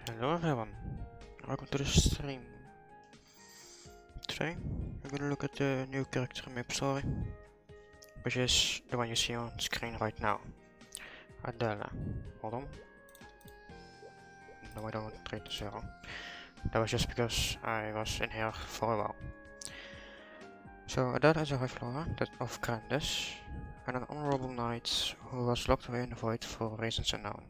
Hello everyone, welcome to the stream. Today we're gonna look at the new character in maplestory, which is the one you see on screen right now, Adele. Hold on. No, I don't trade the 0. That was just because I was in here for a while. So Adele is a high flower of Grandis, and an honorable knight who was locked away in the void for reasons unknown.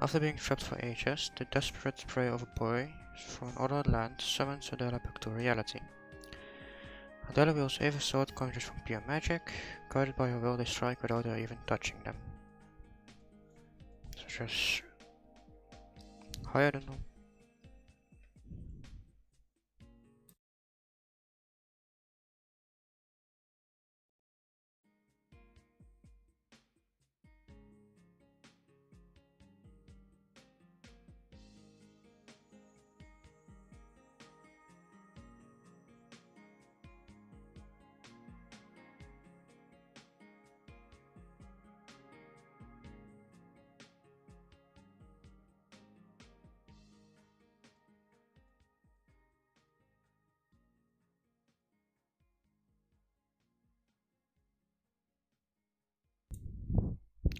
After being trapped for ages, the desperate prey of a boy from another land summons Adele back to reality. Adele wields Eva's sword conjured from pure magic. Guided by her will, they strike without her even touching them. So just higher than them.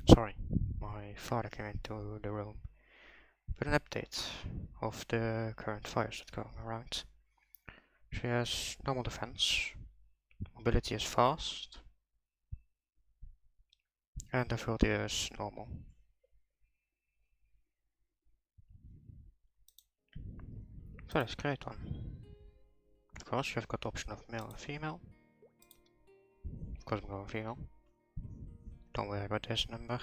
Sorry, my father came into the room with an update of the current fires that are going around. She has normal defense, mobility is fast, and difficulty is normal. So that's a great one. Of course, you've got the option of male and female. Of course, I'm going female. Don't worry about this number.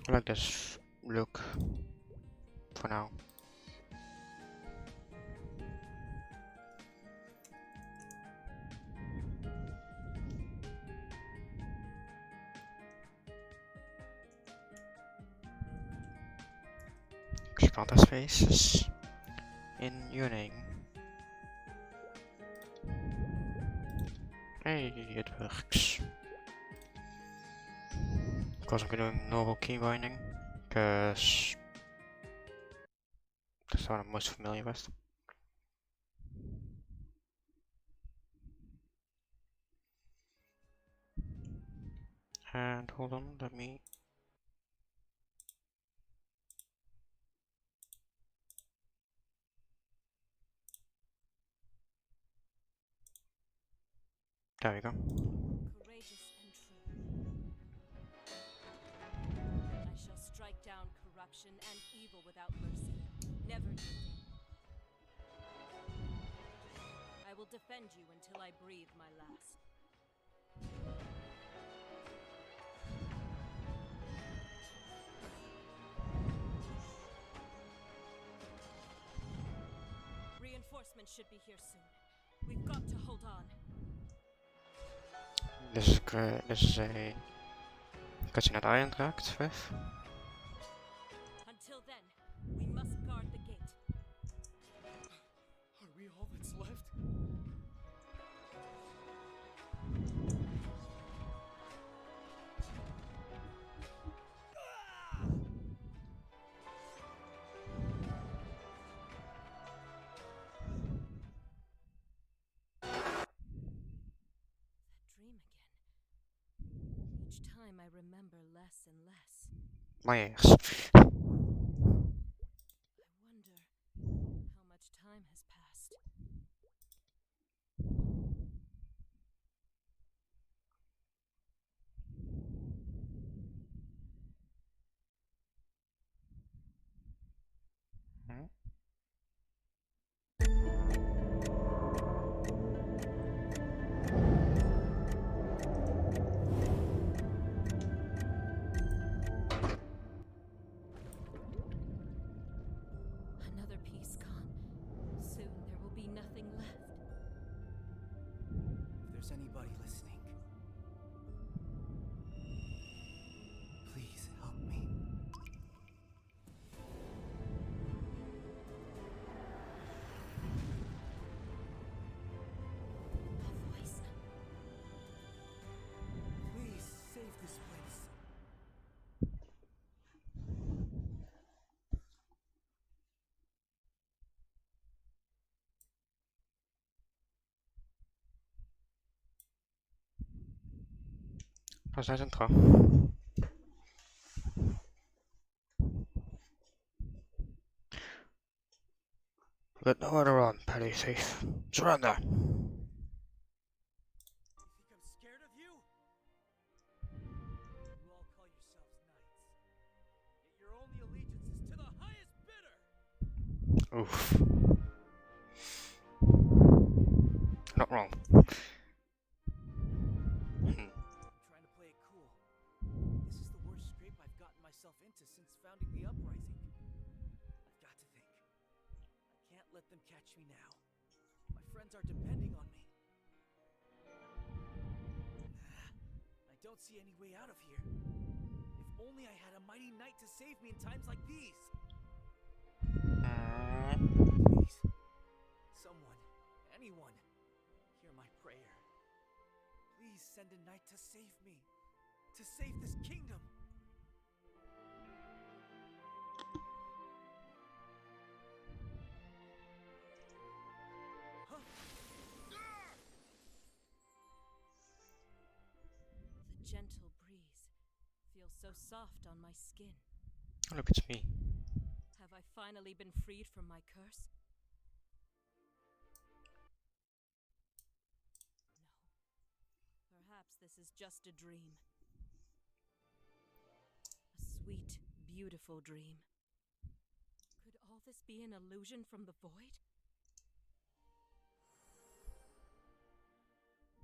I like this look for now. Expand our spaces in your name. Hey, it works. Of course, I'm doing normal key binding because that's what I'm most familiar with. And hold on, let me. There we go. Courageous and true. I shall strike down corruption and evil without mercy, never yielding. I will defend you until I breathe my last. Reinforcements should be here soon. We've got to hold on. This is great. This is a cutscene that I interact with. Until then, we must guard the gate. Are we all that's left? Dream again. Each time I remember less and less. My ears. I wonder how much time has passed. Hmm? Another piece gone. Soon there will be nothing left. If there's anybody listening, please help me. A voice. Was that intro? Let no one run, petty thief. Surrender! You think I'm scared of you? You all call yourselves knights, yet your only allegiance is to the highest bidder! Oof. Not wrong. I'm trying to play it cool. This is the worst scrape I've gotten myself into since founding the uprising. I've got to think. I can't let them catch me now. My friends are depending on me. I don't see any way out of here. If only I had a mighty knight to save me in times like these. Please, someone, anyone, hear my prayer. Please send a knight to save me, to save this kingdom. Huh? The gentle breeze feels so soft on my skin. Oh, look, it's me. Have I finally been freed from my curse? No. Perhaps this is just a dream. A sweet, beautiful dream. Could all this be an illusion from the void?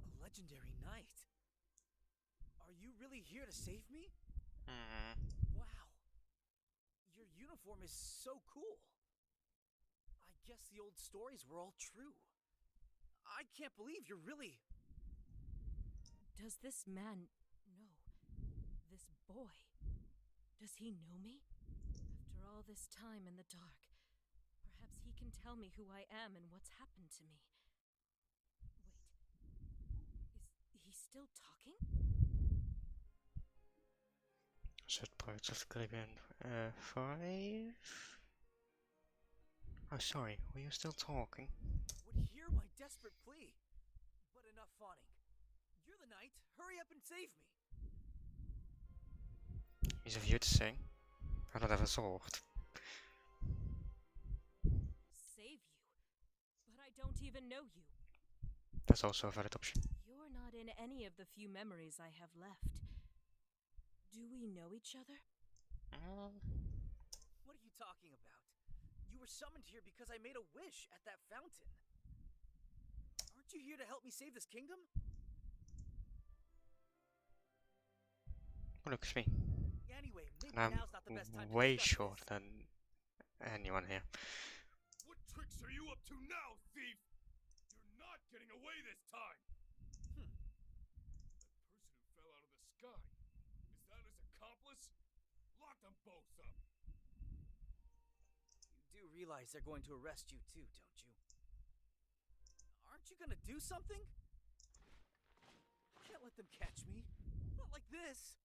A legendary knight. Are you really here to save me? Wow. Your uniform is so cool. I guess the old stories were all true. I can't believe you're really... Does this man know? This boy? Does he know me? After all this time in the dark, perhaps he can tell me who I am and what's happened to me. Wait, is he still talking? Set Pirates of the Caribbean 5? Oh, sorry, were you still talking? would hear my desperate plea. But enough fawning. You're the knight. Hurry up and save me. Easy of you to say. I don't have a sword. Save you? But I don't even know you. That's also a valid option. You're not in any of the few memories I have left. Do we know each other? What are you talking about? You were summoned here because I made a wish at that fountain. Aren't you here to help me save this kingdom? Oh, look, it's me. Anyway, maybe And I'm now's not the best time to way discuss shorter this. than anyone here. What tricks are you up to now, thief? You're not getting away this time! That person who fell out of the sky, is that his accomplice? Lock them both up! You do realize they're going to arrest you too, don't you? Aren't you gonna do something? Can't let them catch me. Not like this.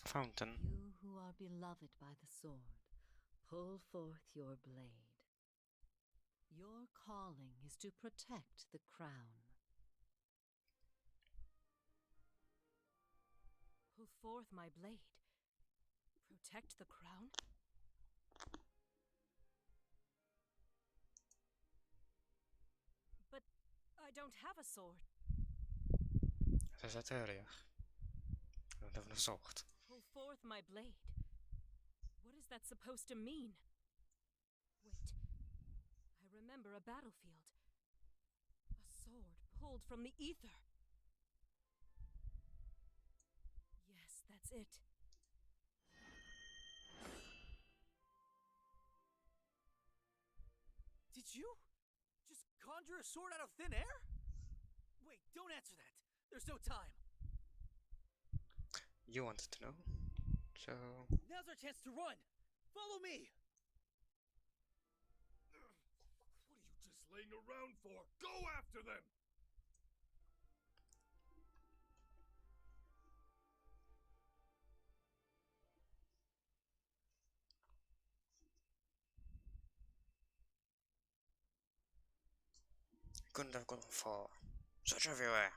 Fountain. You who are beloved by the sword, pull forth your blade. Your calling is to protect the crown. Pull forth my blade. Protect the crown? But I don't have a sword. As I said earlier, I don't have a sword. Pull forth my blade. What is that supposed to mean? Wait. I remember a battlefield. A sword pulled from the ether. Yes, that's it. Did you just conjure a sword out of thin air? Wait, don't answer that. There's no time. You wanted to know, so... Now's our chance to run. Follow me. What are you just laying around for? Go after them! couldn't have gone far. Such everywhere.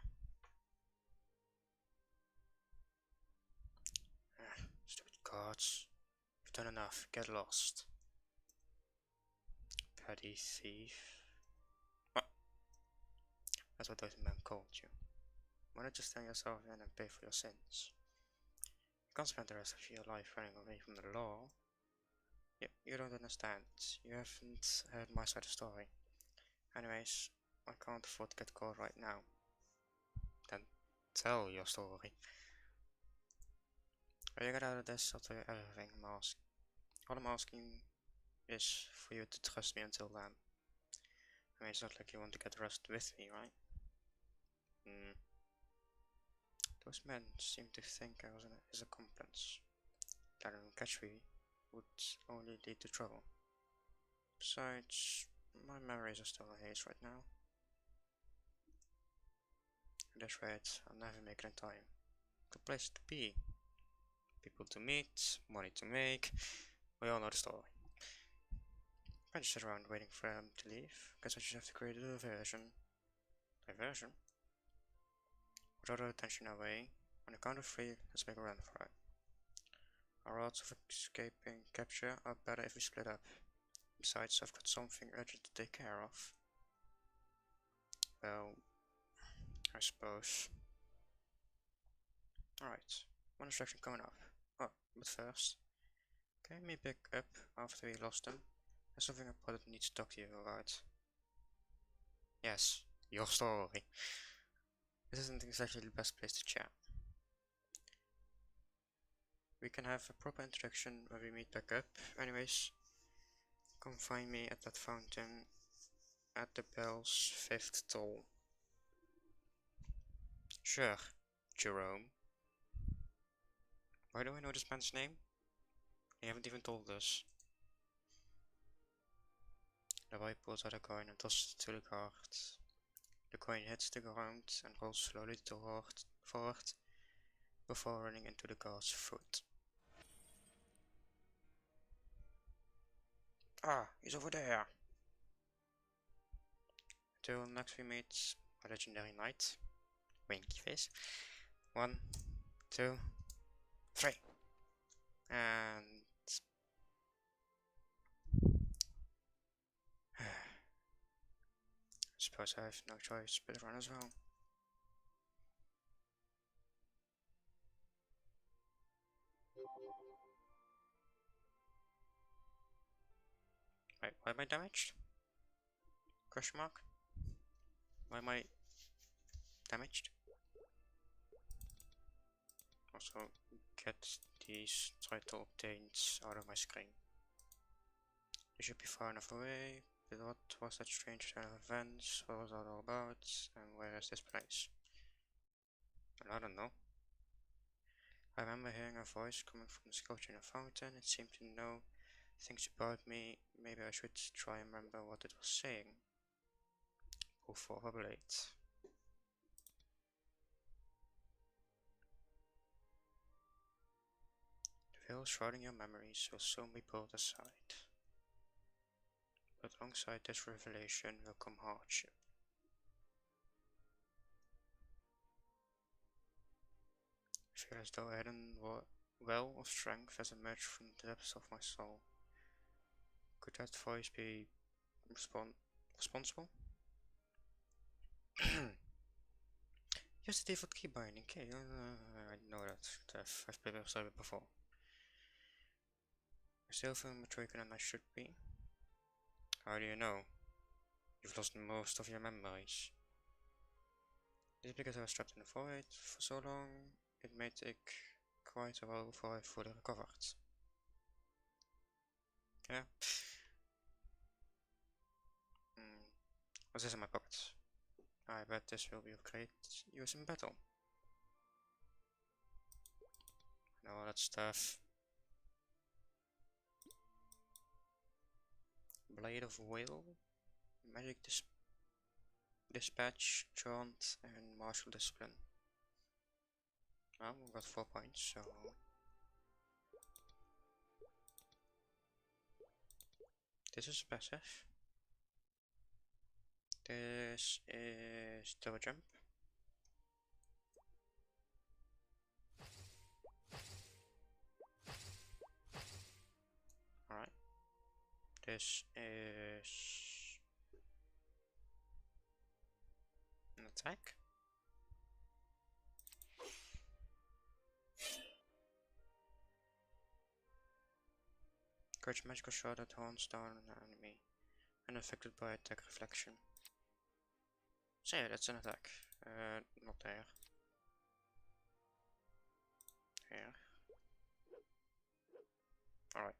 Stupid cards. You've done enough. Get lost. Petty thief. What? That's what those men called you. Why not just turn yourself in and pay for your sins? You can't spend the rest of your life running away from the law. You don't understand. You haven't heard my side of the story. Anyways, I can't afford to get caught right now. Then tell your story. When you get out of this, I'll tell you everything I'm asking. All I'm asking is for you to trust me until then. I mean, it's not like you want to get arrested with me, right? Those men seem to think I was his accomplice. Letting them catch me would only lead to trouble. Besides, my memories are still a haze right now. At this rate, I'll never make it in time. Good place to be. People to meet, money to make. We all know the story. Can't just sit around waiting for them to leave. Guess I just have to create a diversion. Diversion? Without our attention away, on the count of 3, let's make a run for it. Our odds of escaping capture are better if we split up. Besides, I've got something urgent to take care of. Well, I suppose. Alright, one distraction coming up. Oh, but first, can we pick up after we lost them? There's something important I need to talk to you about. Yes, your story. This isn't exactly the best place to chat. We can have a proper introduction when we meet back up. Anyways, come find me at that fountain at the bell's 5th toll. Sure, Jerome. Why do I know this man's name? They haven't even told us. The boy pulls out a coin and tosses it to the guard. The coin hits the ground and rolls slowly forward before running into the guard's foot. Ah, he's over there. Till next we meet a legendary knight. Winky face. 1, 2, 3. And I suppose I have no choice but to run as well. Wait, why am I damaged? Question mark? Why am I damaged? Also, get these title obtained out of my screen. They should be far enough away, but what was that strange turn of events? What was that all about? And where is this place? Well, I don't know. I remember hearing a voice coming from the sculpture in the fountain. It seemed to know things about me. Maybe I should try and remember what it was saying. Pull for a blade. The veil shrouding your memories will soon be pulled aside. But alongside this revelation will come hardship. I feel as though a hidden well of strength has emerged from the depths of my soul. Could that voice be responsible? Yes, the default key binding. Okay, I know that. I've played it before. I still feel much weaker than I should be. How do you know? You've lost most of your memories. Is it because I was trapped in the void for so long? It may take quite a while before I fully recovered. Yeah. What's this in my pocket? I bet this will be of great use in battle. And all that stuff. Blade of Will, Magic Dispatch, Jaunt, and Martial Discipline. Well, we got 4 points, so... This is passive. This is double jump. Alright. This is an attack. Encourage magical shot that haunts down an enemy, unaffected by attack reflection. So yeah, that's an attack. Not there. Here. Alright.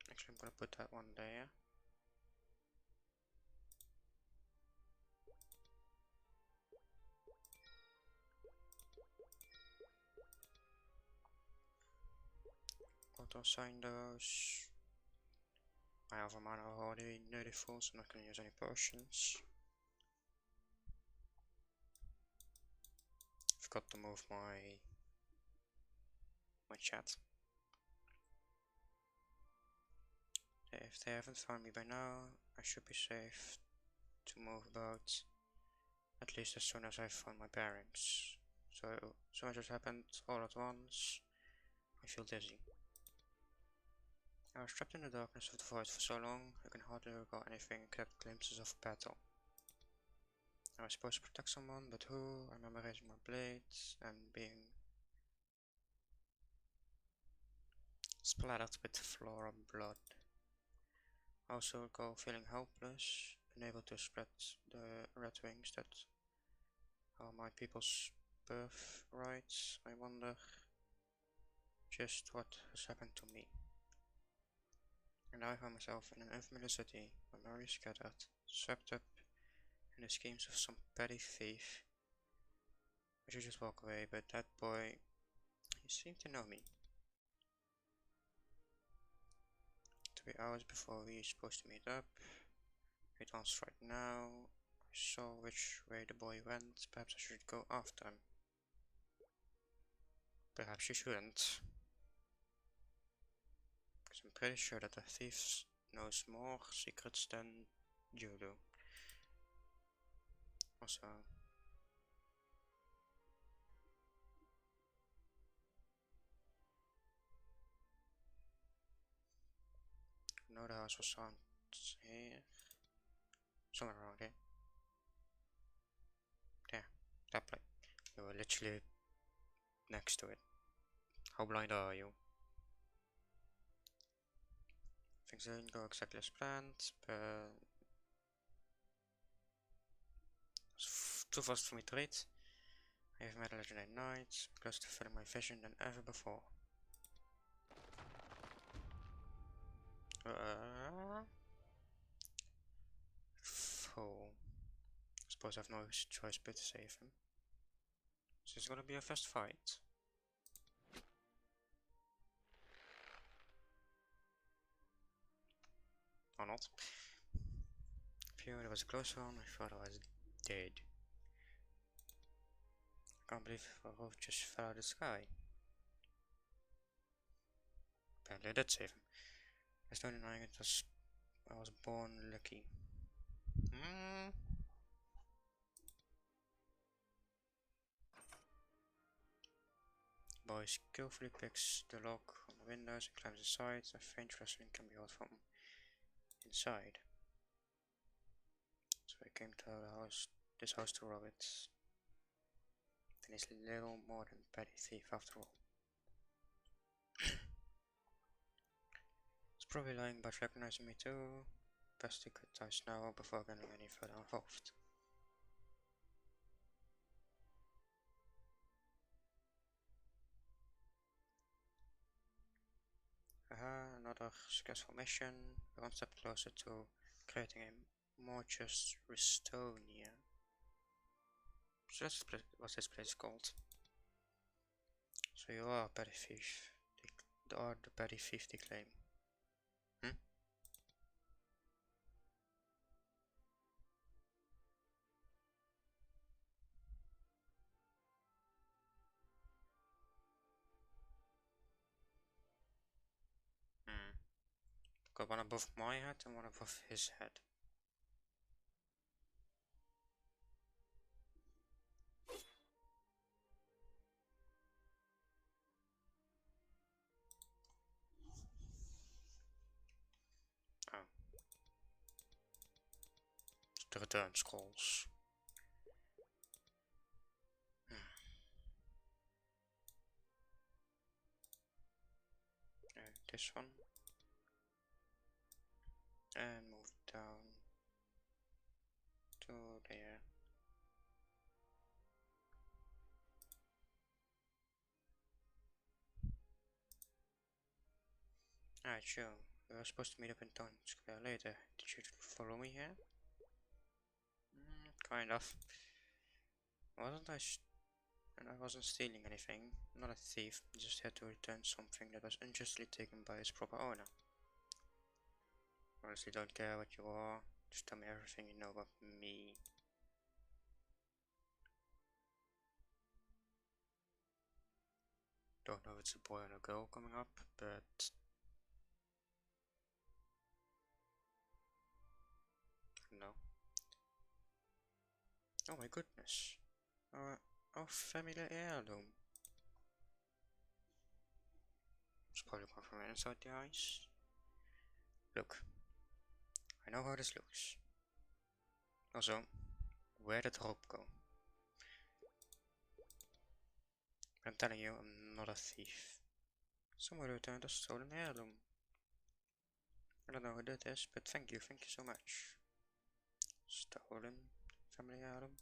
Actually, I'm gonna put that one there. Auto assign those. My alpha mana are already nearly full, so I'm not gonna use any potions. Forgot to move my chat. If they haven't found me by now, I should be safe to move about, at least as soon as I found my bearings. So much has happened all at once. I feel dizzy. I was trapped in the darkness of the void for so long, I can hardly recall anything except glimpses of battle. I was supposed to protect someone, but who? I remember raising my blades and being splattered with flora blood. I also recall feeling helpless, unable to spread the red wings that are my people's birthrights. I wonder just what has happened to me. And now I find myself in an unfamiliar city, my memories scattered, swept up in the schemes of some petty thief. I should just walk away, but that boy, he seemed to know me. 3 hours before we were supposed to meet up. We danced right now. I saw which way the boy went. Perhaps I should go after him. Perhaps you shouldn't. Because I'm pretty sure that the thief knows more secrets than you do. Also, no, the house was around here. Somewhere around here. There, that place. We were literally next to it. How blind are you? Things didn't go exactly as planned, but it's too fast for me to read. I have met a legendary knight, close to filling my vision than ever before. Fool. I suppose I have no choice but to save him. So it's gonna be a fast fight. Or not. Phew, that was a close one. I thought I was dead. I can't believe a roof just fell out of the sky. Apparently I did save him. There's no denying it, I was born lucky. Boy skillfully picks the lock on the windows and climbs inside. A faint rustling can be heard from inside. So I came to this house to rob it. Then he's little more than a petty thief after all. He's probably lying about recognizing me too. Best to cut ties now before getting any further involved. Another successful mission, one step closer to creating a more just Restonia. So that's what this place is called. So you are a petty thief. They are the petty thief they claim. Got one above my head and one above his head. Oh. It's the return scrolls. This one. And move down to there. Alright, sure. We were supposed to meet up in town square later. Did you follow me here? Kind of. Wasn't I? And I wasn't stealing anything. Not a thief. Just had to return something that was unjustly taken by its proper owner. Honestly, don't care what you are. Just tell me everything you know about me. Don't know if it's a boy or a girl coming up, but I don't know. Oh my goodness. Our family heirloom. It's probably come from inside the eyes. Look, I know how this looks. Also, where did the rope go? I'm telling you, I'm not a thief. Someone returned a stolen heirloom. I don't know who did this, but thank you so much. Stolen family heirloom?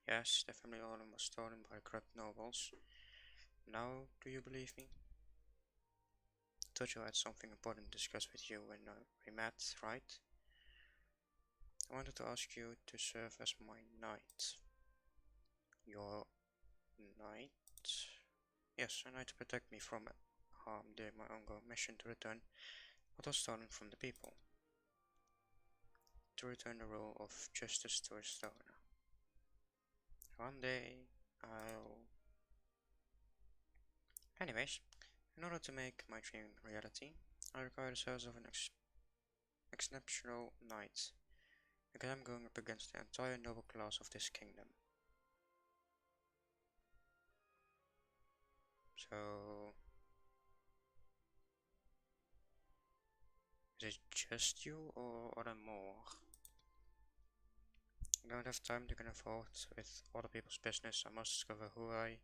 Yes, the family heirloom was stolen by corrupt nobles. Now, do you believe me? Thought you had something important to discuss with you when we met, right? I wanted to ask you to serve as my knight. Your knight? Yes, a knight to protect me from harm during my ongoing mission to return what was stolen from the people. To return the rule of justice to its owner. One day, I'll... Anyways, in order to make my dream reality, I require the service of an exceptional knight, because I'm going up against the entire noble class of this kingdom. So... Is it just you, or are there more? I don't have time to get involved with other people's business. I must discover who I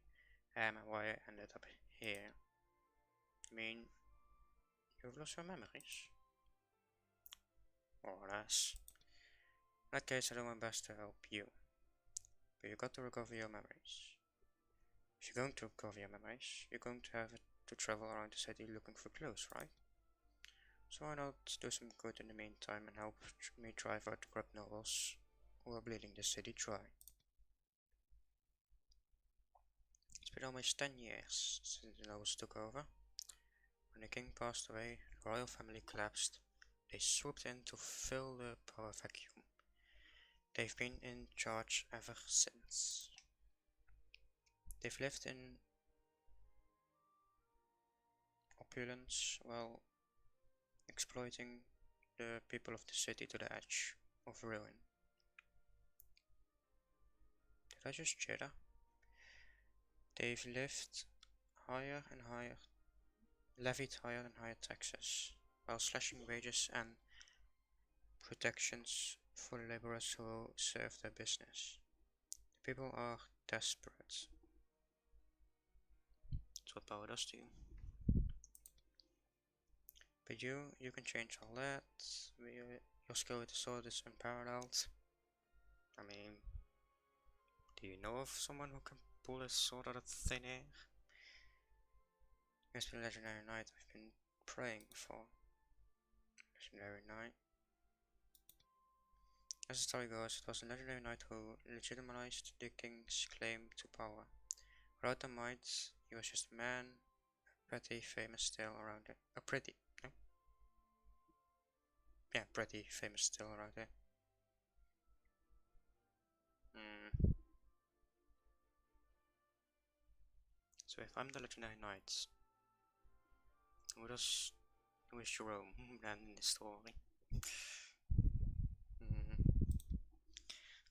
am and why I ended up here. I mean, you've lost your memories? More or less. In that case, I do my best to help you. But you got to recover your memories. If you're going to recover your memories, you're going to have to travel around the city looking for clues, right? So why not do some good in the meantime and help me drive out the corrupt nobles who are bleeding the city dry. It's been almost 10 years since the nobles took over. When the king passed away, the royal family collapsed. They swooped in to fill the power vacuum. They've been in charge ever since. They've lived in opulence while exploiting the people of the city to the edge of ruin. Did I just jitter? They've lived higher and higher, levied higher and higher taxes, while slashing wages and protections for the laborers who serve their business. The people are desperate. That's what power does to you. But you can change all that. Your skill with the sword is unparalleled. I mean, do you know of someone who can pull a sword out of thin air? It's been a legendary knight I've been praying for. Legendary knight. As the story goes, it was a legendary knight who legitimized the king's claim to power. Without the might, he was just a man, a pretty famous tale around it. Pretty famous tale around it. So if I'm the legendary knight, who does Who is Jerome than in the story.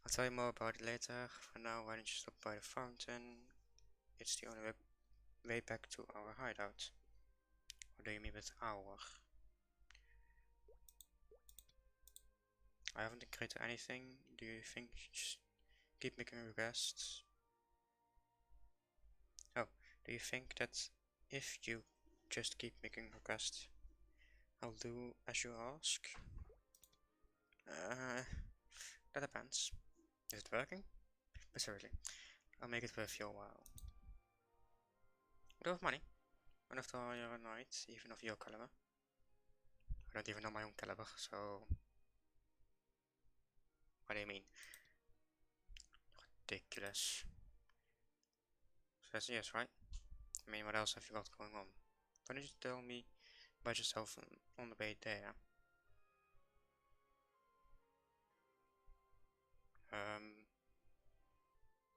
I'll tell you more about it later. For now, why don't you stop by the fountain? It's the only way back to our hideout. What do you mean with our? I haven't agreed to anything. Do you think you just keep making requests? Oh, do you think that if you just keep making requests, I'll do as you ask? That depends. Is it working? But seriously, I'll make it worth your while. I don't have money. And after all, you're a knight, even of your caliber. I don't even know my own caliber, so... What do you mean? Ridiculous. So that's yes, right? I mean, what else have you got going on? Why don't you tell me about yourself on the way there?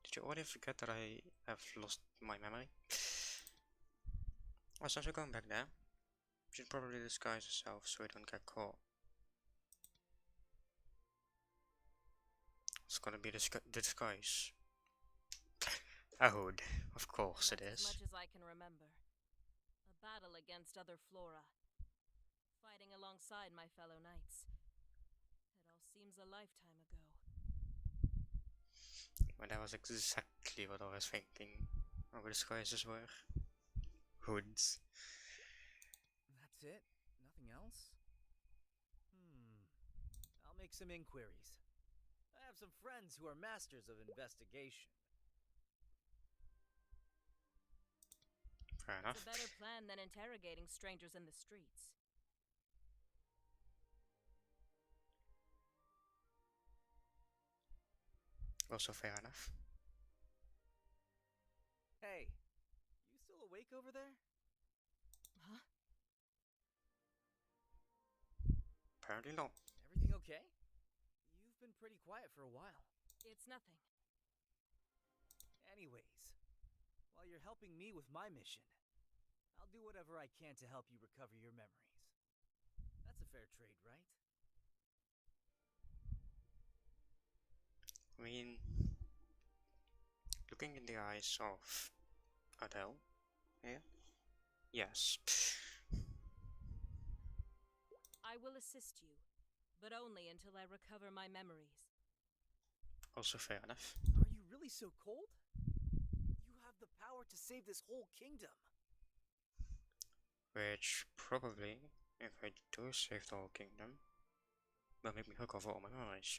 Did you already forget that I have lost my memory? Well, since we're going back there, you should probably disguise yourself so you don't get caught. It's gonna be the disguise. A hood, of course it is. As much as I can remember. A battle against other flora. Fighting alongside my fellow knights. It all seems a lifetime ago. But that was exactly what I was thinking. Our disguises were hoods. That's it? Nothing else? I'll make some inquiries. I have some friends who are masters of investigation. Fair enough. It's a better plan than interrogating strangers in the streets. Also fair enough. Hey, you still awake over there? Huh? Apparently not. Everything okay? You've been pretty quiet for a while. It's nothing. Anyways, while you're helping me with my mission, I'll do whatever I can to help you recover your memories. That's a fair trade, right? I mean, looking in the eyes of Adele here, yes. I will assist you, but only until I recover my memories. Also fair enough. Are you really so cold? You have the power to save this whole kingdom. Which probably, if I do save the whole kingdom, will make me recover all my memories.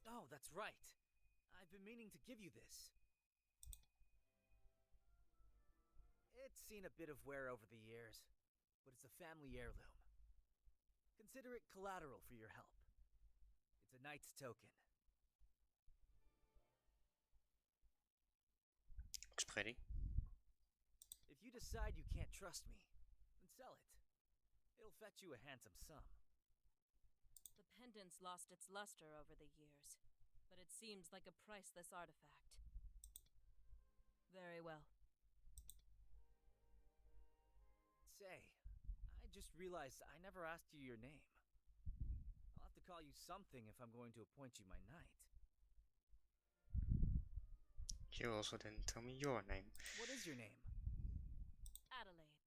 Oh, that's right. I've been meaning to give you this. It's seen a bit of wear over the years, but it's a family heirloom. Consider it collateral for your help. It's a knight's token. Looks pretty. If you decide you can't trust me, then sell it. It'll fetch you a handsome sum. The pendant's lost its luster over the years, but it seems like a priceless artifact. Very well. Say, I just realized I never asked you your name. I'll have to call you something if I'm going to appoint you my knight. You also didn't tell me your name. What is your name? Adelaide.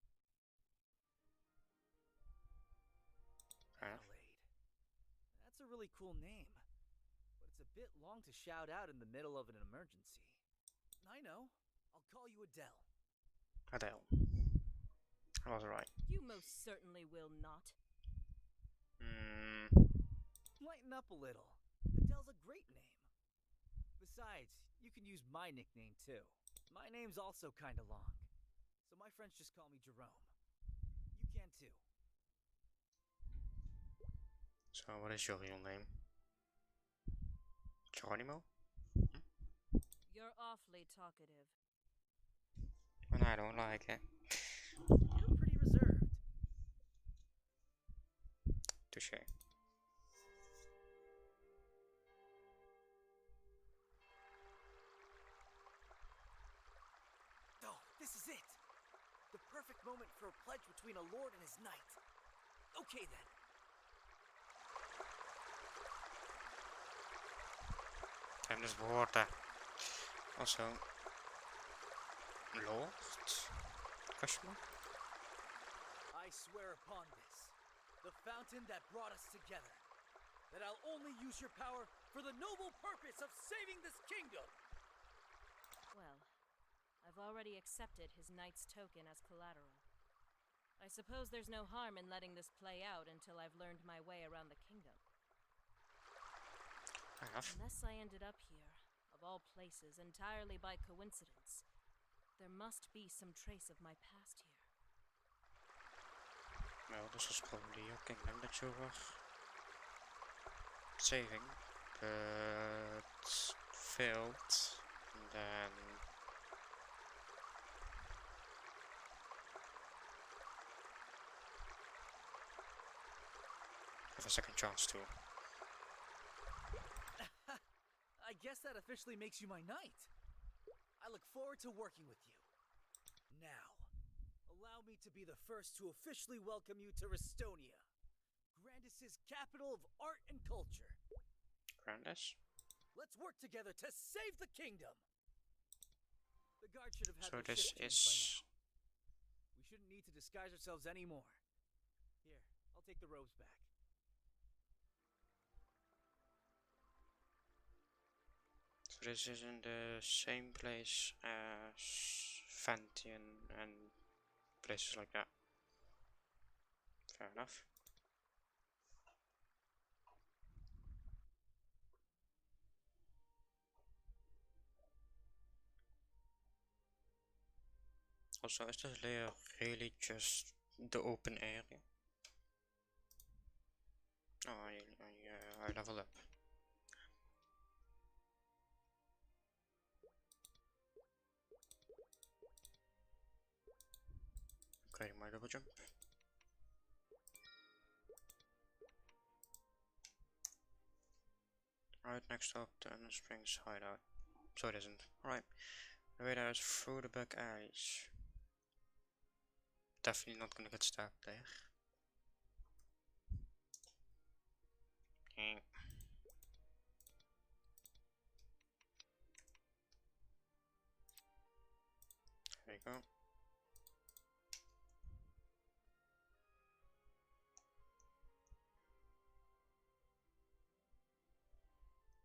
Adelaide. That's a really cool name, but it's a bit long to shout out in the middle of an emergency. I know. I'll call you Adele. Adele. I was right. You most certainly will not. Lighten up a little. Adele's a great name. Besides, you can use my nickname too. My name's also kinda long, so my friends just call me Jerome. You can too. So what is your real name? Geronimo? You're awfully talkative. And I don't like it. You're pretty reserved. Touché. Oh, this is it! The perfect moment for a pledge between a lord and his knight. Okay then. En dus woorden. Also. Lord? Question mark? I swear upon this, the fountain that brought us together, that I'll only use your power for the noble purpose of saving this kingdom! Well, I've already accepted his knight's token as collateral. I suppose there's no harm in letting this play out until I've learned my way around the kingdom. Fair enough. Unless I ended up here, of all places, entirely by coincidence, there must be some trace of my past here. Well, this was probably your kingdom that you were saving, but failed, and then have a second chance to. I guess that officially makes you my knight. I look forward to working with you. Now, allow me to be the first to officially welcome you to Restonia, Grandis's capital of art and culture. Grandis? Let's work together to save the kingdom! The guard should have had So their this ship changed by is... now. We shouldn't need to disguise ourselves anymore. Here, I'll take the robes back. So this is in the same place as Fantian and places like that. Fair enough. Also, is this layer really just the open area? Oh, I level up. Okay, my double jump. Right next up to Ender Springs hideout. So it isn't. Right. The way there is through the back alleys. Definitely not gonna get stabbed there. Eh. There you go.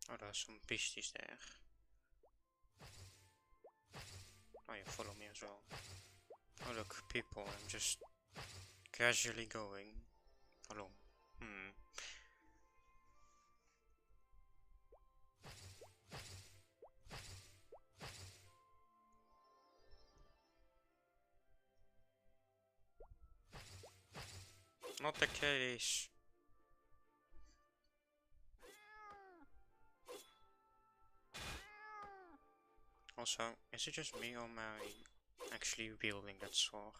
Oh, there's some beasties there. Oh, you follow me as well. Oh look, people, I'm just casually going along. Not the case. Also, is it just me or am I actually wielding that sword?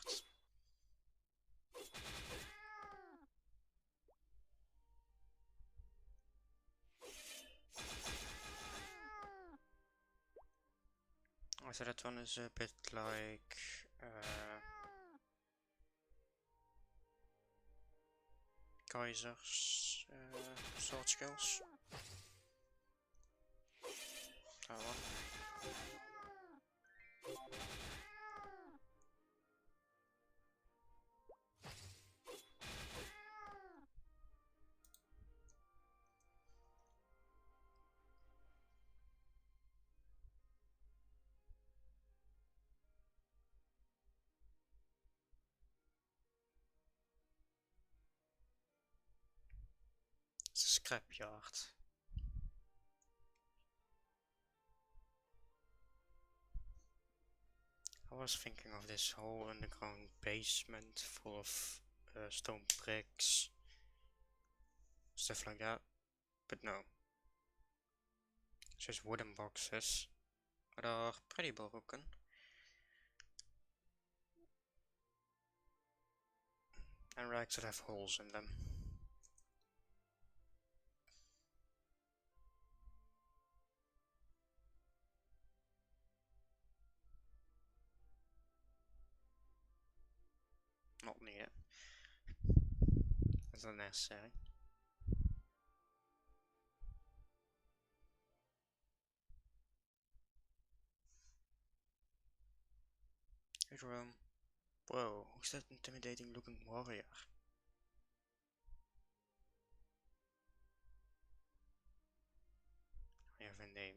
So that one is a bit like Kaiser's sword skills. That one. It's a scrapyard. I was thinking of this whole underground basement full of stone bricks, stuff like that, but no. It's just wooden boxes that are pretty broken. And racks that have holes in them. unnecessary. Hey Jerome. Whoa, who's that intimidating looking warrior? I have a name.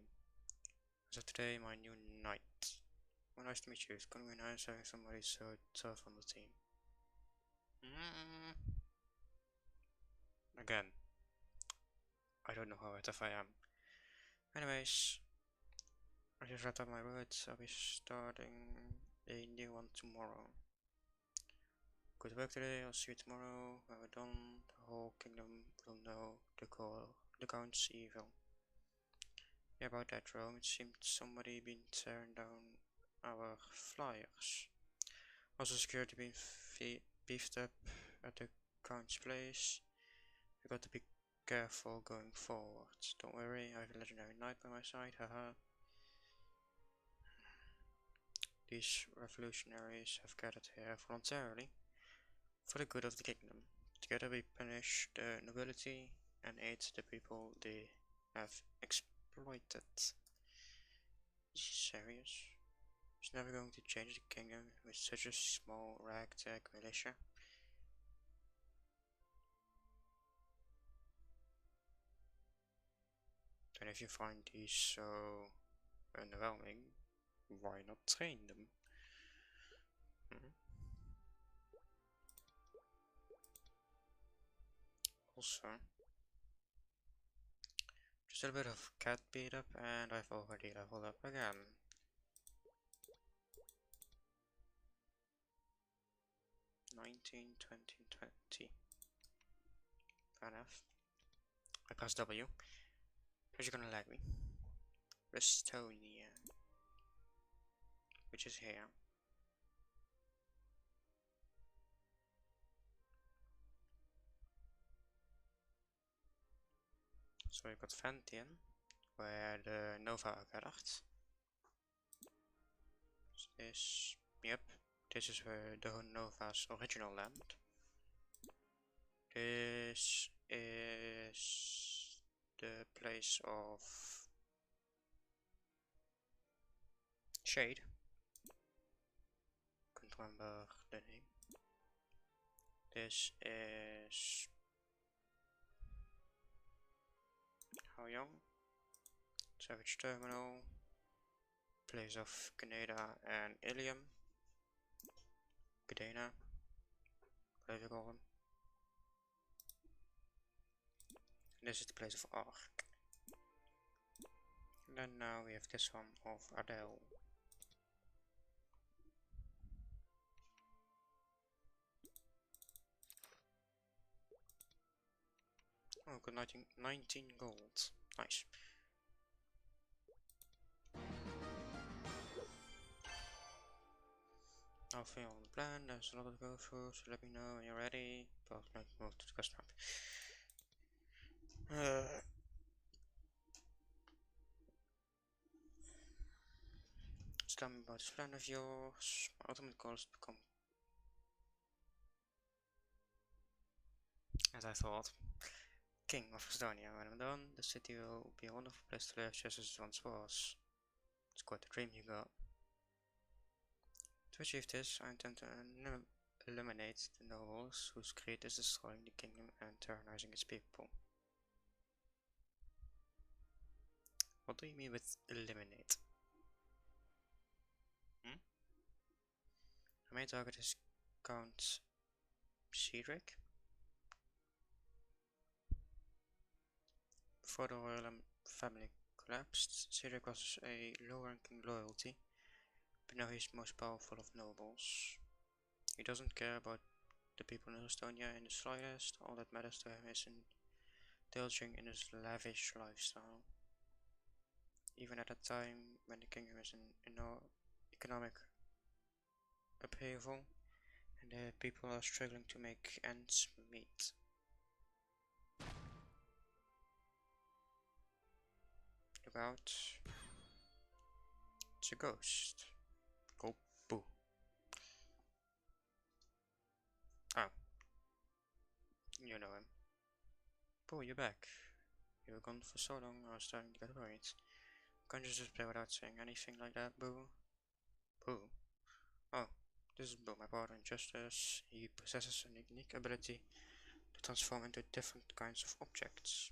As of today, my new knight. Well, nice to meet you. It's gonna be nice having somebody so tough on the team. Again, I don't know how tough I am. Anyways, I just wrapped up my words. I'll be starting a new one tomorrow. Good work today. I'll see you tomorrow. When we're done, the whole kingdom will know the Count's evil. Yeah, about that, Rome. It seemed somebody been tearing down our flyers. Also, security being beefed up at the Count's place. We got to be careful going forward. Don't worry, I have a legendary knight by my side, haha. These revolutionaries have gathered here voluntarily for the good of the kingdom. Together we punish the nobility and aid the people they have exploited. Is he serious? He's never going to change the kingdom with such a small ragtag militia. And if you find these so underwhelming, why not train them? Also, just a little bit of cat beat up and I've already leveled up again. 19, 20, 20. Fair enough. I press W. Is it gonna lag me? Estonia, which is here. So we've got Ventian, where the Nova are gathered. Yep, this is where the Nova's original land. This is the place of Shade. Couldn't remember the name. This is How Young, Savage Terminal, place of Canada and Ilium, Cadena, whatever you call them. And this is the place of Ark. And then now we have this one of Adele. Oh, got 19 gold. Nice. I'll fail on the plan, there's a lot to go through, so let me know when you're ready. But let's move to the quest map. Tell me about this plan of yours. My ultimate goal is to become, as I thought, King of Estonia. When I'm done, the city will be a wonderful place to live just as it once was. It's quite a dream you got. To achieve this, I intend to eliminate the nobles whose greed is destroying the kingdom and tyrannizing its people. What do you mean with eliminate? My main target is Count Cedric. Before the royal family collapsed, Cedric was a low-ranking loyalty, but now he's most powerful of nobles. He doesn't care about the people in Estonia in the slightest. All that matters to him is indulging in his lavish lifestyle. Even at a time when the kingdom is in economic upheaval and the people are struggling to make ends meet. Look out. It's a ghost. Go boo. Oh. You know him. Boo, you're back. You were gone for so long, I was starting to get worried. Can't you just play without saying anything like that, Boo? Boo? Oh, this is Boo, my brother in Justice. He possesses a unique ability to transform into different kinds of objects.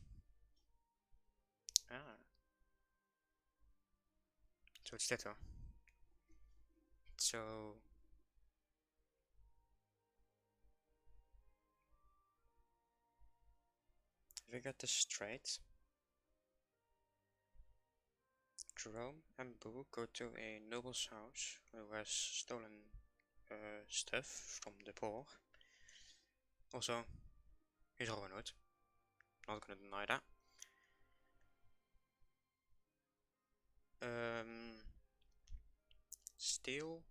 Ah. So it's Ditto. So... if we get this straight, Jerome and Boo go to a noble's house who has stolen stuff from the poor. Also, he's Robin Hood. Not gonna deny that. Steal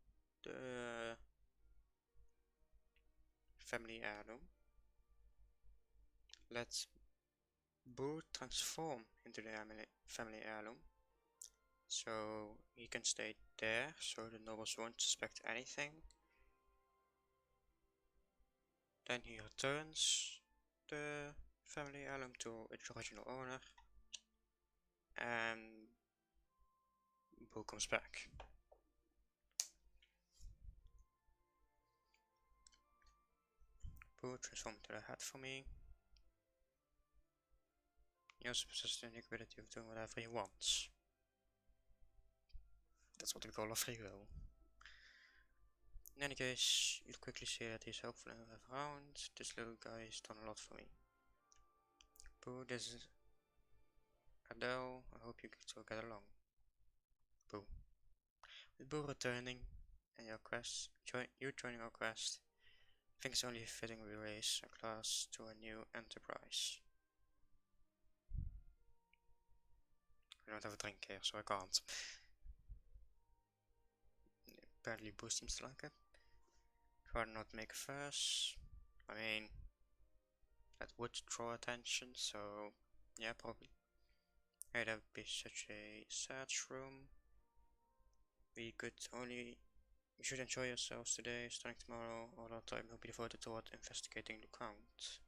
the family heirloom. Let Boo transform into the family heirloom, so he can stay there, so the nobles won't suspect anything. Then he returns the family heirloom to its original owner, and Boo comes back. Boo transformed to the hat for me. He also possesses the unique ability of doing whatever he wants. That's what we call a free will. In any case, you'll quickly see that he's helpful enough around. This little guy has done a lot for me. Boo, this is Adele. I hope you two get along. Boo. With Boo returning and your quest, you joining our quest, I think it's only fitting we raise our class to a new enterprise. I don't have a drink here, so I can't. Apparently Boo seems to like it. Try not to make a fuss. I mean, that would draw attention, so yeah, probably. Hey, that would be such a sad room. We should enjoy yourselves today. Starting tomorrow, all our time will be devoted toward investigating the count.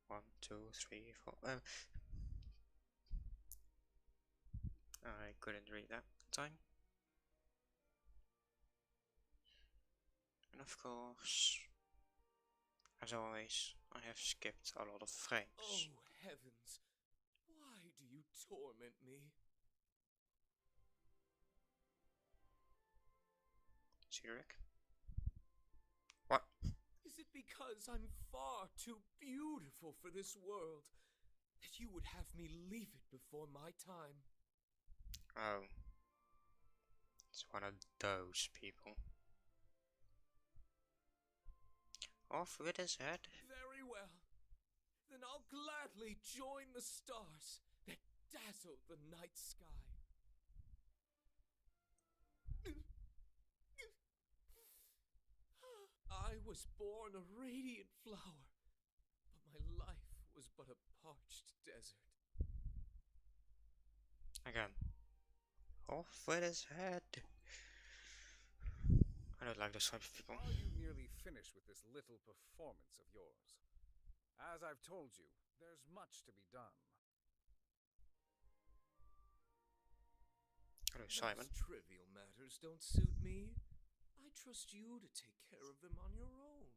1, 2, 3, 4. I couldn't read that time. And of course, as always, I have skipped a lot of frames. Oh, heavens. Why do you torment me? Cedric? What? Is it because I'm far too beautiful for this world that you would have me leave it before my time? Oh. It's one of those people. Off with his head. Very well. Then I'll gladly join the stars that dazzle the night sky. I was born a radiant flower, but my life was but a parched desert. Again. Off with his head. I don't like this type of people. Are you nearly finished with this little performance of yours? As I've told you, there's much to be done. Hello, Simon. Those trivial matters don't suit me. I trust you to take care of them on your own.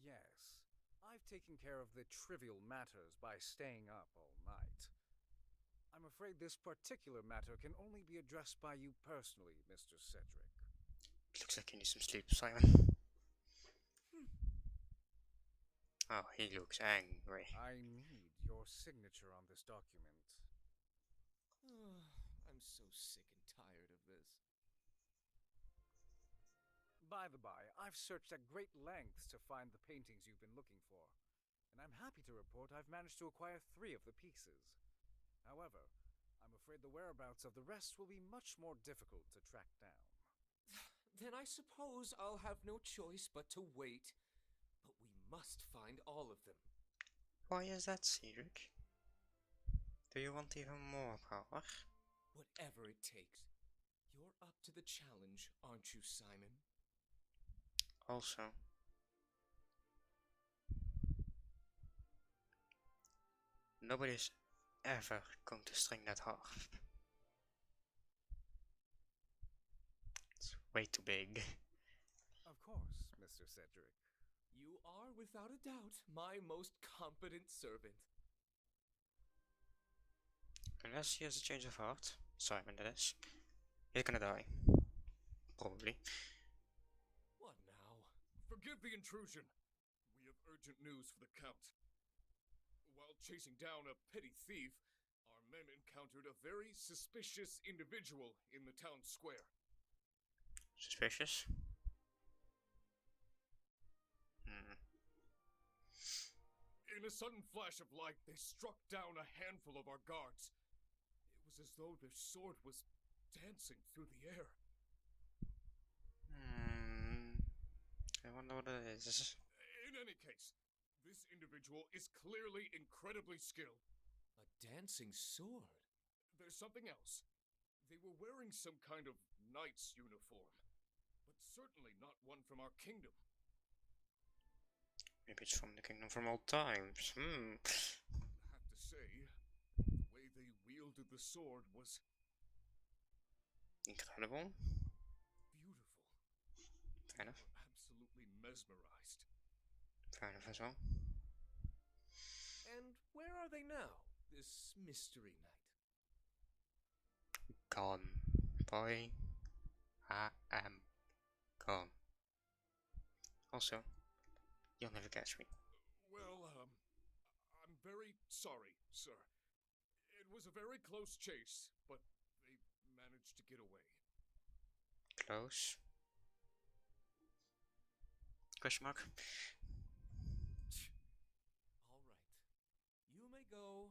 Yes, I've taken care of the trivial matters by staying up all night. I'm afraid this particular matter can only be addressed by you personally, Mr. Cedric. Looks like he needs some sleep, Simon. Oh, he looks angry. I need your signature on this document. I'm so sick and tired of this. By the by, I've searched at great lengths to find the paintings you've been looking for, and I'm happy to report I've managed to acquire 3 of the pieces. However, I'm afraid the whereabouts of the rest will be much more difficult to track down. Then I suppose I'll have no choice but to wait. But we must find all of them. Why is that, Cedric? Do you want even more power? Whatever it takes. You're up to the challenge, aren't you, Simon? Also, nobody's ever going to string that harp. It's way too big. Of course, Mr. Cedric. You are, without a doubt, my most competent servant. Unless he has a change of heart, Simon that is, he's gonna die. Probably. What now? Forgive the intrusion. We have urgent news for the Count. While chasing down a petty thief, our men encountered a very suspicious individual in the town square. Suspicious? In a sudden flash of light, they struck down a handful of our guards. It was as though their sword was dancing through the air. I wonder what it is. In any case, this individual is clearly incredibly skilled. A dancing sword? There's something else. They were wearing some kind of knight's uniform, but certainly not one from our kingdom. Maybe it's from the kingdom from old times. I have to say, the way they wielded the sword was Incredible. beautiful. Fair enough. We were absolutely mesmerized. Fair enough as well. And where are they now, this mystery knight? Gone. Boy. I am gone. Also, you'll never catch me. Well, I'm very sorry, sir. It was a very close chase, but they managed to get away. Close. Question mark? All right. You may go.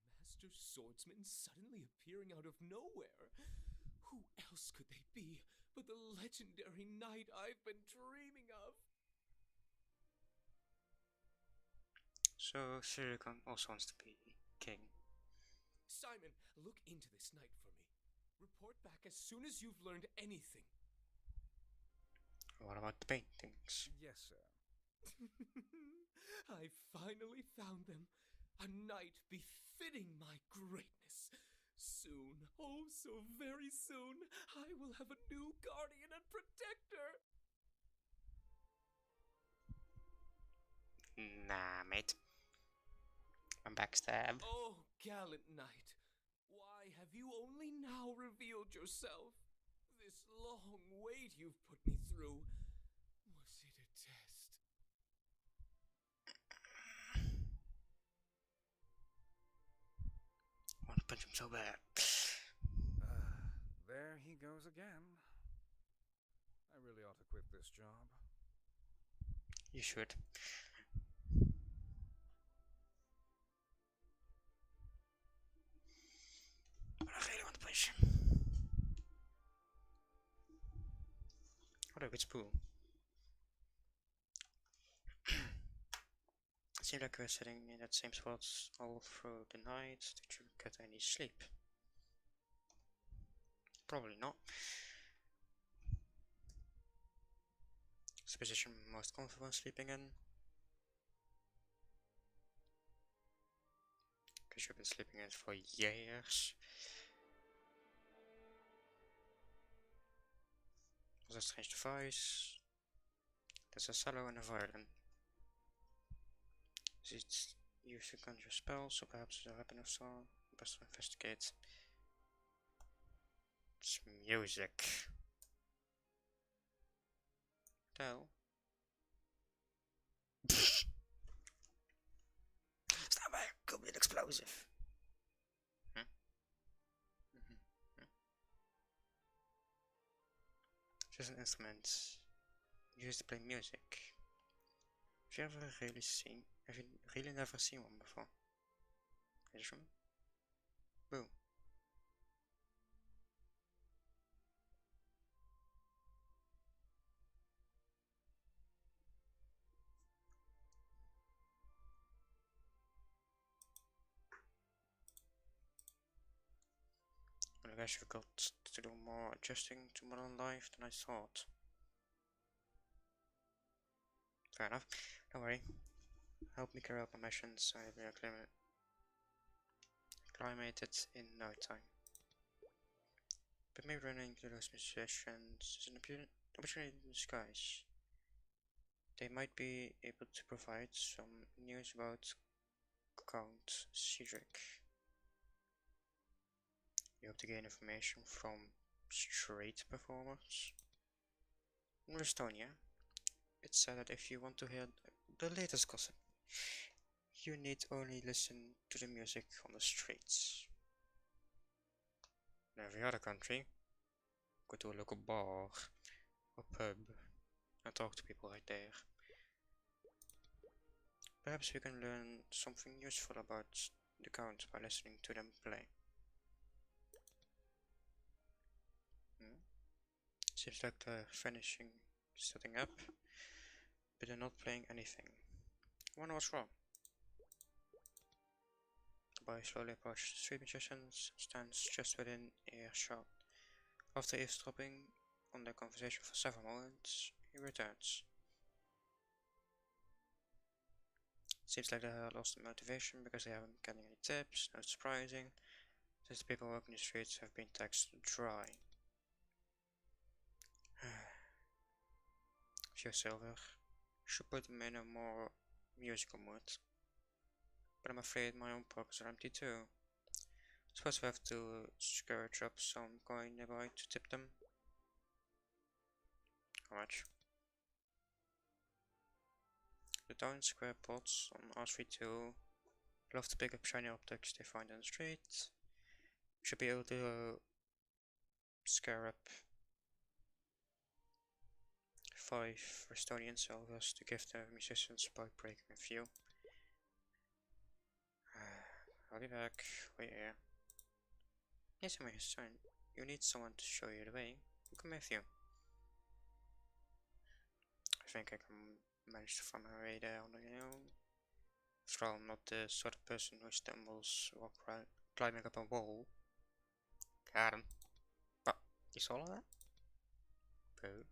A master swordsman suddenly appearing out of nowhere? Who else could they be but the legendary knight I've been dreaming of? So, Silicon also wants to be king. Simon, look into this knight for me. Report back as soon as you've learned anything. What about the paintings? Yes, sir. I finally found them. A knight befitting my greatness. Soon, oh so very soon, I will have a new guardian and protector. Nah, mate. I'm backstab. Oh, gallant knight, why have you only now revealed yourself? This long wait you've put me through, was it a test? I want to punch him so bad. There he goes again. I really ought to quit this job. You should. But I really want to punch him. What a good spool. Seems like we're sitting in that same spot all through the night. Did you get any sleep? Probably not. It's the position I'm most comfortable sleeping in. Because you've been sleeping in it for years. Was a strange device. There's a cello and a violin. Is it used to conjure spells, or perhaps it's a weapon of some? Best to investigate. It's music. Adele. Stand by! Could be an explosive. Just an instrument used to play music. Have you really never seen one before? Instrument? Boom. I guess we got to do more adjusting to modern life than I thought. Fair enough. Don't worry. Help me carry out my missions. I will acclimated in no time. But maybe running into those musicians is an opportunity in disguise. They might be able to provide some news about Count Cedric. You hope to gain information from street performers. In Estonia, it's said that if you want to hear the latest gossip, you need only listen to the music on the streets. In every other country, go to a local bar or pub and talk to people right there. Perhaps we can learn something useful about the Count by listening to them play. Seems like they're finishing setting up, but they're not playing anything. I wonder what's wrong. The boy slowly approaches the street musicians, stands just within earshot. After eavesdropping on their conversation for several moments, he returns. Seems like they have lost their motivation because they haven't been getting any tips. Not surprising, since the people working the streets have been taxed dry. Few silver. Should put them in a more musical mood. But I'm afraid my own pockets are empty too. Suppose we have to scrounge up some coin nearby to tip them. How much? The town square pots on R32 love to pick up shiny objects they find on the street. Should be able to scare up 5 Estonian silvers to give the musicians by breaking a few. I'll be back. Wait here. Yes, I'm your son. You need someone to show you the way. Come with you. I think I can manage to find my way there on my own. After all, I'm not the sort of person who stumbles while climbing up a wall. Got him. What? You saw all that? Boo.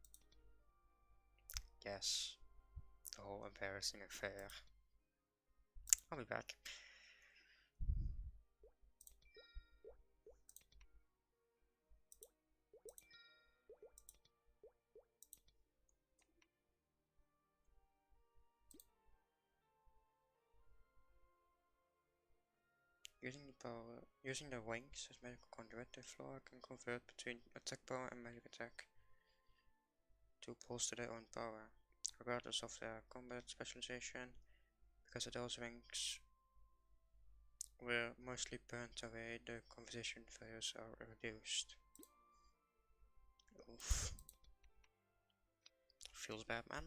Yes. The whole embarrassing affair. I'll be back. Using the wings as magical conduit, the floor can convert between attack power and magic attack to bolster their own power, regardless of their combat specialization, because Adele's wings were mostly burnt away, the conversation values are reduced. Oof. Feels bad, man.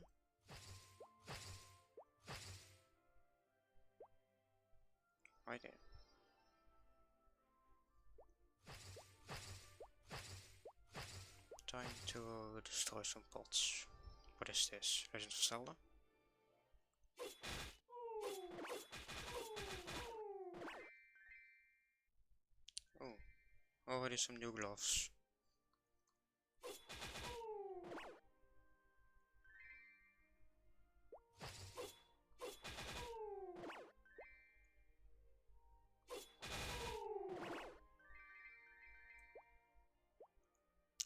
Right there. Time to destroy some pots. What is this? Legend of Zelda? Oh, already some new gloves.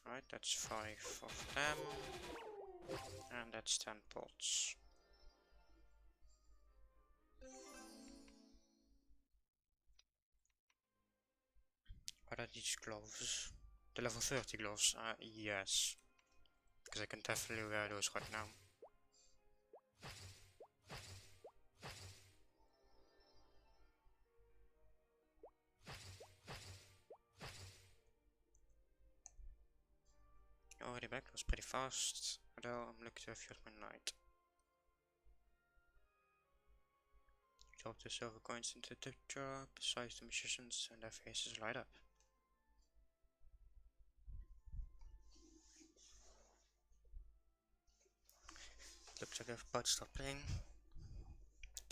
Alright, that's 5 of them. And that's 10 pots. What are these gloves? The level 30 gloves? Yes. Because I can definitely wear those right now. Already back, that was pretty fast. Although I'm looking to have used my night. Drop the silver coins into the tip jar, besides the musicians, and their faces light up. Looks like they're about to start playing.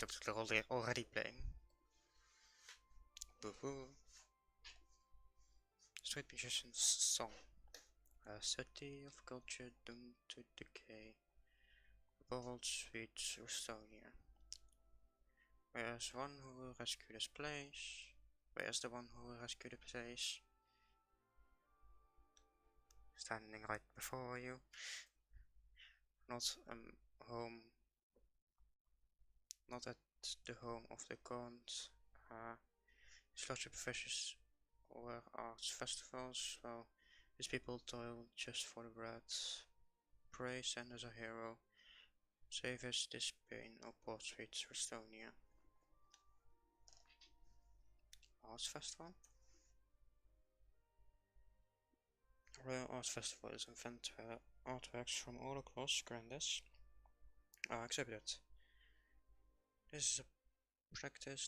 Looks like they're already playing. Boo boo. Street Musician's Song. A city of culture doomed to decay. Bold, sweet Estonia. Where's one who will rescue this place? Where's the one who will rescue the place? Standing right before you. Not home. Not at the home of the gods. Slaughter fishes or arts festivals. Well, these people toil just for the bread. Pray, send us a hero. Save us this pain, O poor sweet Estonia. Arts Festival? Royal Arts Festival is an event where artworks from all across Grandis are exhibited. This is a practice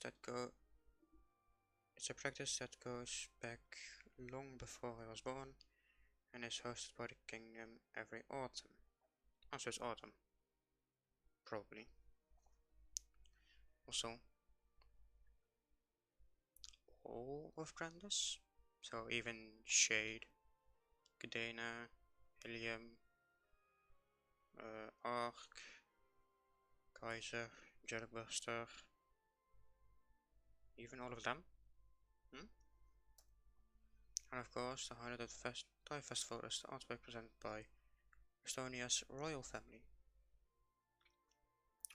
that goes back long before I was born and is hosted by the kingdom every autumn. Also, it's autumn. Probably. Also, all of Grandis. So even Shade, Gdena, Helium, Ark, Kaiser, Jellybuster, even all of them. And of course, the highlight of the Thai festival is the artwork presented by Estonia's royal family.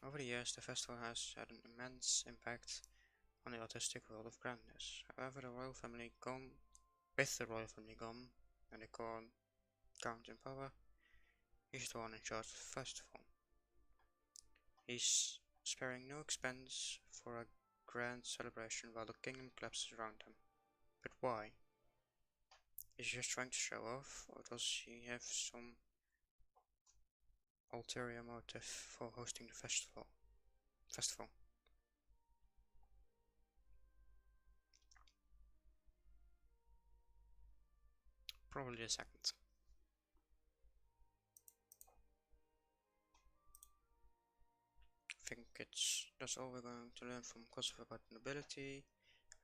Over the years, the festival has had an immense impact on the artistic world of Grandis. However, the royal family gone, and the count in power, he's the one in charge of the festival. He's sparing no expense for a grand celebration while the kingdom collapses around him. But why? Is he just trying to show off, or does he have some ulterior motive for hosting the festival? Probably the second. I think that's all we're going to learn from Kosovo about nobility.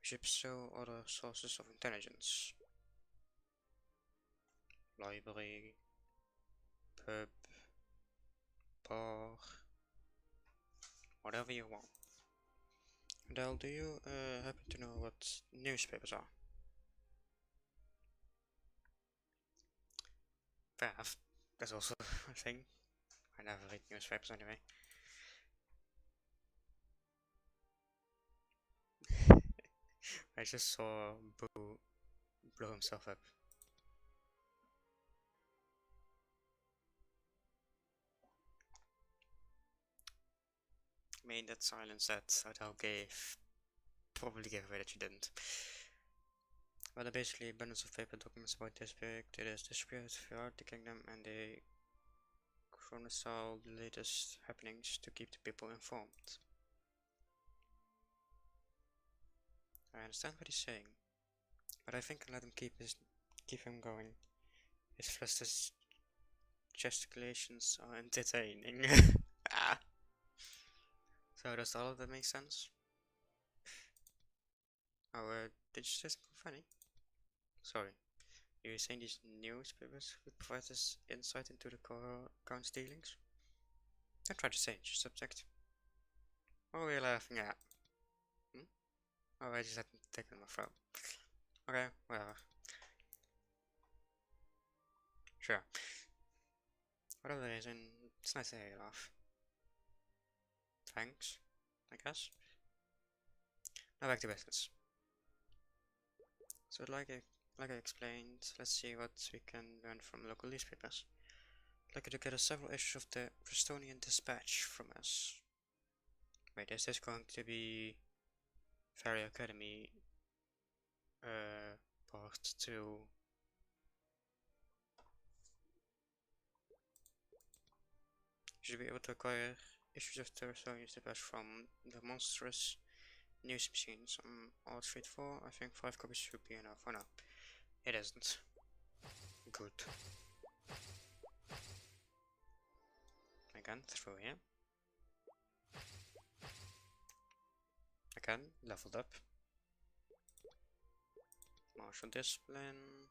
We should pursue other sources of intelligence. Library, pub, bar, whatever you want. Adele, do you happen to know what newspapers are? Fair enough. That's also a thing. I never read newspapers anyway. I just saw Boo blow himself up. I mean, that silence that Adele gave probably gave away that she didn't. But basically, abundance of paper documents about this period. It is distributed throughout the kingdom, and they chronicle the latest happenings to keep the people informed. I understand what he's saying, but I think I'll let him keep him going. His flustered gesticulations are entertaining. Ah. So does all of that make sense? Oh, did you say something funny? Sorry. You're saying these newspapers would provide us insight into the count's dealings? Don't try to change the subject. What were you laughing at? Oh, I just had to take it in my throat. Okay, whatever. Sure. Whatever the reason, it's nice to hear you laugh. Thanks, I guess. Now back to business. So like I explained, let's see what we can learn from local newspapers. I'd like you to gather several issues of the Prestonian Dispatch from us. Wait, is this going to be Fairy Academy part 2? You should be able to acquire issues of the Prestonian Dispatch from the monstrous news machines on Art Street 4. I think 5 copies should be enough. Oh no, it isn't. Good. Again, through here. Again, leveled up. Martial discipline.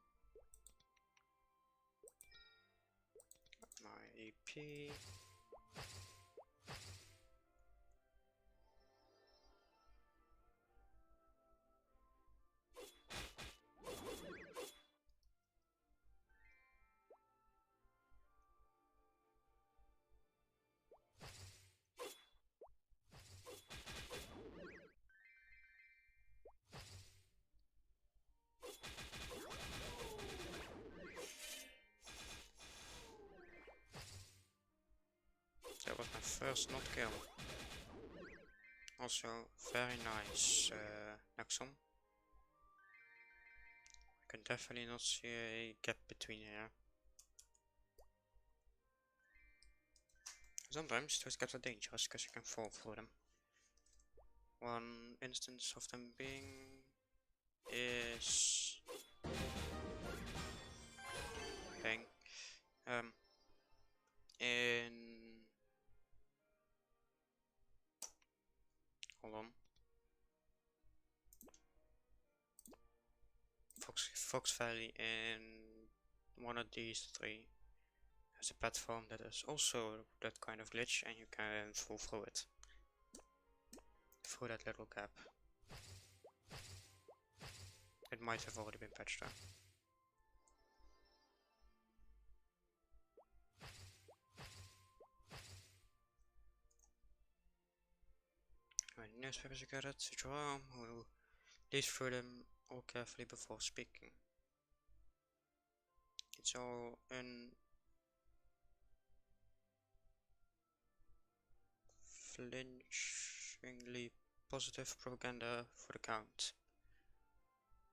EP. That was my first not kill. Also, very nice Nexum. I can definitely not see a gap between here. Sometimes those gaps are dangerous because you can fall through them. One instance of them being is bang in hold on. Fox Valley in one of these three has a platform that is also that kind of glitch and you can fall through it. Through that little gap. It might have already been patched though. When newspapers get it, Jerome will leaf through them all carefully before speaking. It's all unflinchingly positive propaganda for the Count.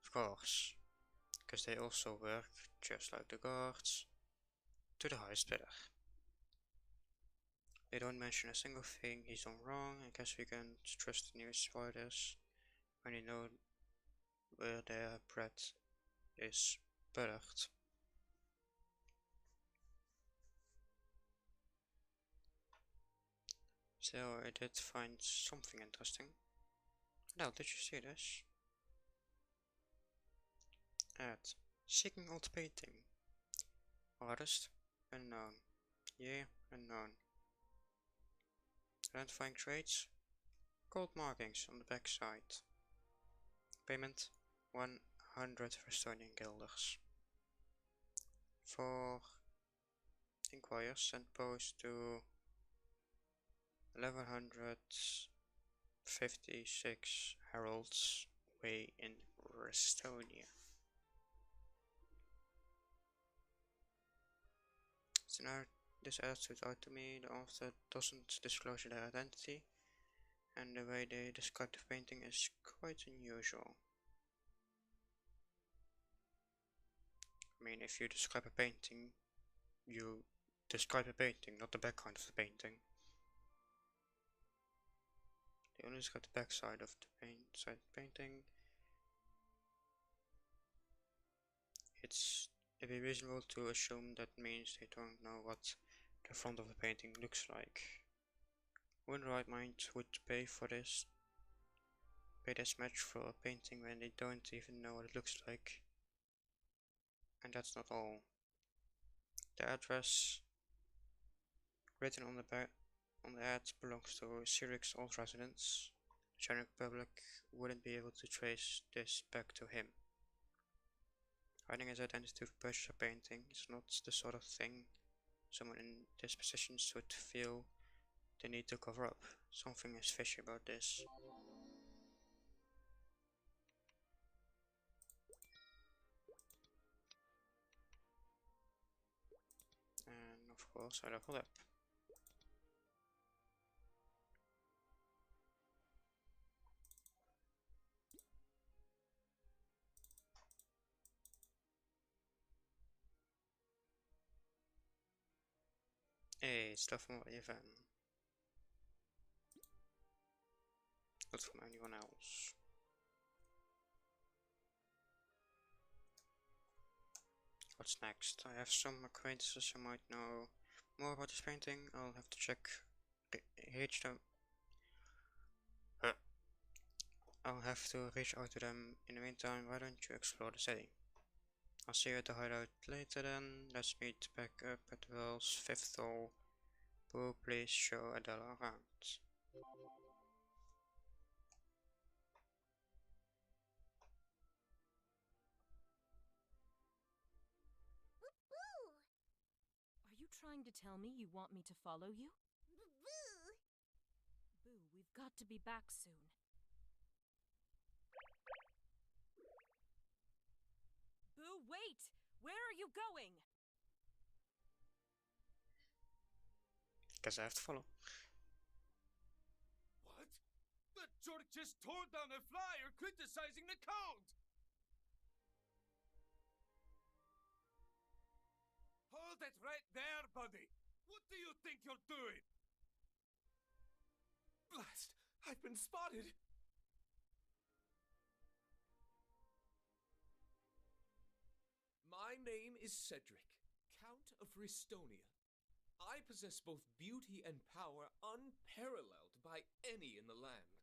Of course, because they also work, just like the guards, to the highest bidder. They don't mention a single thing he's done wrong. I guess we can trust the news providers when they know where their bread is buttered. So I did find something interesting. Now, did you see this? At Seeking Old Painting. Artist unknown. Year unknown. Identifying traits. Gold markings on the back side. Payment 100 Estonian guilders. For inquires, send post to 1156 Heralds Way in Estonia. So now this attitude out to me, the author doesn't disclose their identity, and the way they describe the painting is quite unusual. I mean, if you describe a painting, you describe a painting, not the background of the painting. They only describe the backside of the painting. It'd be reasonable to assume that means they don't know what the front of the painting looks like. Who in the right mind would pay this much for a painting when they don't even know what it looks like? And that's not all. The address written on the ad belongs to Zurich's old residence. The general public wouldn't be able to trace this back to him. Hiding his identity to purchase a painting is not the sort of thing someone in this position should feel the need to cover up. Something is fishy about this. And of course I leveled up. Hey, stuff from Even. Not from anyone else. What's next? I have some acquaintances who might know more about this painting. I'll have to check I'll have to reach out to them. In the meantime, why don't you explore the city? I'll see you at the hideout later then. Let's meet back up at Will's 5th floor. Boo, please show Adele around. Are you trying to tell me you want me to follow you? Boo! Boo, we've got to be back soon. Boo, wait! Where are you going? Guess I have to follow. What? The jerk just tore down a flyer criticizing the Count! Hold it right there, buddy! What do you think you're doing? Blast! I've been spotted! My name is Cedric, Count of Ristonia. I possess both beauty and power unparalleled by any in the land.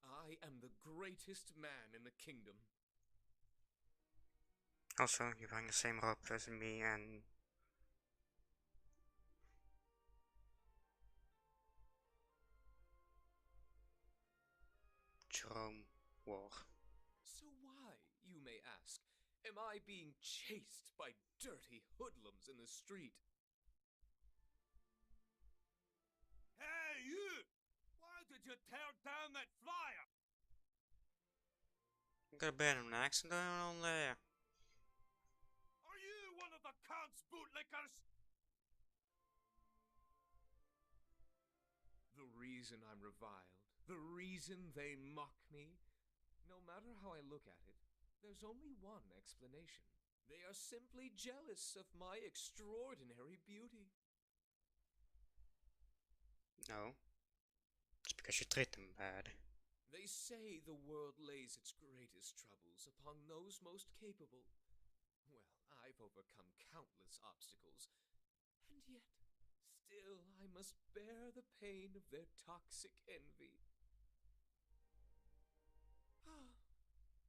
I am the greatest man in the kingdom. Also, you're wearing the same robe as me and Jerome wore. So why, you may ask, am I being chased by dirty hoodlums in the street? Hey, you! Why did you tear down that flyer? Got a bit of an accident going on there. Are you one of the Count's bootlickers? The reason I'm reviled, the reason they mock me, no matter how I look at it, there's only one explanation. They are simply jealous of my extraordinary beauty. No. It's because you treat them bad. They say the world lays its greatest troubles upon those most capable. Well, I've overcome countless obstacles, and yet, still I must bear the pain of their toxic envy.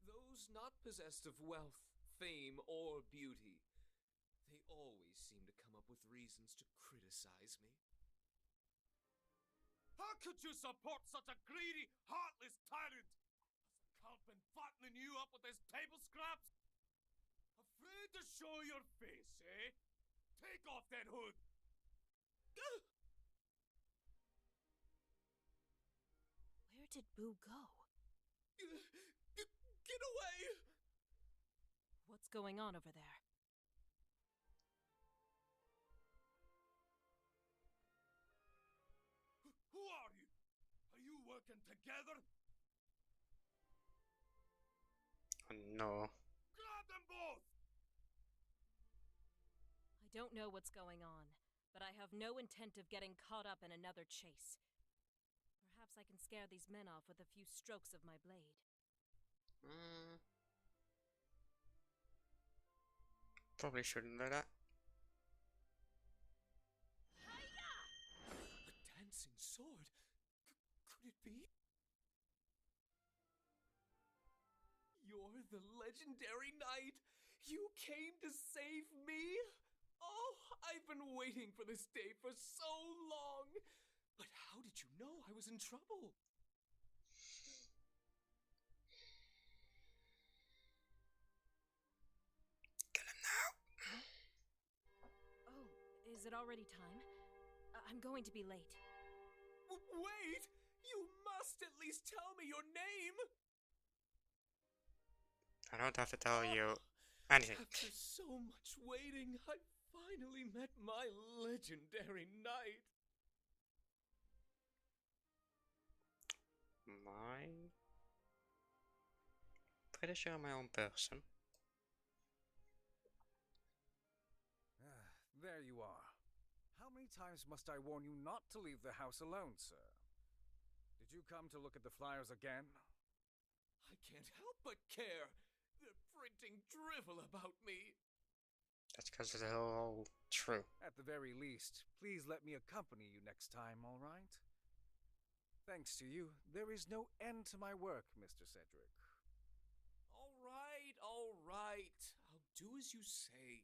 Those not possessed of wealth, fame, or beauty, they always seem to come up with reasons to criticize me. How could you support such a greedy, heartless tyrant? Has the Count been fattening you up with his table scraps? Afraid to show your face, eh? Take off that hood! Where did Boo go? Get away! What's going on over there? Who are you? Are you working together? Oh no. Grab them both! I don't know what's going on, but I have no intent of getting caught up in another chase. Perhaps I can scare these men off with a few strokes of my blade. Probably shouldn't do that. A dancing sword? Could it be? You're the legendary knight! You came to save me? Oh, I've been waiting for this day for so long! But how did you know I was in trouble? Kill him now. Oh, is it already time? I'm going to be late. Wait! You must at least tell me your name! I don't have to tell you anything. After so much waiting, I finally met my legendary knight. Pretty sure I'm my own person. There you are. How many times must I warn you not to leave the house alone, sir? Did you come to look at the flyers again? I can't help but care. They're printing drivel about me. That's because it's all true. At the very least, please let me accompany you next time, all right? Thanks to you, there is no end to my work, Mr. Cedric. All right, I'll do as you say.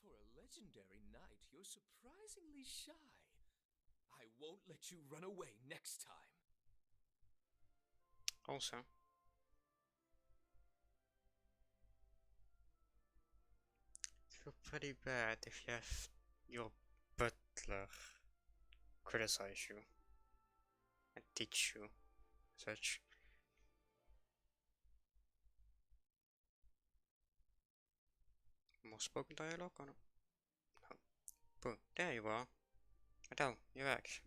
For a legendary knight, you're surprisingly shy. I won't let you run away next time. Also, I feel pretty bad if you have your butler criticize you and teach you such. More spoken dialogue or no? No. Boom. There you are. Adele, you're back.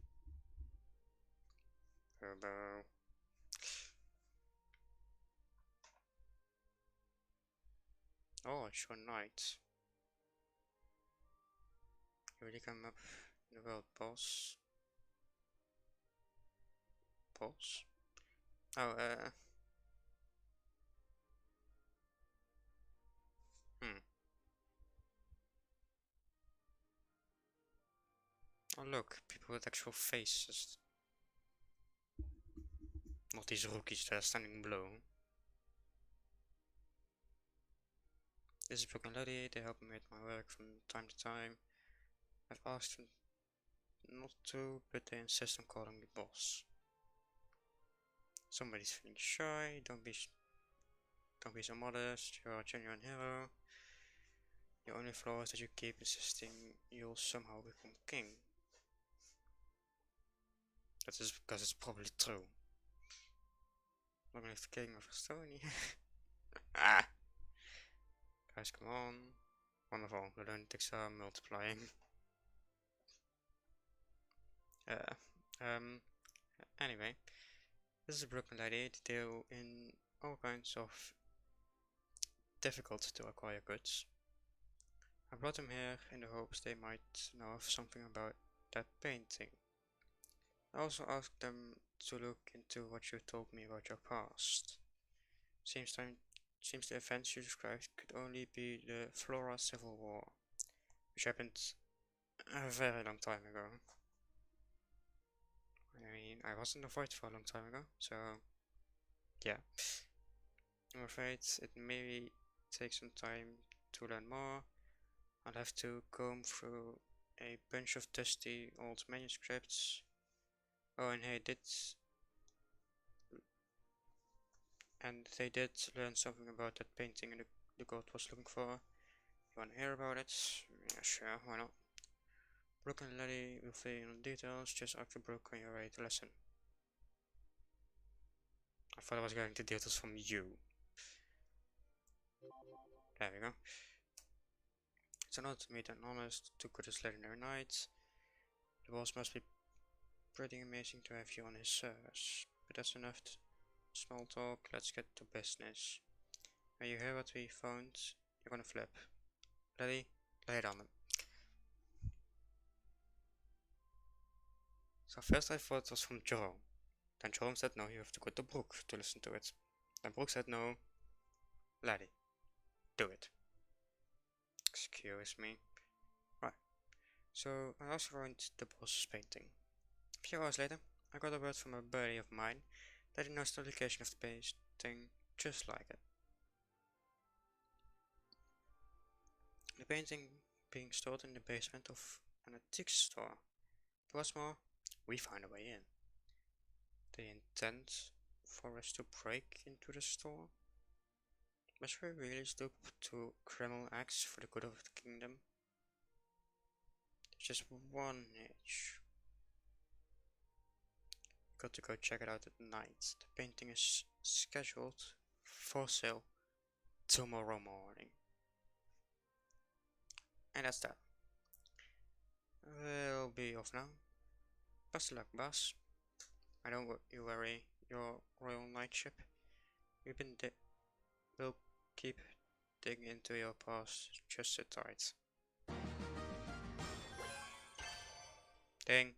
Hello. Oh, it's your knight. You really come up in the world, boss. Boss? Oh, hmm. Oh look, people with actual faces. Not these rookies that are standing below. This is Broken Lady, they help me with my work from time to time. I've asked them not to, but they insist on calling me boss. Somebody's feeling shy, don't be so modest, you're a genuine hero. Your only flaw is that you keep insisting you'll somehow become king. That is because it's probably true. Long live the king of Estonia. Ah! Guys, come on. Wonderful, the lunatics are multiplying. Anyway, this is a broken lady to deal in all kinds of difficult to acquire goods. I brought them here in the hopes they might know of something about that painting. I also asked them to look into what you told me about your past. Seems the events you described could only be the Flora Civil War, which happened a very long time ago. I mean, I was in the void for a long time ago, so yeah. I'm afraid it may take some time to learn more. I'll have to comb through a bunch of dusty old manuscripts. Oh, and they did learn something about that painting the god was looking for. You wanna hear about it? Yeah, sure, why not? Broken Lady will fill in on details just after Brooke on your way to lesson. I thought I was going to details from you. There we go. It's an honor to meet an honest, two goodest legendary knights. The boss must be pretty amazing to have you on his service. But that's enough small talk, let's get to business. When you hear what we found, you're gonna flip. Ready? Lay it on them. So first I thought it was from Jerome. Then Jerome said no, you have to go to Brooke to listen to it. Then Brooke said no. Laddie, do it. Excuse me. Right. So I also ruined the boss's painting. A few hours later, I got a word from a buddy of mine that he knows the location of the painting just like it. The painting being stored in the basement of an antique store. What's more, we found a way in. They intend for us to break into the store? Must we really stoop to criminal acts for the good of the kingdom? There's just one hitch. Got to go check it out at night. The painting is scheduled for sale tomorrow morning. And that's that. We'll be off now. Best of luck, boss. I don't you worry, your royal knightship. We'll keep digging into your past. Just sit tight. Ding.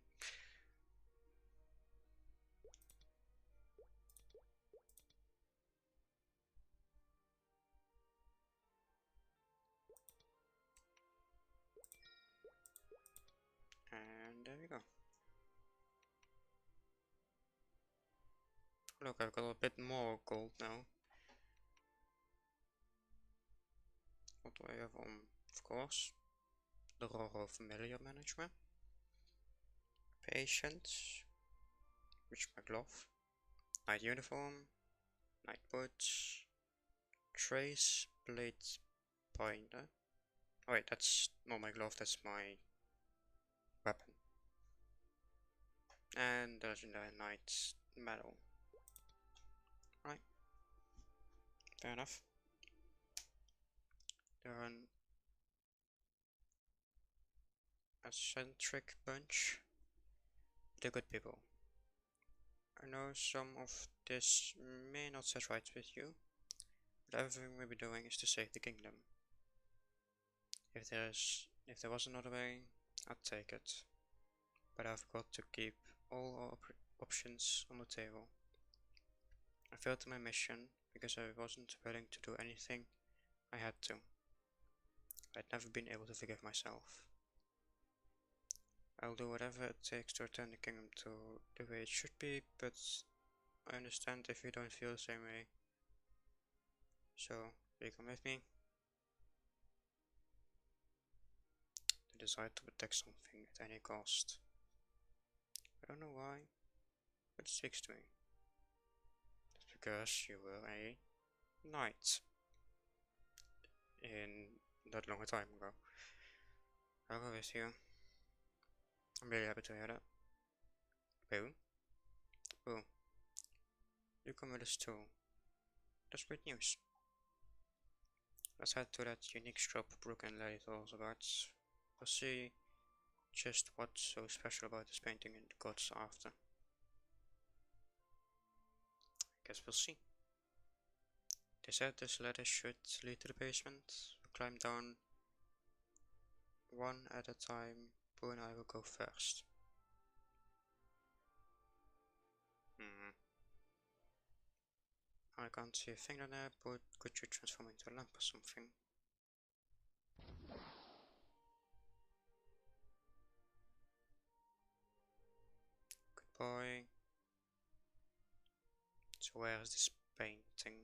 And there we go. Look, I've got a bit more gold now. What do I have on? Of course, the role of familiar management, patience, which my glove, night uniform, night boots, trace blade binder. Oh wait, that's not my glove, that's my weapon. And the legendary knight's medal. Right, fair enough. They're an eccentric bunch. They're good people. I know some of this may not sit right with you, but everything we'll be doing is to save the kingdom. If there was another way, I'd take it. But I've got to keep all our options on the table. I failed in my mission because I wasn't willing to do anything I had to. I'd never been able to forgive myself. I'll do whatever it takes to return the kingdom to the way it should be, but I understand if you don't feel the same way. So, will you come with me? The desire to protect something at any cost. I don't know why, but it speaks to me. That's because you were a knight in that long a time ago. I'll go with you. I'm really happy to hear that. Boo? Boo. You come with us too. That's great news. Let's head to that unique shop Brooke and Lady told us about. We'll see just what's so special about this painting and the gods after. Guess we'll see. They said this ladder should lead to the basement. We'll climb down one at a time. Boo and I will go first. I can't see a thing down there, but could you transform into a lamp or something? Good boy. So where is this painting?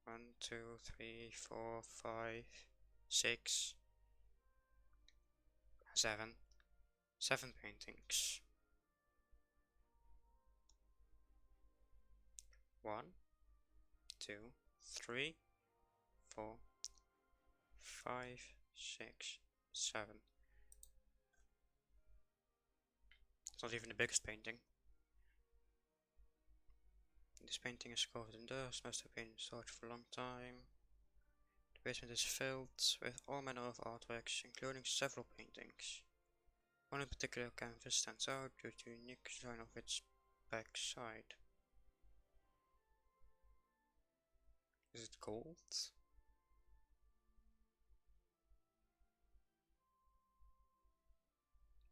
1, 2, 3, 4, 5, 6, 7. 7 paintings. 1, 2, 3, 4, 5, 6, 7. It's not even the biggest painting. This painting is covered in dust, must have been in storage for a long time. The basement is filled with all manner of artworks, including several paintings. One in particular canvas stands out due to the unique design of its back side. Is it gold?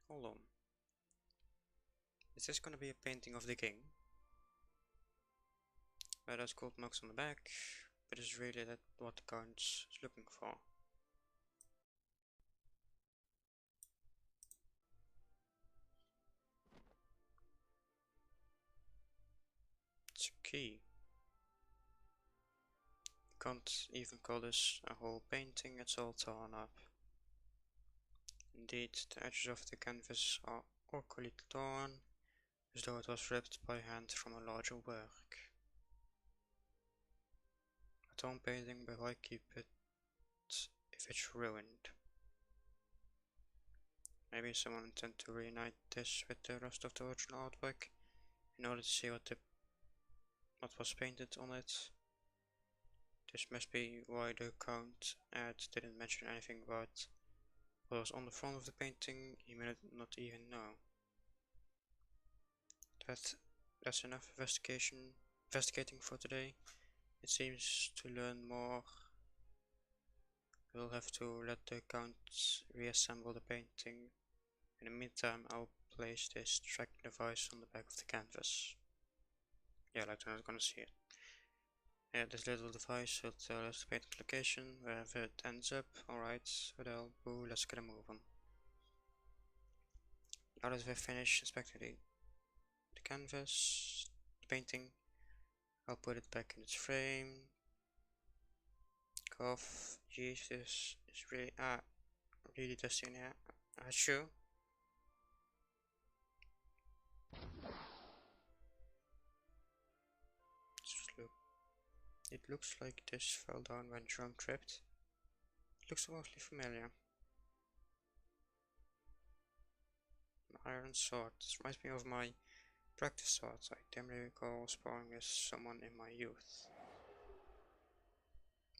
Hold on. Is this gonna be a painting of the king? Well, there's gold marks on the back, but is really that what the count is looking for? It's a key. Can't even call this a whole painting, it's all torn up. Indeed, the edges of the canvas are awkwardly torn, as though it was ripped by hand from a larger work. A torn painting, but why keep it if it's ruined? Maybe someone intended to reunite this with the rest of the original artwork in order to see what was painted on it. This must be why the count ad didn't mention anything about what was on the front of the painting. He may not even know. That's enough investigating for today. It seems to learn more. We'll have to let the count reassemble the painting. In the meantime, I'll place this tracking device on the back of the canvas. Yeah, like they're not gonna see it. Yeah, this little device will tell us the painting location, wherever it ends up. Alright, Adele, boo, let's get a move on. Now that we've finished inspecting the canvas, the painting. I'll put it back in its frame. Cough. Jeez, this is really dusty in here. Achoo. Just look. It looks like this fell down when drum tripped. It looks mostly familiar. An iron sword. This reminds me of my practice sword. I dimly recall sparring with someone in my youth.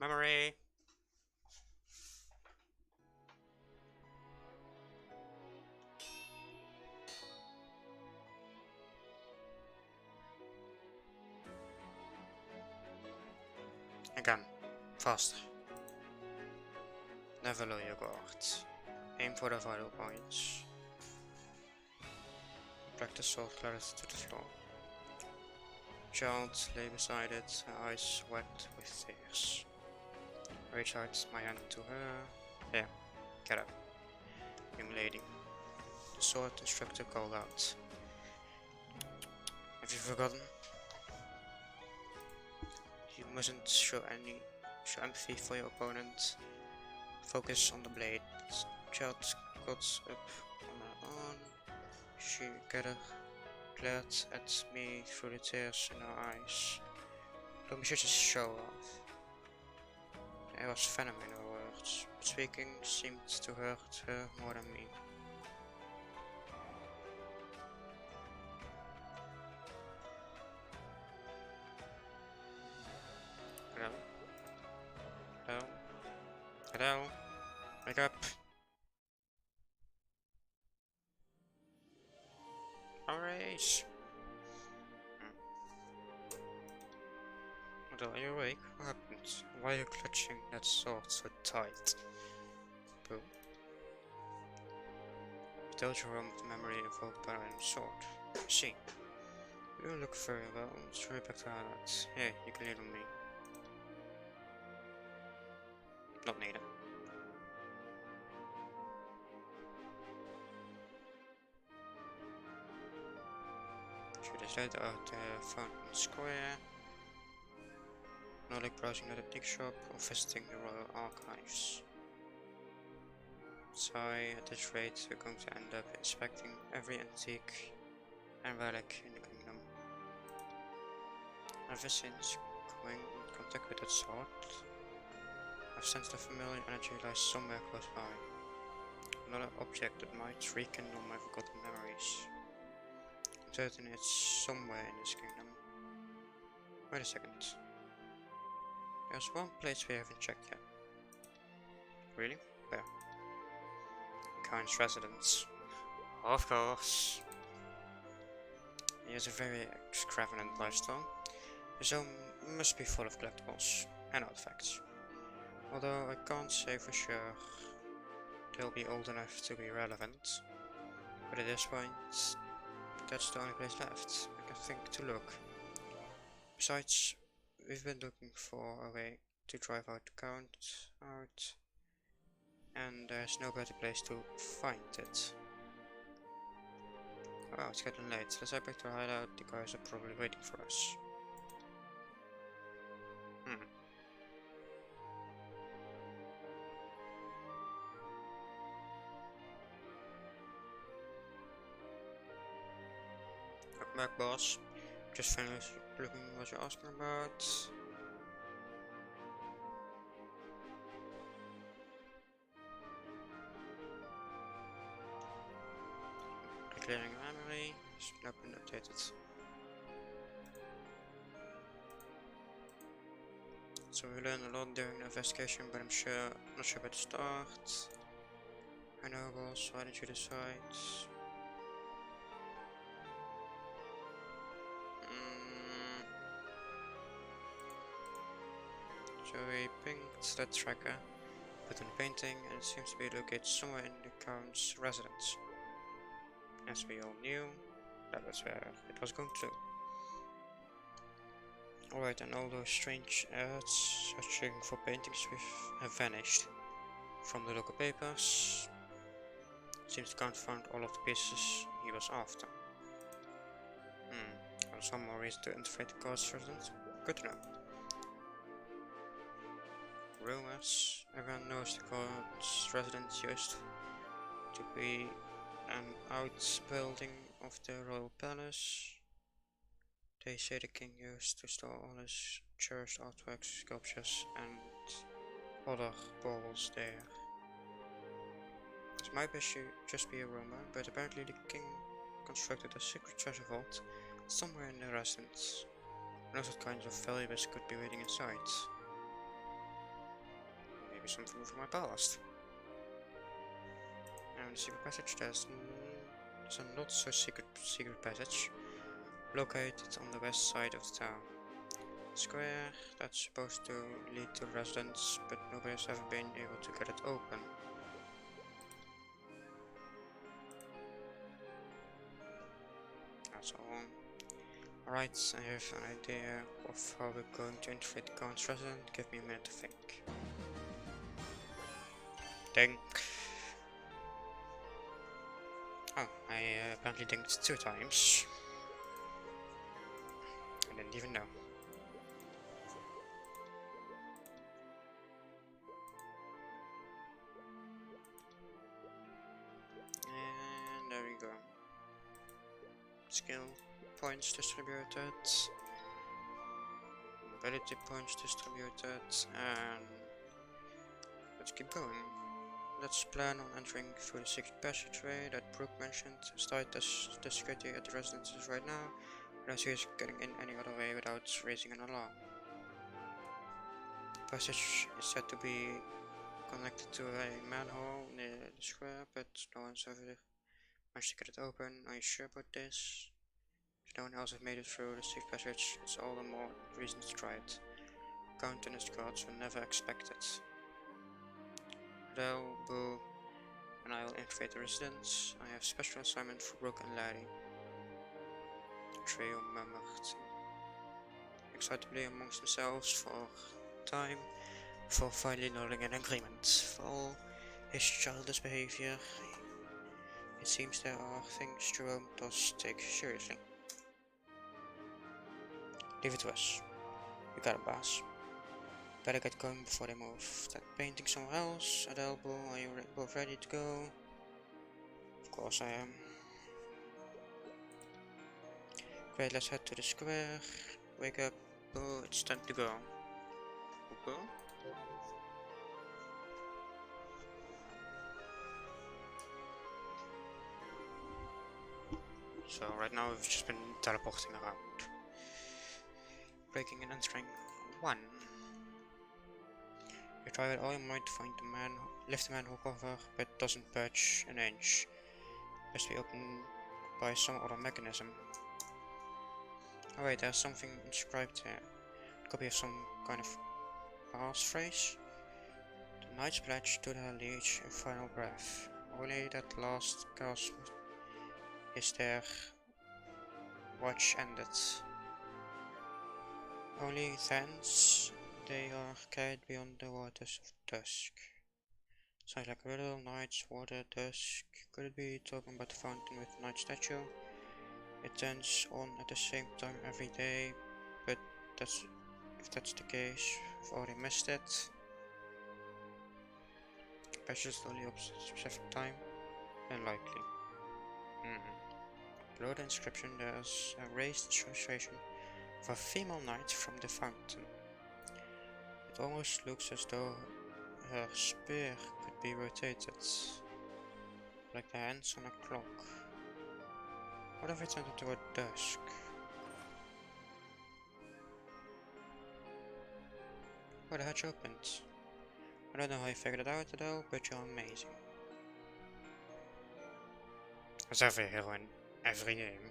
Memory! Again, faster. Never lower your guard. Aim for the vital points. Practice sword clarity to the floor. Child lay beside it, her eyes wet with tears. Reach out my hand to her. Here, get up. Young lady. The sword instructor called out. Have you forgotten? You mustn't show empathy for your opponent. Focus on the blade. Child got up on her own. She glared at me through the tears in her eyes. Don't be such a show off. There was venom in her words, but speaking seemed to hurt her more than me. Adele? Adele? Adele? Wake up! Alright! Adele, are you awake? What happened? Why are you clutching that sword so tight? Boo. You told your room of the memory evoked by a sword. I see. You don't look very well. Let's hurry back to highlights. Here, you can lean on me. Not needed. Should I later out the Fountain Square? Not like browsing at a big shop or visiting the Royal Archives. Sorry, at this rate we're going to end up inspecting every antique and relic in the kingdom. Ever since coming in contact with that sword, I've sensed a familiar energy lies somewhere close by. Another object that might rekindle my forgotten memories. I'm certain it's somewhere in this kingdom. Wait a second. There's one place we haven't checked yet. Really? Where? Count's residence. Of course. He has a very extravagant lifestyle. His home must be full of collectibles and artifacts. Although I can't say for sure they'll be old enough to be relevant. But at this point, that's the only place left I can think to look. Besides, we've been looking for a way to drive out the Count out, and there's no better place to find it. Oh, it's getting late. Let's head back to hideout. The guys are probably waiting for us. Welcome back, boss. Just finished looking what you're asking about. Clearing memory. It's not been updated. So we learned a lot during the investigation, but I'm not sure where to start. I know, boss. Why didn't you decide? So we pinged that tracker, put in a painting, and it seems to be located somewhere in the Count's residence. As we all knew, that was where it was going to. Alright, and all those strange ads searching for paintings have vanished from the local papers. Seems the Count found all of the pieces he was after. some more reason to infiltrate the court's residence. Good to know. Rumors. Everyone knows the court's residence used to be an outbuilding of the royal palace. They say the king used to store all his cherished artworks, sculptures, and other baubles there. This might just be a rumor, but apparently the king constructed a secret treasure vault somewhere in the residence. Who knows what kinds of valuables could be waiting inside? Maybe something from my past. And the secret passage, there's a not so secret passage located on the west side of the town. Square that's supposed to lead to the residence, but nobody has ever been able to get it open. That's all. Alright, I have an idea of how we're going to infiltrate the count's residence. Give me a minute to think. Ding. Oh, I apparently dinged 2 times. I didn't even know. And there we go. Skill points distributed. Ability points distributed. And let's keep going. Let's plan on entering through the secret passageway that Brooke mentioned. Start the security at the residences right now. I don't see us getting in any other way without raising an alarm. The passage is said to be connected to a manhole near the square, but no one's ever managed to get it open. Are you sure about this? If no one else has made it through the secret passage, it's all the more reason to try it. Count and his guards will never expect it. Adele, Boo, and I will infiltrate the residence. I have special assignment for Brooke and Laddie. The trio murmured excitably amongst themselves for time before finally nodding an agreement. For all his childish behavior, it seems there are things Jerome does take seriously. Leave it to us. You got it, boss. Better get going before they move that painting somewhere else. Adele, Boo, are you both ready to go? Of course I am. Great, let's head to the square. Wake up, Boo, it's time to go. Boo? So right now we've just been teleporting around. Breaking and entering 1. You try with all your might to find the man, lift the manhole cover, but doesn't budge an inch. Must be opened by some other mechanism. Oh wait, there's something inscribed here. Could be some kind of passphrase. The Knight's pledge to their liege in final breath. Only that last gasp is their watch ended. Only thence they are carried beyond the waters of dusk. Sounds like a riddle, nights, water, dusk. Could it be talking about the fountain with the night statue? It turns on at the same time every day, but if that's the case, we've already missed it. Patches only up to a specific time? Unlikely. Below the inscription there's a raised illustration of a female knight from the fountain. It almost looks as though her spear could be rotated, like the hands on a clock. What if it turned toward dusk? Oh, the hatch opened. I don't know how you figured it out, Adele, but you're amazing. As every hero in every game.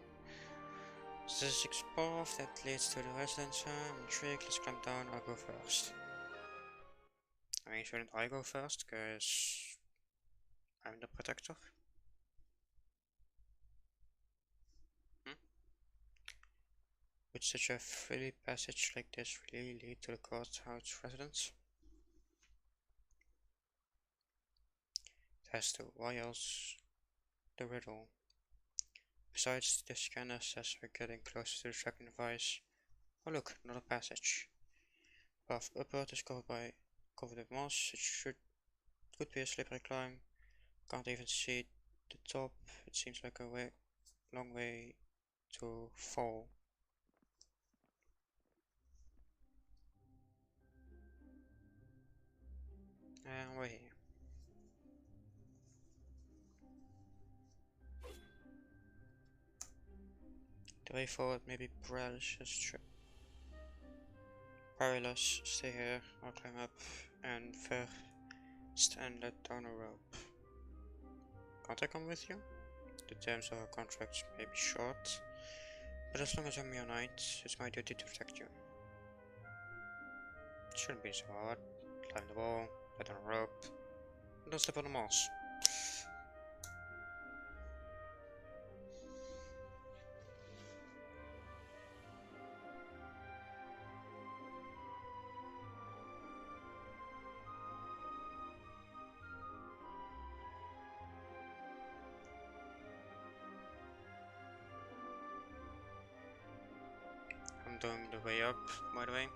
This is the path that leads to the residence. I'm intrigued, let's climb down, I'll go first. I mean, shouldn't I go first, cause I'm the protector? Would such a free passage like this really lead to the courthouse residence? It has to, why else the riddle? Besides, the scanner says we're getting closer to the tracking device. Oh look, another passage. Path upward is covered with moss. It could be a slippery climb. Can't even see the top. It seems like a long way to fall. And we're here. The way forward may be perilous. Stay here, I'll climb up and first and let down a rope. Can't I come with you? The terms of our contract may be short, but as long as I'm your knight, it's my duty to protect you. It shouldn't be so hard. Climb the wall, let down a rope, and don't step on the moss. I'm doing the way up, by the way.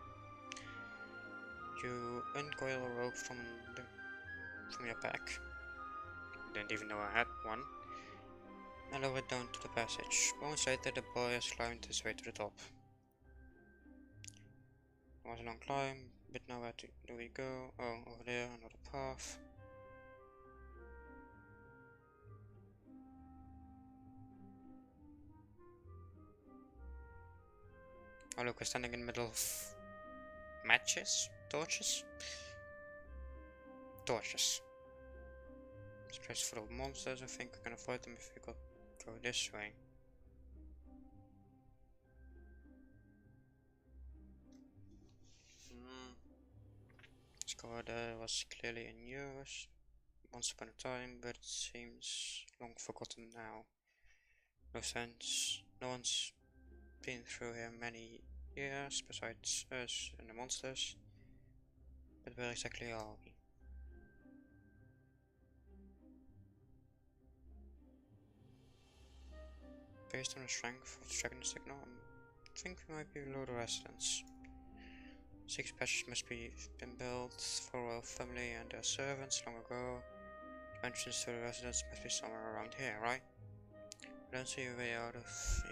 You uncoil a rope from your pack. Didn't even know I had one. And lower it down to the passage. Moments later, the boy has climbed his way to the top. It was a long climb, but now where do we go? Oh, over there, another path. Oh look, we're standing in the middle of matches? Torches? Torches. This place is full of monsters. I think we can avoid them if we go this way. This card was clearly in use once upon a time, but it seems long forgotten now. No sense. No one's been through here many years besides us and the monsters. But where exactly are we? Based on the strength of the second signal, I think we might be below the residence. 6 passages must be been built for a royal family and their servants long ago. The entrance to the residence must be somewhere around here, right? I don't see a way out of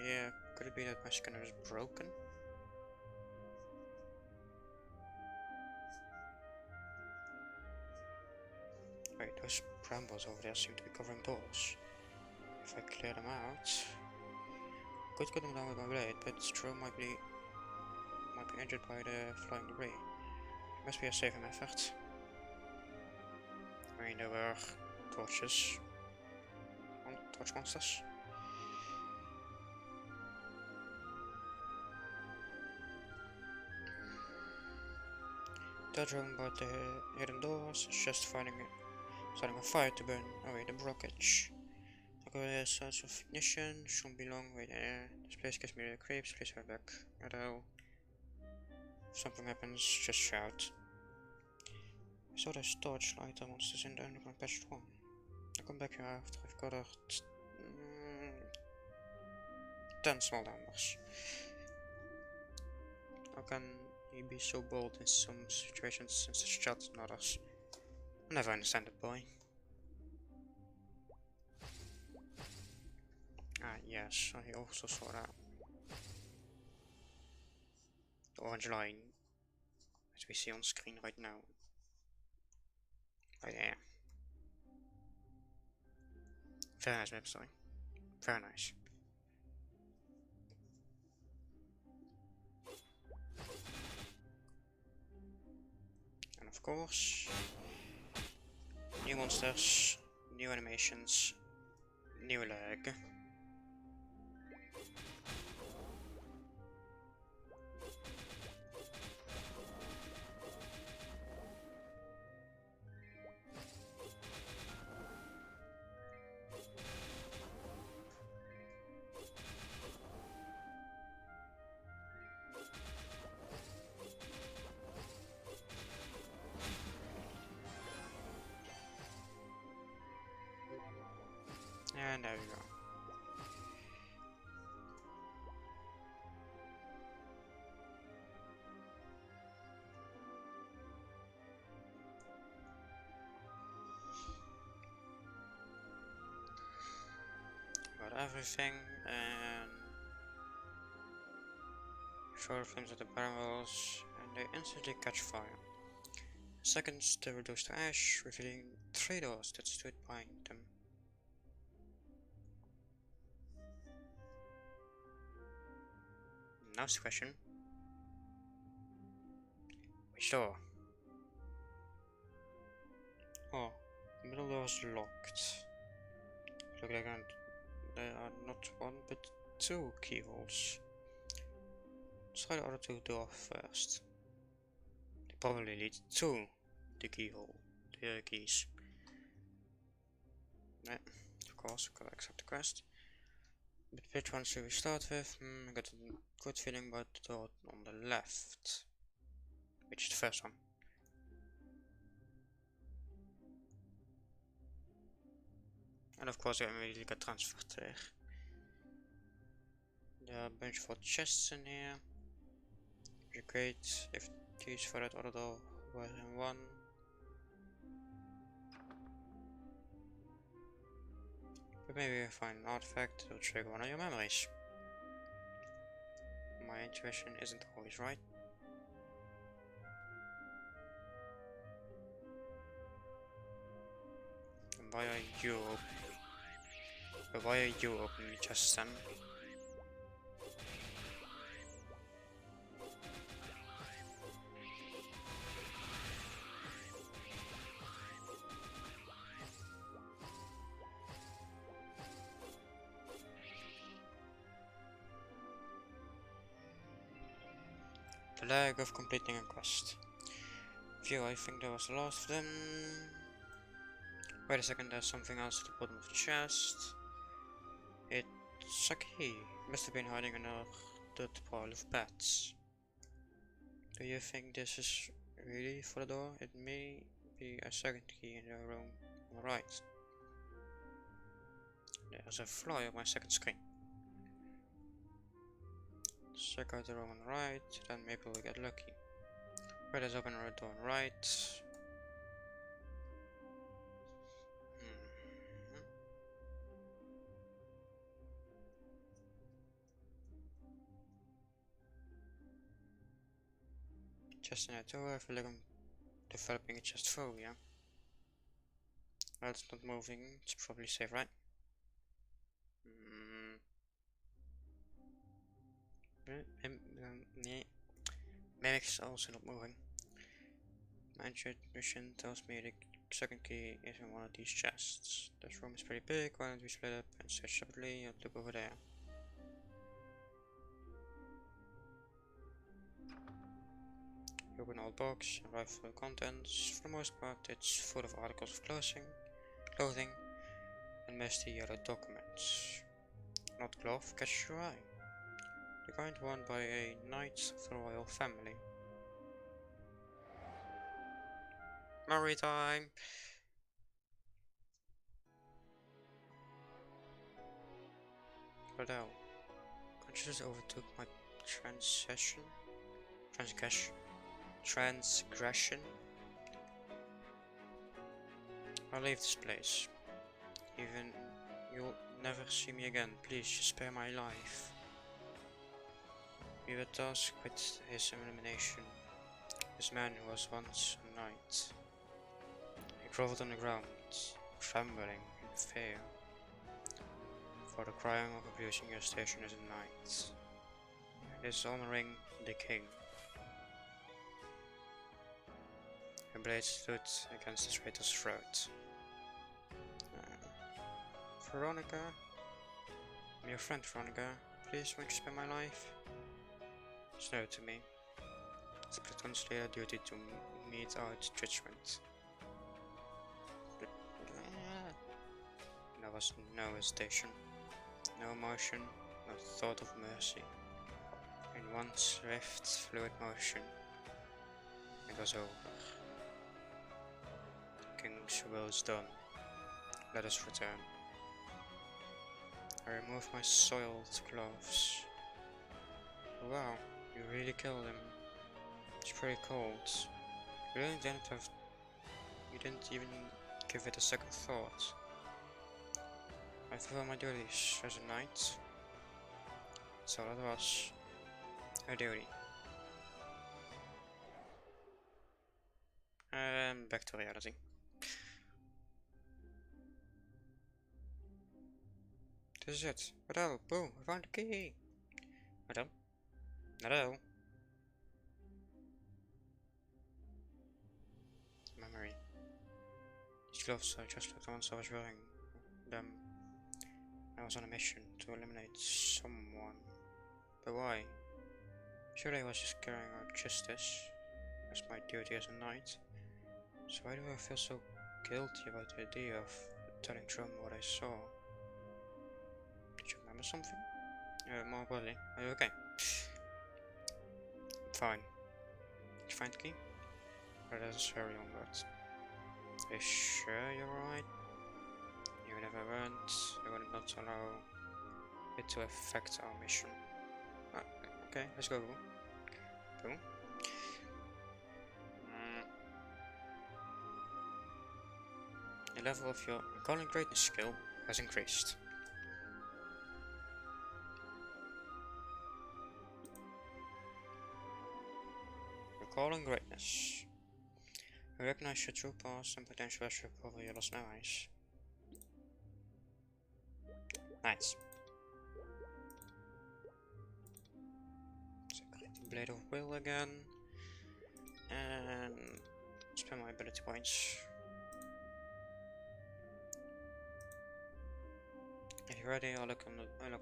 here. Could it be that my scanner is broken? Wait, those brambles over there seem to be covering doors. If I clear them out, could cut them down with my blade, but Stro might be injured by the flying debris. It must be a safer method. I mean, there were torch monsters. Dodging about the hidden doors is just starting a fire to burn away the blockage. I got a sense of ignition, shouldn't be long, wait there. This place gives me the creeps, please hurry back. Adele. If something happens, just shout. I saw those torchlight monsters in the underground passage 1. I'll come back here after I've got 10 small numbers. How can he be so bold in some situations and such shots in others? I never understand it, boy. Ah, yes, I also saw that. The orange line, as we see on screen right now. Right there. Very nice map, sorry. Very nice. And of course, new monsters, new animations, new lag. And there we go. everything and throw the flames at the barrels and they instantly catch fire. Seconds they reduce to ash, revealing 3 doors that stood behind them. Now the question. Which door? Oh, the middle door is locked. Look like there are not 1 but 2 keyholes. Let's try the other 2 doors first. They probably lead to the keyhole, the keys. Yeah, of course, gotta accept the quest. But which one should we start with? I got a good feeling about the door on the left. Which is the first one. And of course I immediately got transferred there. There are a bunch of chests in here. Which is great if keys for that other door were in one. But maybe I find an artifact that will trigger one of your memories. My intuition isn't always right. And why are you opening the chest then? The lag of completing a quest. Phew, I think that was the last of them. Wait a second, there's something else at the bottom of the chest. It's a key. Must have been hiding under that pile of bats. Do you think this is really for the door? It may be a second key in the room on the right. There's a fly on my second screen. Check out the room on the right, then maybe we'll get lucky. Right, let's open the door on the right. Chest in that door, I feel like I'm developing a chest phobia. Well, it's not moving, it's probably safe, right? Mimic's also not moving. My intuition tells me the second key is in one of these chests. This room is pretty big, why don't we split up and search separately and look over there. You open an old box and rifle the contents. For the most part, it's full of articles of clothing, and musty yellow documents. Not glove catches your eye. The kind worn by a knight of the royal family. Memory time! Adele. Consciousness overtook my transgression. I'll leave this place. Even you'll never see me again. Please just spare my life. We were tasked with his elimination. This man who was once a knight. He groveled on the ground, trembling in fear. For the crime of abusing your station as a knight. Dishonoring the king. Her blade stood against the traitor's throat. Veronica? I'm your friend, Veronica. Please, won't you spare my life? Snow to me. Split Slayer duty to mete out judgment. There was no hesitation, no emotion, no thought of mercy. In one swift, fluid motion, it was over. The king's will is done. Let us return. I removed my soiled gloves. Wow, you really killed him. It's pretty cold. You didn't even give it a second thought. I fulfilled my duties as a knight, so that was a duty. Back to reality. This is it. Adele, boom, I found the key. Adele? Adele? Memory. These gloves are just like the ones I was wearing. Them. I was on a mission to eliminate someone. But why? Surely I was just carrying out justice as my duty as a knight. So why do I feel so guilty about the idea of telling Trump what I saw? Did you remember something? More broadly, are you okay? Fine. Did you find the key? Let us hurry onwards. Are you sure you're alright? Even if I weren't, I would not allow it to affect our mission. Okay, let's go. Boom. The level of your calling greatness skill has increased. Recalling greatness. Recognize your true past and potential as you recover your lost memories. Nice. So collect the Blade of Will again. And spend my ability points. If you're ready, I'll unlock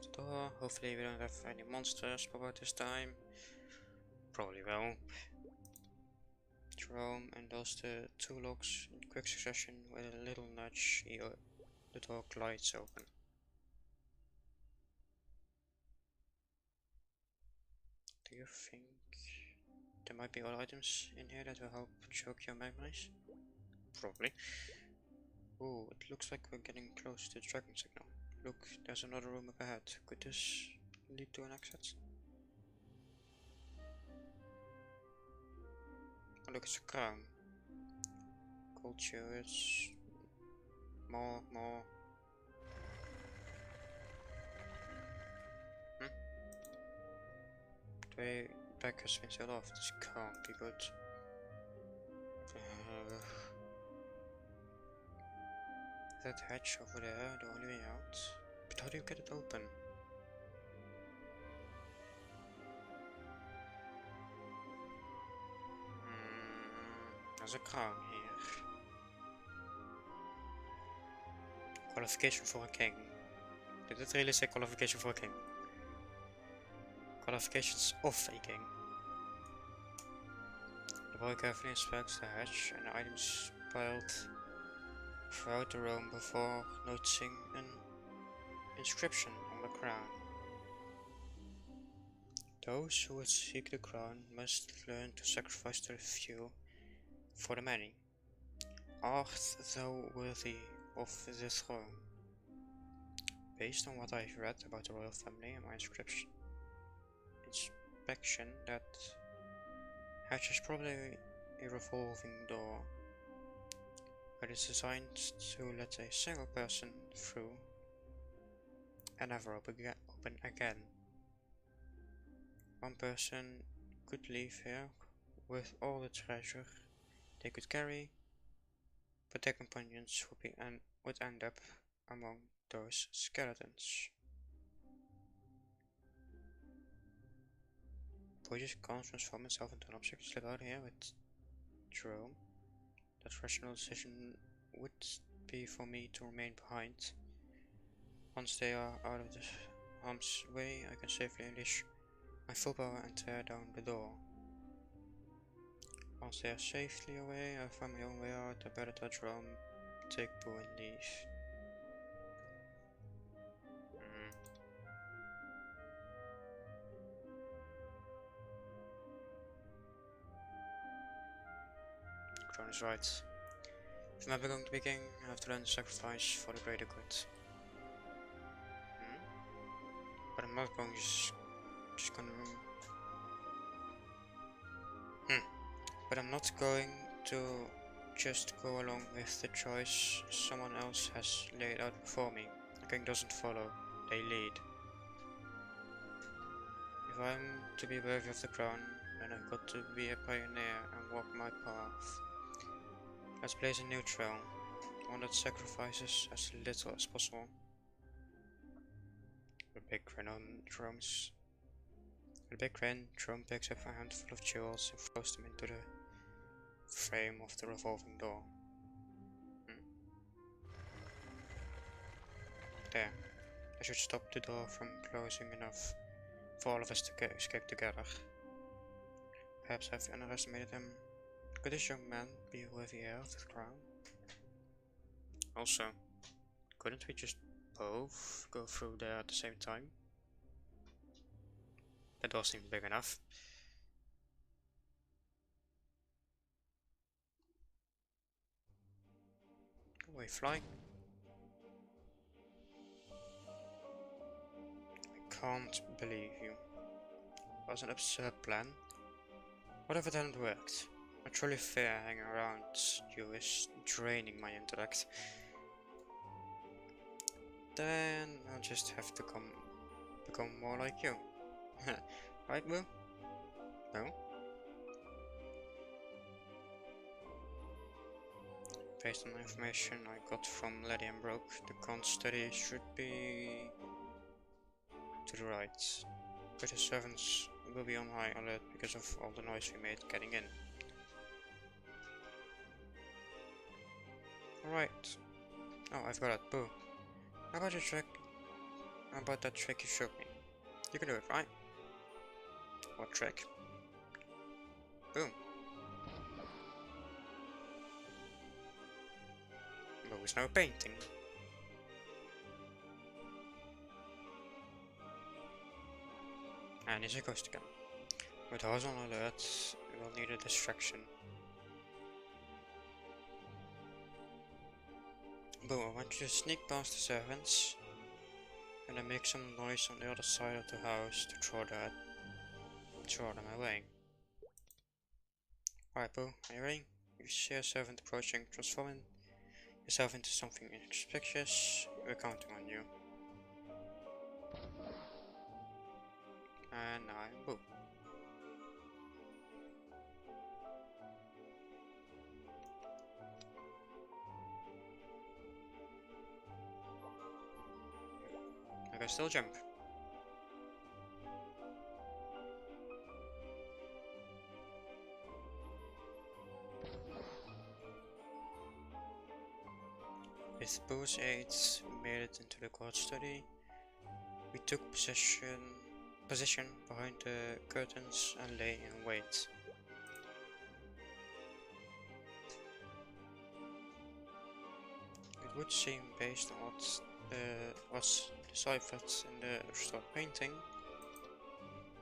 the door. Hopefully we don't have any monsters pop out this time. Probably will. Jerome and those the two locks in quick succession with a little nudge, the door glides open. Do you think there might be other items in here that will help choke your memories? Probably. Ooh, it looks like we're getting close to the tracking signal. Look, there's another room up ahead. Could this lead to an exit? Oh, look, it's a crown. Gold jewels. More. The way back has been sealed off. This can't be good. That hatch over there, the only way out? But how do you get it open? There's a crown here. Qualification for a king. Did it really say qualification for a king? Qualifications of a king. The boy carefully inspects the hatch and the items piled throughout the room before noticing an inscription on the crown. Those who would seek the crown must learn to sacrifice the few for the many. Art thou worthy of the throne? Based on what I've read about the royal family and my inspection, that hatch is probably a revolving door, but it's designed to let a single person through and never open again. One person could leave here with all the treasure they could carry, but their companions would end up among those skeletons. Boy just can't transform himself into an object to slip out here with Jerome. That rational decision would be for me to remain behind. Once they are out of the harm's way, I can safely unleash my full power and tear down the door. Once they are safely away, I find my own way out. I better tell Jerome, take Boo and leave. Crown is right. If I'm ever going to be king, I have to learn to sacrifice for the greater good. But I'm not going just gonna. But I'm not going to just go along with the choice someone else has laid out before me. The king doesn't follow, they lead. If I'm to be worthy of the crown, then I've got to be a pioneer and walk my path. Let's blaze a new trail, one that sacrifices as little as possible. With a big grin on Drone's. With a big grin, Drone picks up a handful of jewels and throws them into the frame of the revolving door. There. I should stop the door from closing enough for all of us to escape together. Perhaps I've underestimated him. Could this young man be worthy heir of the crown? Also, couldn't we just both go through there at the same time? That door seems big enough. Can we fly? I can't believe you. It was an absurd plan. Whatever then worked. A truly fair hanging around you is draining my intellect. Then I'll just have to become more like you. Right, Boo? No? Based on the information I got from Lady and Broke, the con study should be to the right. But the servants will be on high alert because of all the noise we made getting in. Alright. Oh, I've got it. Boo. How about your trick? How about that trick you showed me? You can do it, right? What trick? Boom. There was no painting. And here's a ghost again. With ours on alert, we'll need a distraction. Boom, I want you to sneak past the servants and then make some noise on the other side of the house to throw them away. Alright, Boo, are you ready? If you see a servant approaching, transform yourself into something inconspicuous. We're counting on you. And I'm Boo. I can still jump. With Boo's aid, we made it into the court study. We took position behind the curtains and lay in wait. It would seem, based on what was deciphered in the restored painting,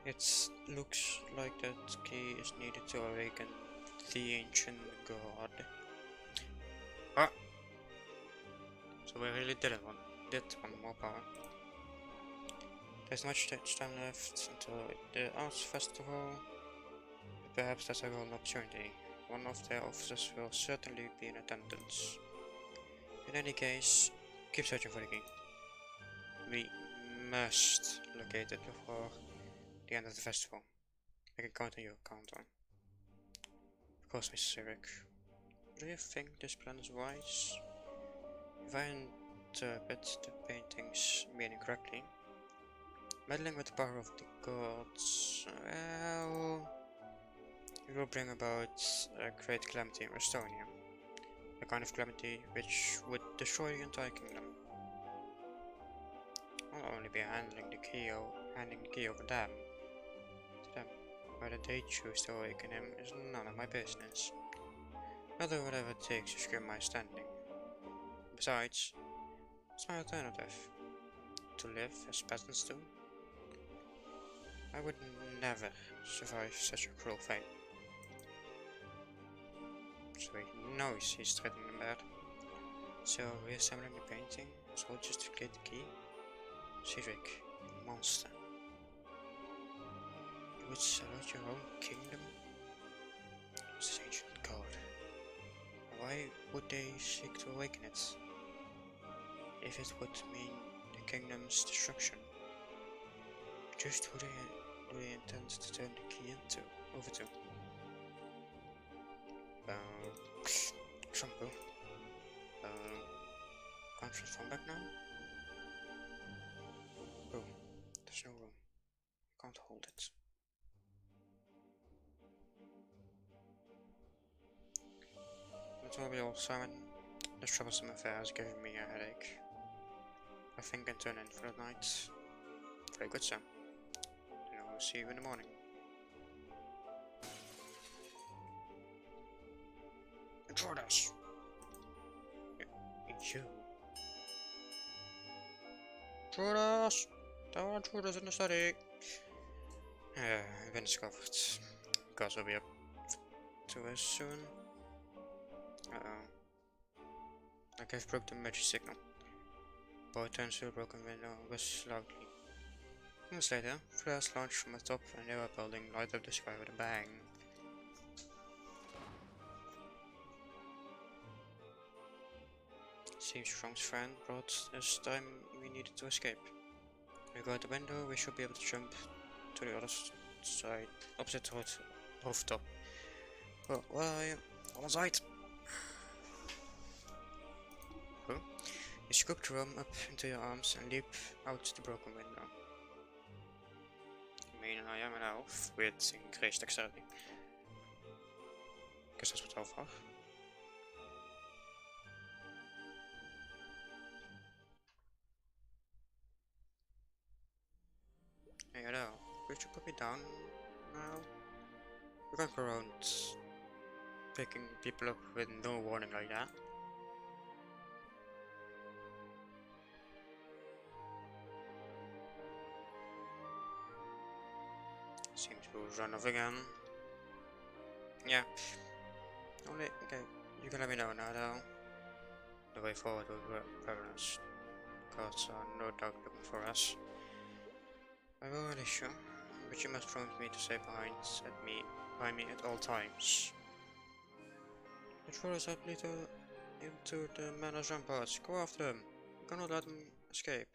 it looks like that key is needed to awaken the ancient god. Ah! So we really did one more power. There's not much time left until the arts festival. Perhaps that's a golden opportunity. One of their officers will certainly be in attendance. In any case, keep searching for the key. We must locate it before the end of the festival. I can count on you, Count on. Of course, Mr. Sirik. Do you think this plan is wise? If I interpret the painting's meaning correctly, meddling with the power of the gods, well, it will bring about a great calamity in Restonia. A kind of calamity which would destroy the entire kingdom. I'll only be handing the key over them. To them. Whether they choose to awaken him is none of my business. I'll do whatever it takes to secure my standing. Besides, what's my alternative? To live as peasants do? I would never survive such a cruel fate. So he knows he's threatening them bad. So reassembling the painting as well just to get the key. Cedric, monster. You would sell out your own kingdom? This ancient god. Why would they seek to awaken it? If it would mean kingdom's destruction. Just who do they intend to turn the key over to? Shampoo. Can't transform back now? Oh, there's no room. Can't hold it. That will be all, Simon. This troublesome affair is giving me a headache. I think I can turn in for the night. Very good, sir. Then I will see you in the morning. Intruders! You. Intruders! There are intruders in the study! I've been discovered. Gods will be up to us soon. Like I've broke the magic signal. Boy turns to a broken window and whistles loudly. Moments later, flares launch from the top of a nearby building, light up the sky with a bang. Seems Strong's friend brought us time we needed to escape. We go out the window, we should be able to jump to the other side, opposite the rooftop. Well, where are you? On side! Huh? You scoop the room up into your arms and leap out the broken window. I mean, I am an elf with increased dexterity. Guess that's what elf are. Hey Adele, could you put me down now? You can't go around picking people up with no warning like that. Seems to run off again. Yeah. Only, okay, you can let me know now though. The way forward will be perilous. Gods are no doubt looking for us. I will an issue, but you must promise me to stay by me at all times. The trollers have little into the manor's ramparts. Go after them. You cannot let them escape.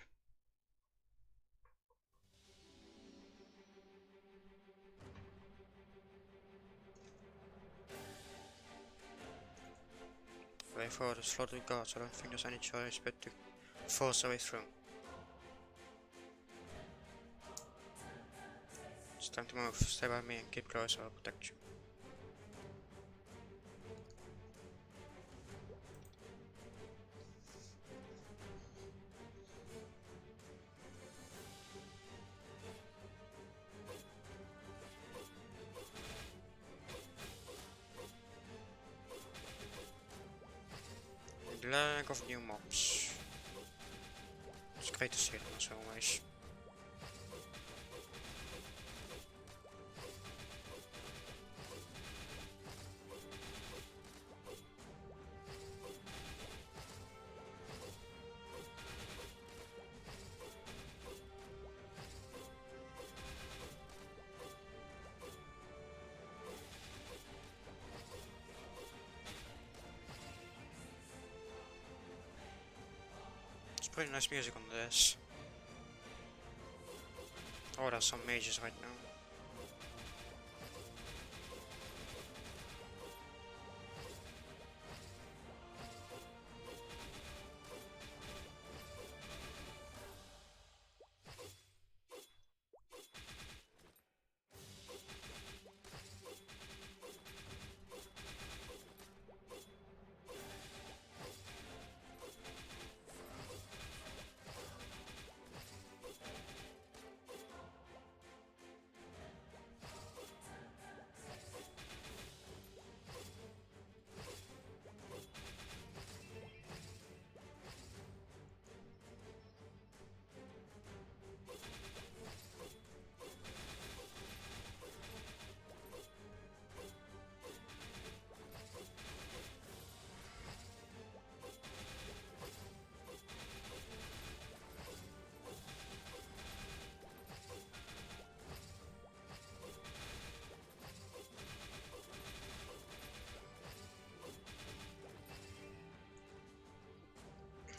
Way forward the slaughtered guards. I don't think there's any choice but to force our way through. It's time to move. Stay by me and keep close, I'll protect you. The lack of new mobs. It's great to see them as always. Pretty nice music on this. Oh, there's some mages right now.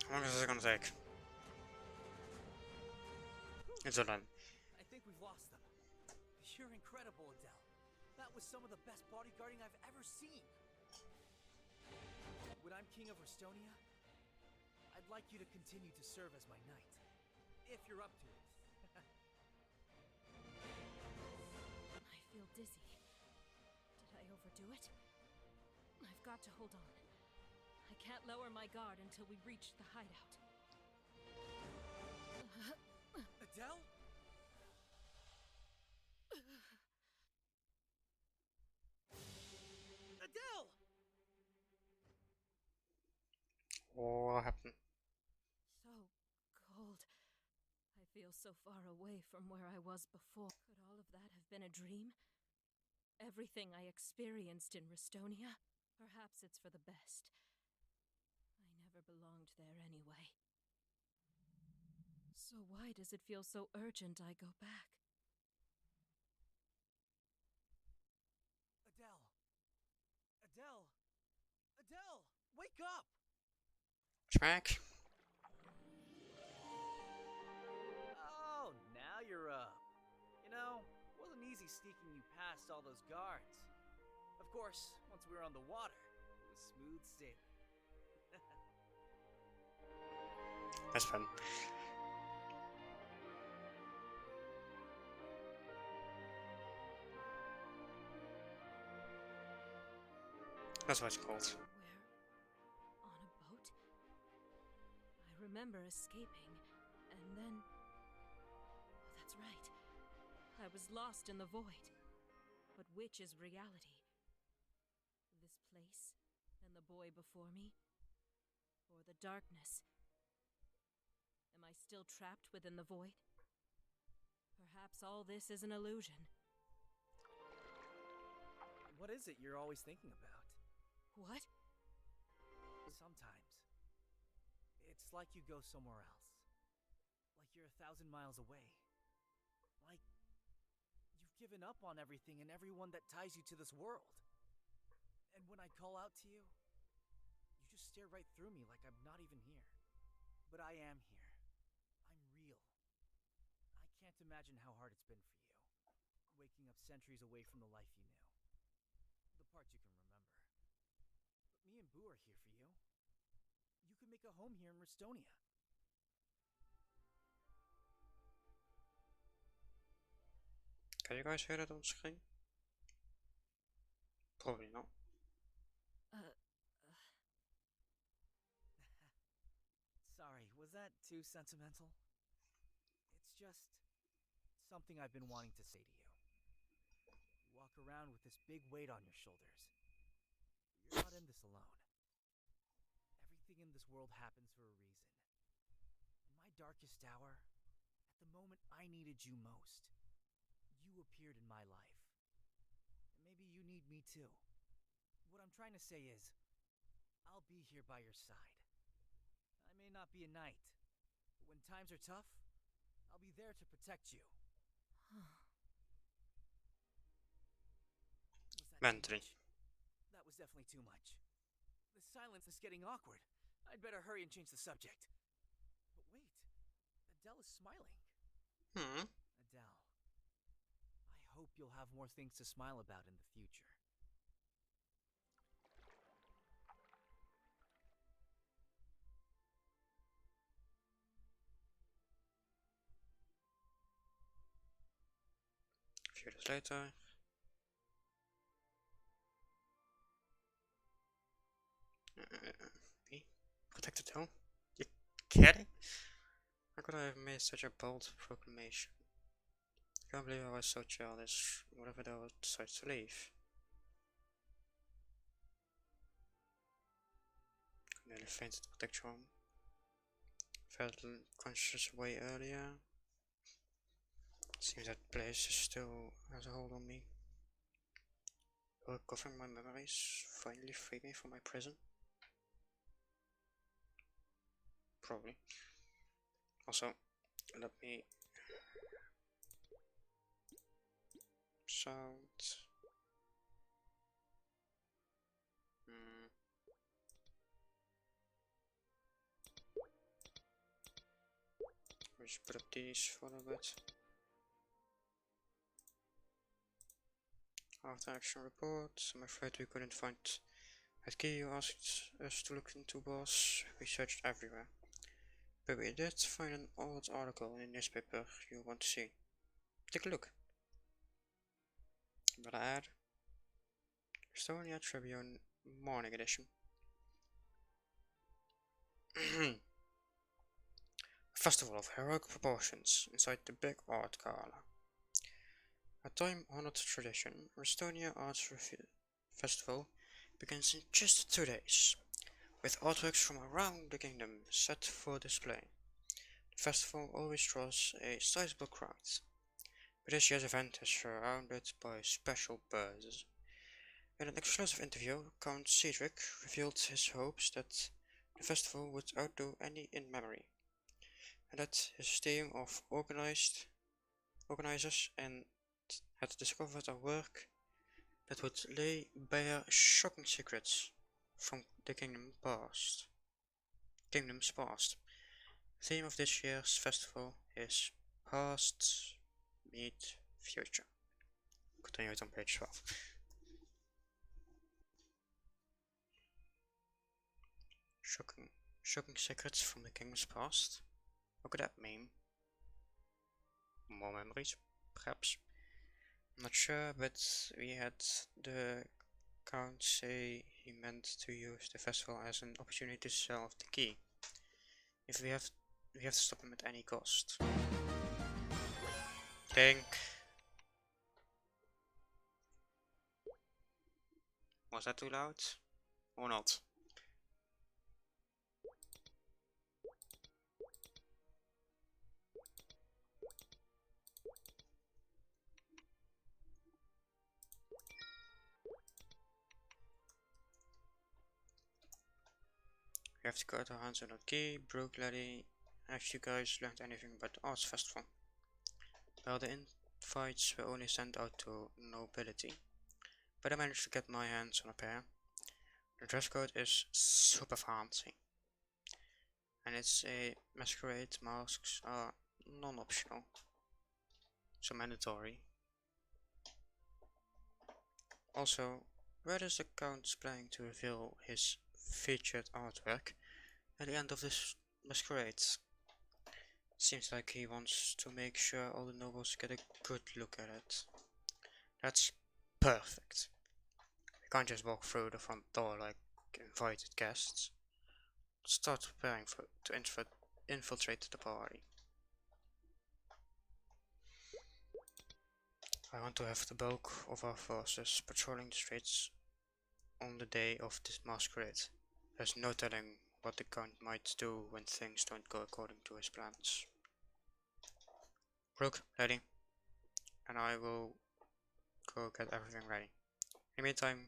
How long is this gonna take? It's a land. I think we've lost them. You're incredible, Adele. That was some of the best bodyguarding I've ever seen. When I'm king of Estonia, I'd like you to continue to serve as my knight. If you're up to it. I feel dizzy. Did I overdo it? I've got to hold on. I can't lower my guard until we reach the hideout. Adele? Adele! What happened? So cold. I feel so far away from where I was before. Could all of that have been a dream? Everything I experienced in Restonia? Perhaps it's for the best. I never belonged there anyway. So why does it feel so urgent I go back? Adele! Adele! Adele! Wake up! Smack. Oh, now you're up. You know, it wasn't easy sneaking you past all those guards. Of course, once we were on the water, it was smooth sailing. That's fun. That's what it's called. We're on a boat? I remember escaping, and then... Oh, that's right. I was lost in the void. But which is reality? This place, and the boy before me? Or the darkness? Am I still trapped within the void? Perhaps all this is an illusion. What is it you're always thinking about? What? Sometimes, it's like you go somewhere else. Like you're 1,000 miles away. Like you've given up on everything and everyone that ties you to this world. And when I call out to you, you just stare right through me like I'm not even here. But I am here. I'm real. I can't imagine how hard it's been for you. Waking up centuries away from the life you knew. The parts you can remember. But me and Boo are here for you. You could make a home here in Restonia. Can you guys hear that on screen? Probably not. Sorry, was that too sentimental? It's just something I've been wanting to say to you. You walk around with this big weight on your shoulders. You're not in this alone. Everything in this world happens for a reason. In my darkest hour, at the moment I needed you most, you appeared in my life. And maybe you need me too. What I'm trying to say is, I'll be here by your side. I may not be a knight, but when times are tough, I'll be there to protect you. Was that Mentally. too much? That was definitely too much. The silence is getting awkward. I'd better hurry and change the subject. But wait, Adele is smiling. Adele, I hope you'll have more things to smile about in the future. A few days later. Me? Protected home? You kidding? How could I have made such a bold proclamation? I can't believe I was so childish. What if Adele decides to leave? I nearly fainted to protect home. Felt conscious way earlier. Seems that place still has a hold on me. Recovering my memories finally freed me from my prison. Probably. Also, let me sound. just put up these for a little bit. After action report, I'm afraid we couldn't find that key you asked us to look into, boss. We searched everywhere. But we did find an old article in the newspaper you want to see. Take a look. But I add Estonia Tribune Morning Edition. Festival of heroic proportions inside the big art gala. A time-honored tradition, Estonia Arts Festival begins in just 2 days, with artworks from around the kingdom set for display. The festival always draws a sizable crowd, but this year's event is surrounded by special buzz. In an exclusive interview, Count Cedric revealed his hopes that the festival would outdo any in memory, and that his team of organizers had discovered a work that would lay bare shocking secrets from the kingdom's past. The theme of this year's festival is Past Meet Future. Continue it on page 12. Shocking secrets from the kingdom's past? What could that mean? More memories, perhaps? I'm not sure, but we had the Count say he meant to use the festival as an opportunity to sell off the key. If we have to stop him at any cost. Think. Was that too loud? Or not? We have to cut our hands on that key, broke lady. Have you guys learned anything about the arts festival? Well, the invites were only sent out to nobility, but I managed to get my hands on a pair. The dress code is super fancy, and it's a masquerade. Masks are non-optional, so mandatory. Also, where is the Count planning to reveal his featured artwork at the end of this masquerade? Seems like he wants to make sure all the nobles get a good look at it. That's perfect. We can't just walk through the front door like invited guests. Start preparing to infiltrate the party. I want to have the bulk of our forces patrolling the streets on the day of this masquerade. There's no telling what the Count might do when things don't go according to his plans. Rook, ready, and I will go get everything ready. In the meantime,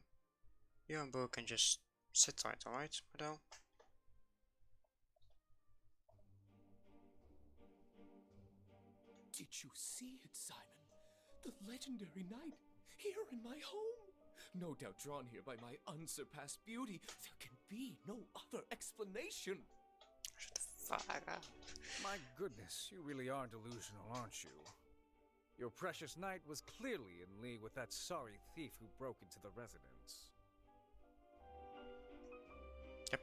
you and Boo can just sit tight, alright, Adele? Did you see it, Simon? The legendary knight, here in my home. No doubt drawn here by my unsurpassed beauty. There can be no other explanation. Shut the fuck up. My goodness, you really are delusional, aren't you? Your precious knight was clearly in league with that sorry thief who broke into the residence. Yep.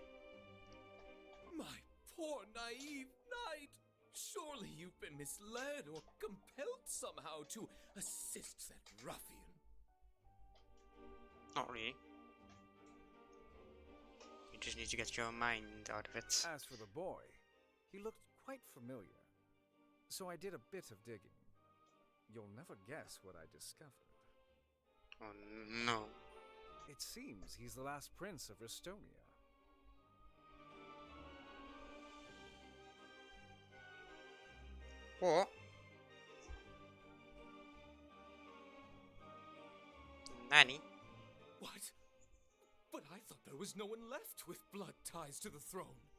My poor naive knight! Surely you've been misled or compelled somehow to assist that ruffian. Not really. You just need to get your mind out of it. As for the boy, he looked quite familiar. So I did a bit of digging. You'll never guess what I discovered. Oh no. It seems he's the last prince of Estonia. What? Nanny? What? But I thought there was no one left with blood ties to the throne.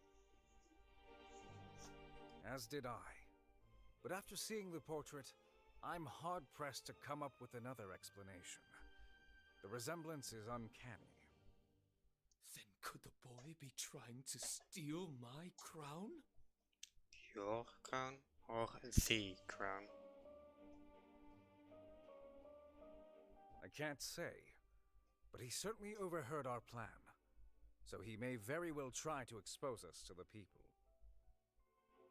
As did I. But after seeing the portrait, I'm hard-pressed to come up with another explanation. The resemblance is uncanny. Then could the boy be trying to steal my crown? Your crown? Or the crown? I can't say, but he certainly overheard our plan, so he may very well try to expose us to the people.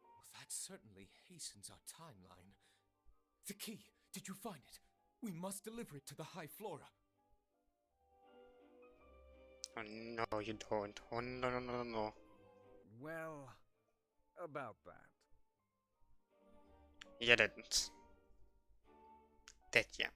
Well, that certainly hastens our timeline. The key! Did you find it? We must deliver it to the High Flora. Oh no, you don't. Oh no, no, no, no, no. Well, about that. You didn't. Did ya?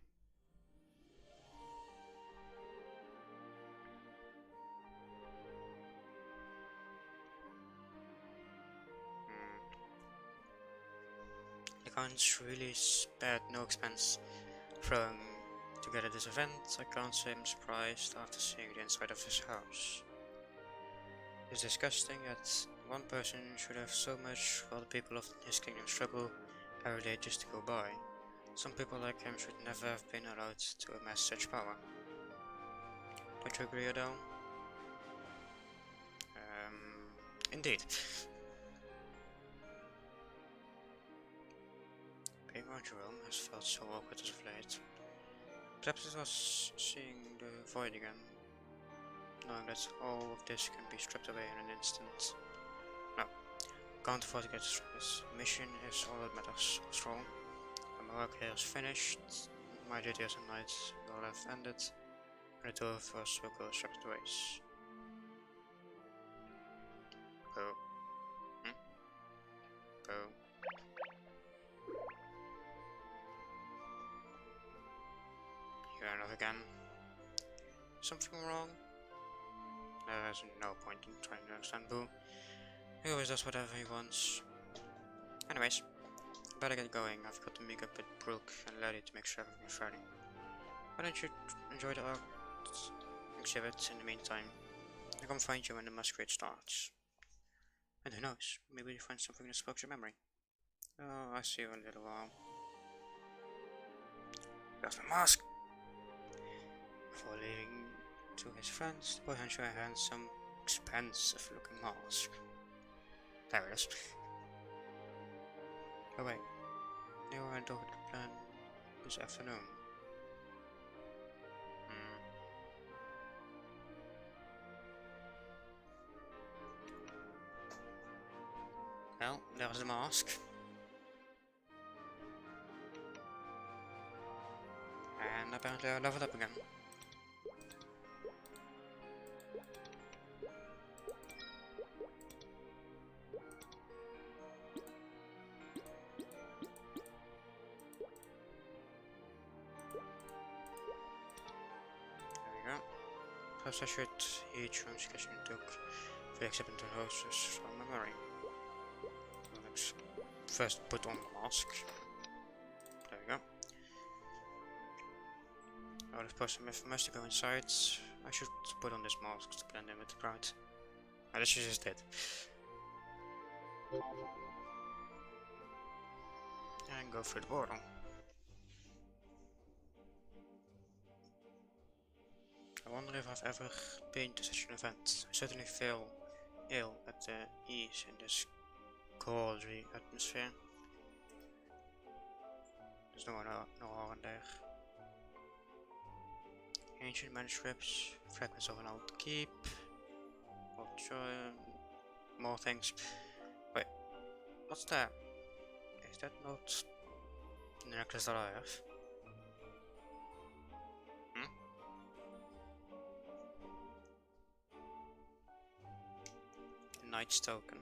I can't really spared no expense from together this event. I can't say I'm surprised after seeing the inside of his house. It's disgusting that one person should have so much while the people of his kingdom struggle every day just to go by. Some people like him should never have been allowed to amass such power. Don't you agree, Adele? Indeed. Being around Jerome has felt so awkward as of late. Perhaps it was seeing the void again, knowing that all of this can be stripped away in an instant. No, can't afford to get distracted. Mission is all that matters. After all, my work here is finished, my duty as a knight will have ended, and the two of us will go separate ways. Boo. Boo. Here enough again. Something wrong? There's no point in trying to understand Boo. He always does whatever he wants. Anyways, better get going. I've got to meet up with Brooke and Lady to make sure everything's ready. Why don't you enjoy the art exhibit in the meantime? I'll come find you when the masquerade starts. And who knows, maybe you find something that sparks your memory. Oh, I see you in a little while. There's my mask! Before leaving to his friends, the boy hands you a handsome, expensive looking mask. There it is. Oh wait, you went over the plan this afternoon. Well, there was the mask. And apparently I leveled up again. There we go. Perhaps I should each room sketching took for the exhibit to hostess from memory. Let's first put on the mask. There we go. Oh, this person must to go inside. I should put on this mask to blend in with the crowd. Oh, this just did. And go through the portal. I wonder if I've ever been to such an event. I certainly feel ill at the ease in this cozy atmosphere. There's no one there. Ancient manuscripts, fragments of an old keep, more things. Wait, what's that? Is that not the necklace that I have? The Knight's token.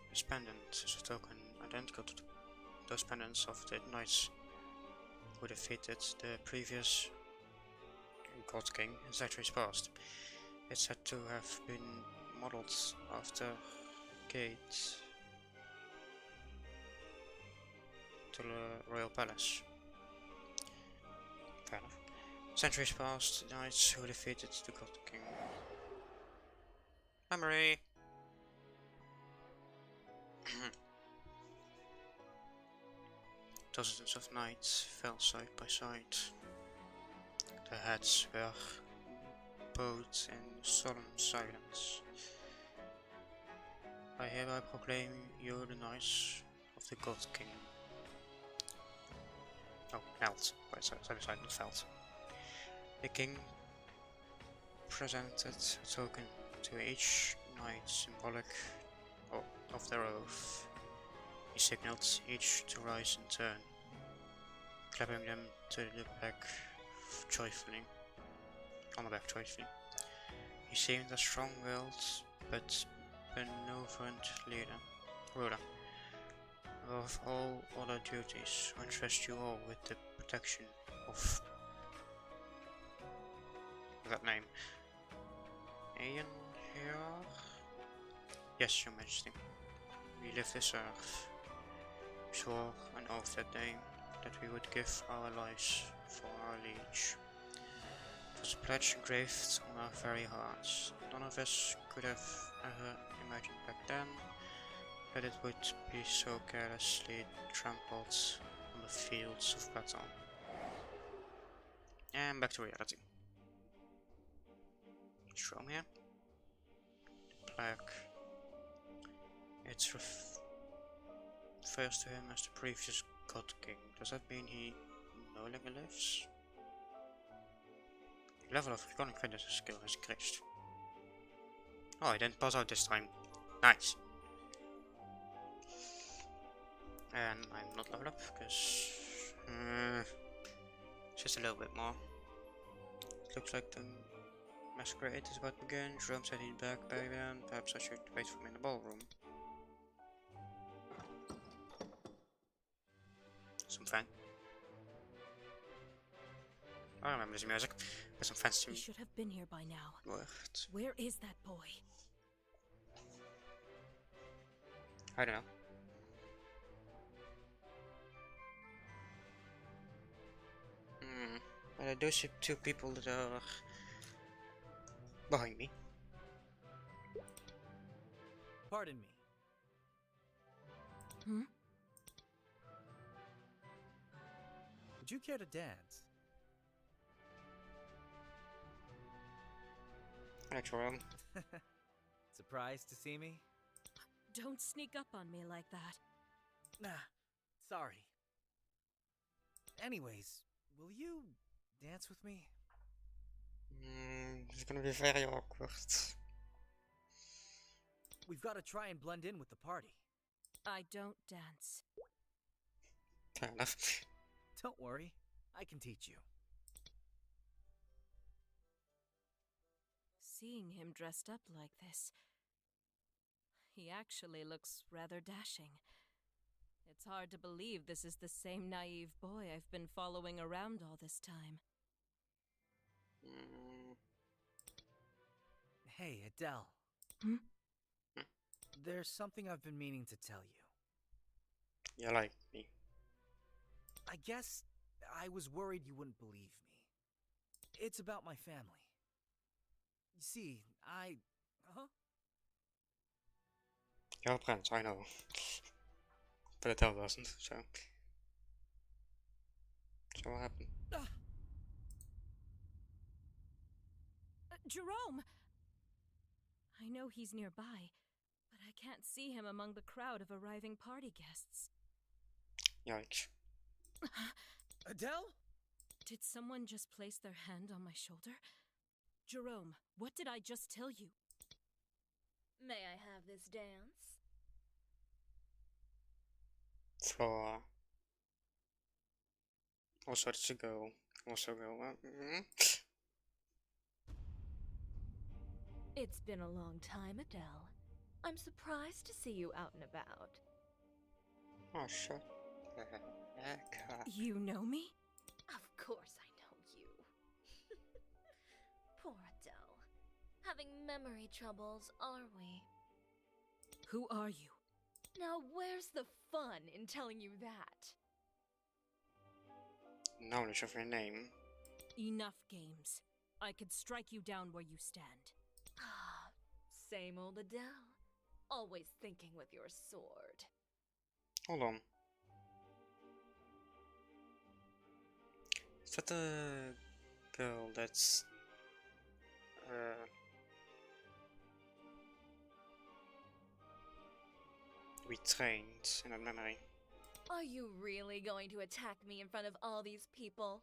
This pendant is a token identical to those pendants of the knights who defeated the previous God King in centuries past. It's said to have been modeled after gate to the royal palace. Fair enough. Centuries past, the knights who defeated the God King. Memory! Dozens of knights fell side by side. Their heads were bowed in solemn silence. I hereby proclaim you the knights of the God Kingdom. Oh, Held. Right, side by side, not Felt. The king presented a token to each knight symbolic of their oath. He signaled each to rise in turn, clapping them to the back joyfully. On the back joyfully. He seemed a strong-willed but benevolent ruler. Above all other duties, I entrust you all with the protection of that name. Ian here? Yes, Your Majesty. We live this earth. We swore an oath that day that we would give our lives for our liege. It was a pledge engraved on our very hearts. None of us could have ever imagined back then that it would be so carelessly trampled on the fields of battle. And back to reality. Show me here. The plaque. It refers to him as the previous God King. Does that mean he no longer lives? The level of confidence skill has increased. Oh, I didn't pass out this time. Nice. And I'm not level up because just a little bit more. It looks like the masquerade is about to begin. Jerome said he'd back by then. Perhaps I should wait for him in the ballroom. Some fan. I remember this music. There's some fancy He should have been here by now. words. Where is that boy? I don't know. But I do see two people that are behind me. Pardon me. Hmm? Would you care to dance? Hi, Jerome. Surprised to see me? Don't sneak up on me like that. Nah, sorry. Anyways, will you dance with me? It's gonna be very awkward. We've got to try and blend in with the party. I don't dance. Fair enough. Don't worry, I can teach you. Seeing him dressed up like this, he actually looks rather dashing. It's hard to believe this is the same naive boy I've been following around all this time. Hey, Adele. Hmm? There's something I've been meaning to tell you. You like me. I guess I was worried you wouldn't believe me. It's about my family. You see, You're a prince, I know. But Adele doesn't, so. So what happened? Jerome! I know he's nearby, but I can't see him among the crowd of arriving party guests. Yikes. Adele? Did someone just place their hand on my shoulder? Jerome, what did I just tell you? May I have this dance? Flora. Also, it's a girl. Also, girl. It's been a long time, Adele. I'm surprised to see you out and about. Oh, shut the heck up. You know me? Of course I know you. Poor Adele. Having memory troubles, are we? Who are you? Now where's the fun in telling you that? Knowledge of your name. Enough games. I could strike you down where you stand. Ah, same old Adele. Always thinking with your sword. Hold on. Is that the girl that's we trained in that memory. Are you really going to attack me in front of all these people?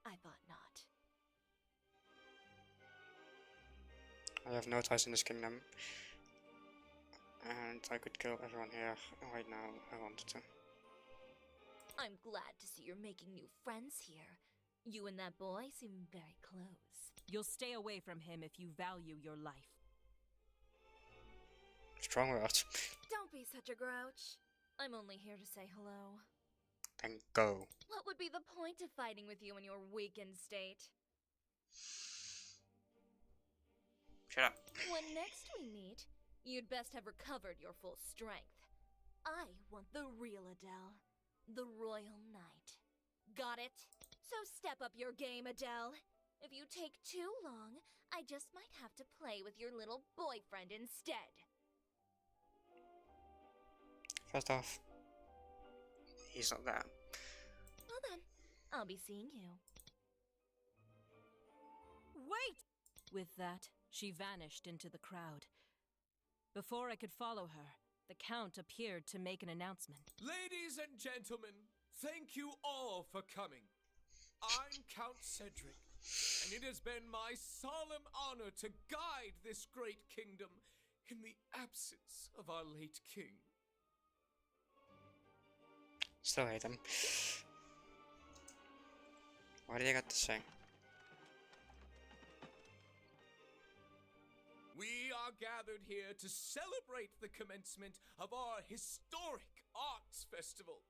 I thought not. I have no ties in this kingdom, and I could kill everyone here right now if I wanted to. I'm glad to see you're making new friends here. You and that boy seem very close. You'll stay away from him if you value your life. Strong words. Don't be such a grouch. I'm only here to say hello. Then go. What would be the point of fighting with you in your weakened state? Shut up. When next we meet, you'd best have recovered your full strength. I want the real Adele, the Royal Knight. Got it? So step up your game, Adele. If you take too long, I just might have to play with your little boyfriend instead. First off, he's not there. Well then, I'll be seeing you. Wait! With that, she vanished into the crowd. Before I could follow her, the Count appeared to make an announcement. Ladies and gentlemen, thank you all for coming. I'm Count Cedric, and it has been my solemn honor to guide this great kingdom in the absence of our late king. Still hate him. What did you got to say? We are gathered here to celebrate the commencement of our historic arts festival.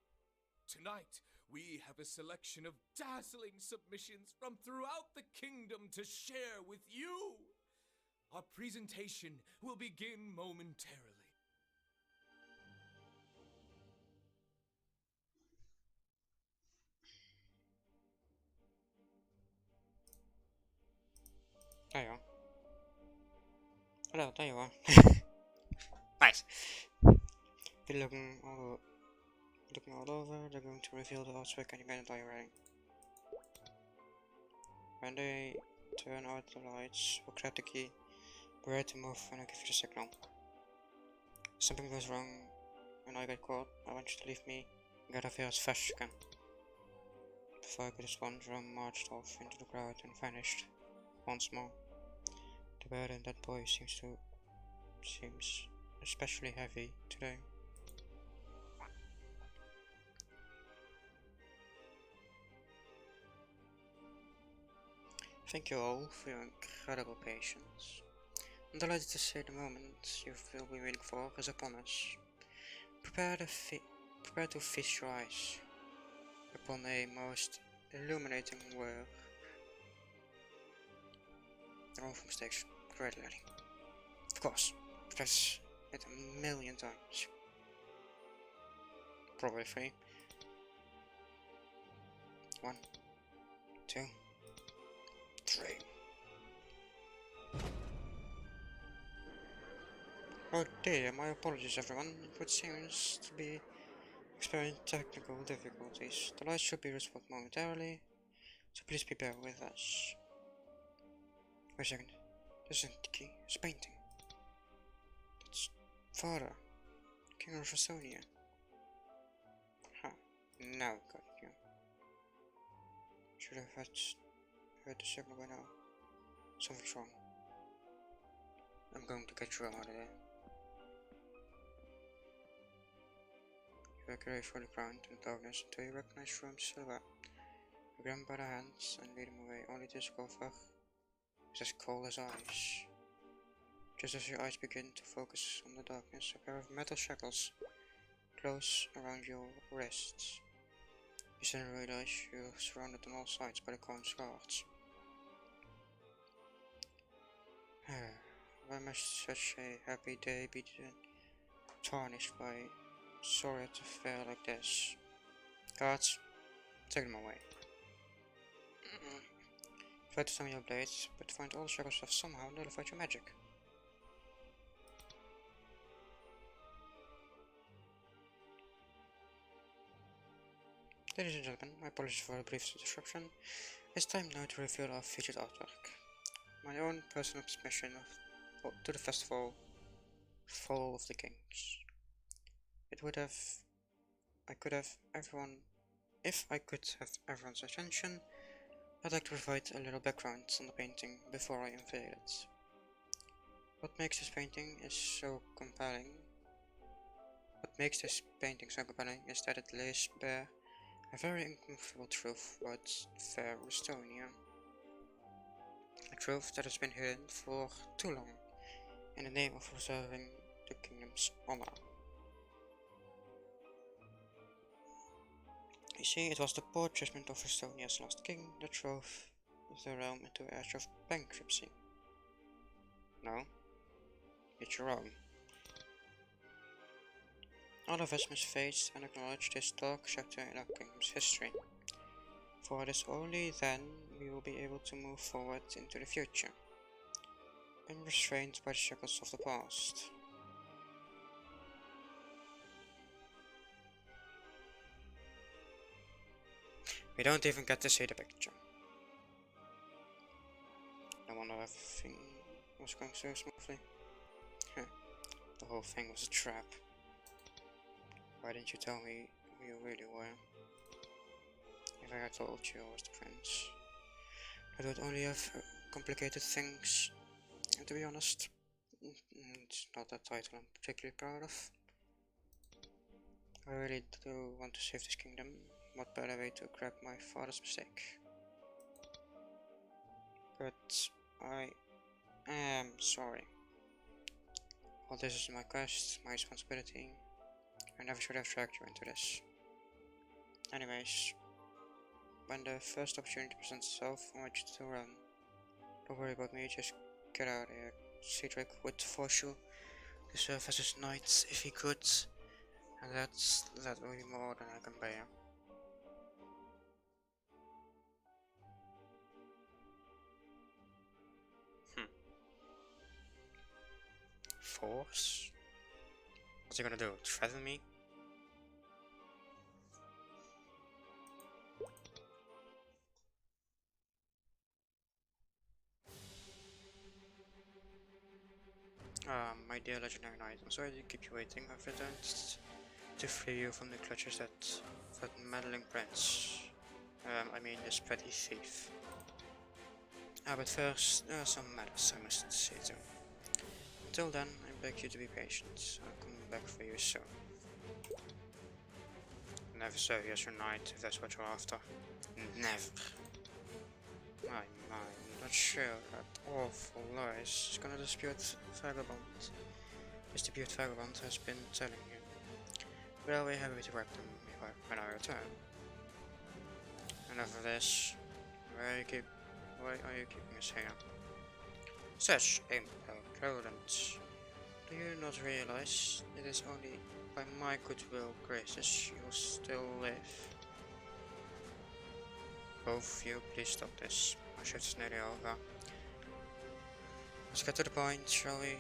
Tonight, we have a selection of dazzling submissions from throughout the kingdom to share with you. Our presentation will begin momentarily. There you are. Hello, there you are. Nice. Be looking all over. They're going to reveal the artwork and you're going to die already. When they turn out the lights, we'll grab the key, be ready to move when I give you the signal. If something goes wrong and I get caught, I want you to leave me and get off here as fast as you can. Before I could respond, Jerome marched off into the crowd and vanished once more. The burden that boy seems especially heavy today. Thank you all for your incredible patience. I'm delighted to say the moment you've been waiting for is upon us. Prepare to feast your eyes upon a most illuminating work. Wrong from mistakes. Great lady. Of course, practice it a million times. Probably 3. 1, 2, 3. Oh dear, my apologies everyone. It seems to be experiencing technical difficulties. The lights should be restored momentarily, so please be bear with us. Wait a second. This isn't the key, it's a painting. That's Father, King of Estonia. Huh, now I got you. Should have heard the signal by now. Something's wrong. I'm going to get you out of there. You walk for the ground in the darkness until you recognize Shroom's silhouette. You grab him by the hands and lead him away, only to discover it's as cold as ice. Just as your eyes begin to focus on the darkness, a pair of metal shackles close around your wrists. You suddenly realize you're surrounded on all sides by the Count's guards. Why must such a happy day be tarnished by sordid affair like this? Guards, take them away. Try to summon your blades, but find all the shackles have somehow nullified your magic. Ladies and gentlemen, my apologies for the brief disruption. It's time now to reveal our featured artwork. My own personal submission to the festival Fall of the Kings. It would have... I could have everyone... If I could have everyone's attention, I'd like to provide a little background on the painting before I unveil it. What makes this painting so compelling is that it lays bare a very uncomfortable truth about fair Estonia. A truth that has been hidden for too long in the name of preserving the kingdom's honor. You see, it was the poor judgment of Estonia's last king that drove the realm into the edge of bankruptcy. No, it's your own. All of us must face and acknowledge this dark chapter in our kingdom's history, for it is only then we will be able to move forward into the future, unrestrained by the shackles of the past. We don't even get to see the picture. No wonder everything was going so smoothly. The whole thing was a trap. Why didn't you tell me who you really were? If I had told you I was the prince, that would only have complicated things. And to be honest, it's not a title I'm particularly proud of. I really do want to save this kingdom. What better way to correct my father's mistake? But I am sorry. All this is my quest, my responsibility. I never should have dragged you into this. Anyways, when the first opportunity presents itself, I want you to run. Don't worry about me, just get out of here. Cedric would force you to serve as his knight if he could, and that will be more than I can bear. Force? What's he gonna do? Threaten me? My dear legendary knight, I'm sorry to keep you waiting. I've returned to free you from the clutches that meddling prince. I mean this petty thief. But first, there are some matters I must see to. Until then, I beg you to be patient. I'll come back for you soon. Never serve you as your knight, if that's what you're after. Never. I'm not sure that awful lies is gonna dispute Vagabond. This dispute Vagabond has been telling you. Well, we're happy to grab them when I return. Enough of this. Why are you keeping us here? Such imprudence. Do you not realize it is only by my goodwill graces you will still live? Both of you, please stop this. My shift is nearly over. Let's get to the point, shall we?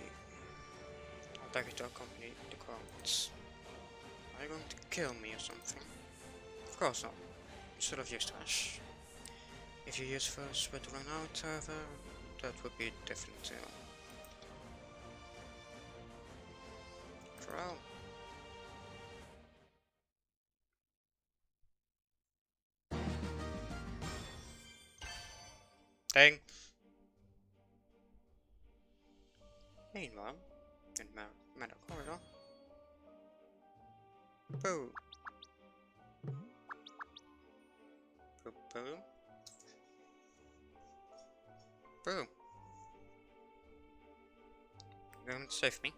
I'd like you to accompany the crowds. Are you going to kill me or something? Of course not. You're sort of used to us. If you use first but run out, however, that would be a different tale. Drow. Dang. Meanwhile, in the meadow corridor. Boo. Boo boo. Boo. You're going to save me?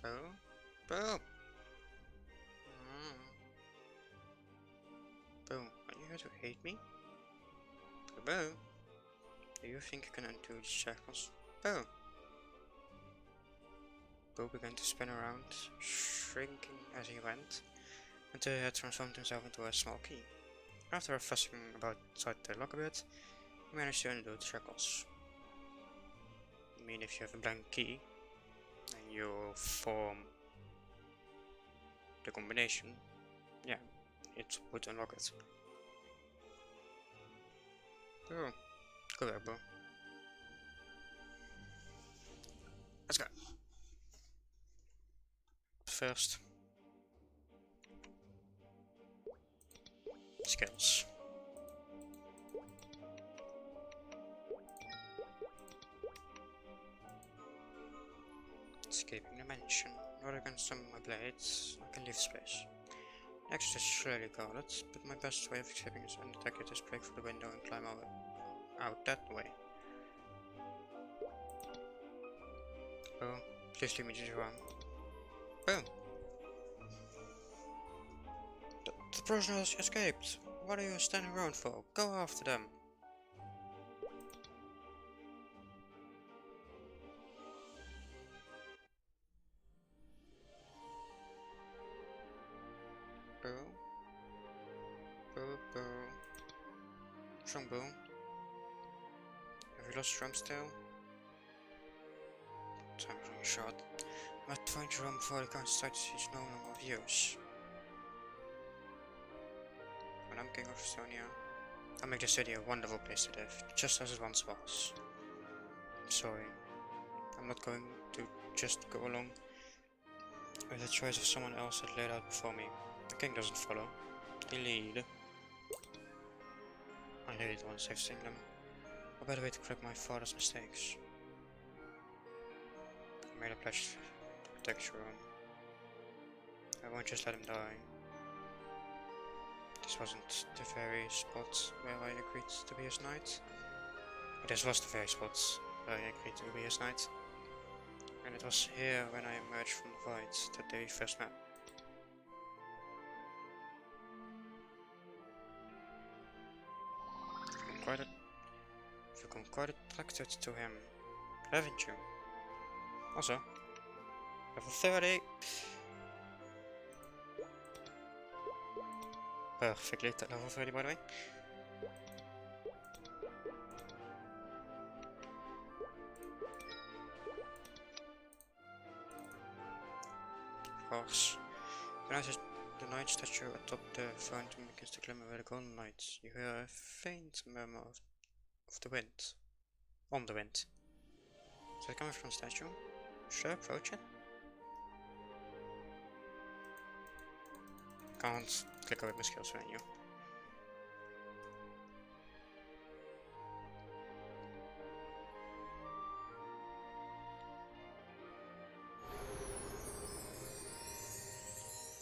Boo. Boo. Boo. Are you here to hate me? Boo boo. Do you think you can undo these shackles? Boo. Boo began to spin around, shrinking as he went, until he had transformed himself into a small key. After fussing about inside the lock a bit, manage to undo the shackles. I mean, if you have a blank key and you form the combination, yeah, it would unlock it. Oh, good work, bro. Let's go. First, skills. Escaping the mansion. Not against some of my blades. I can leave space. Next is surely guarded, but my best way of escaping is undetected is break through the window and climb out that way. Oh, please leave me to run. Boom! The prisoner has escaped. What are you standing around for? Go after them. Boo. Boo boo. Strong boo. Have you lost Trump still? Time is running short. I must find Jerome before the count starts his no longer of use. When I'm king of Estonia, I'll make the city a wonderful place to live, just as it once was. I'm sorry. I'm not going to just go along with the choice of someone else that laid out before me. The king doesn't follow. He lead. I lead the one saves England. A better way to correct my father's mistakes. I made a pledge to protect Jerome. I won't just let him die. This wasn't the very spot where I agreed to be his knight. But this was the very spot where I agreed to be his knight. And it was here when I emerged from the void that they first met. You've become quite attracted to him, haven't you? Also, level 30. Perfectly at level 30, by the way. Of course. The knight statue atop the fountain begins to glimmer with the golden light. You hear a faint murmur of the wind. On the wind. Is it coming from the statue? Should I approach it? Can't click over my skills menu.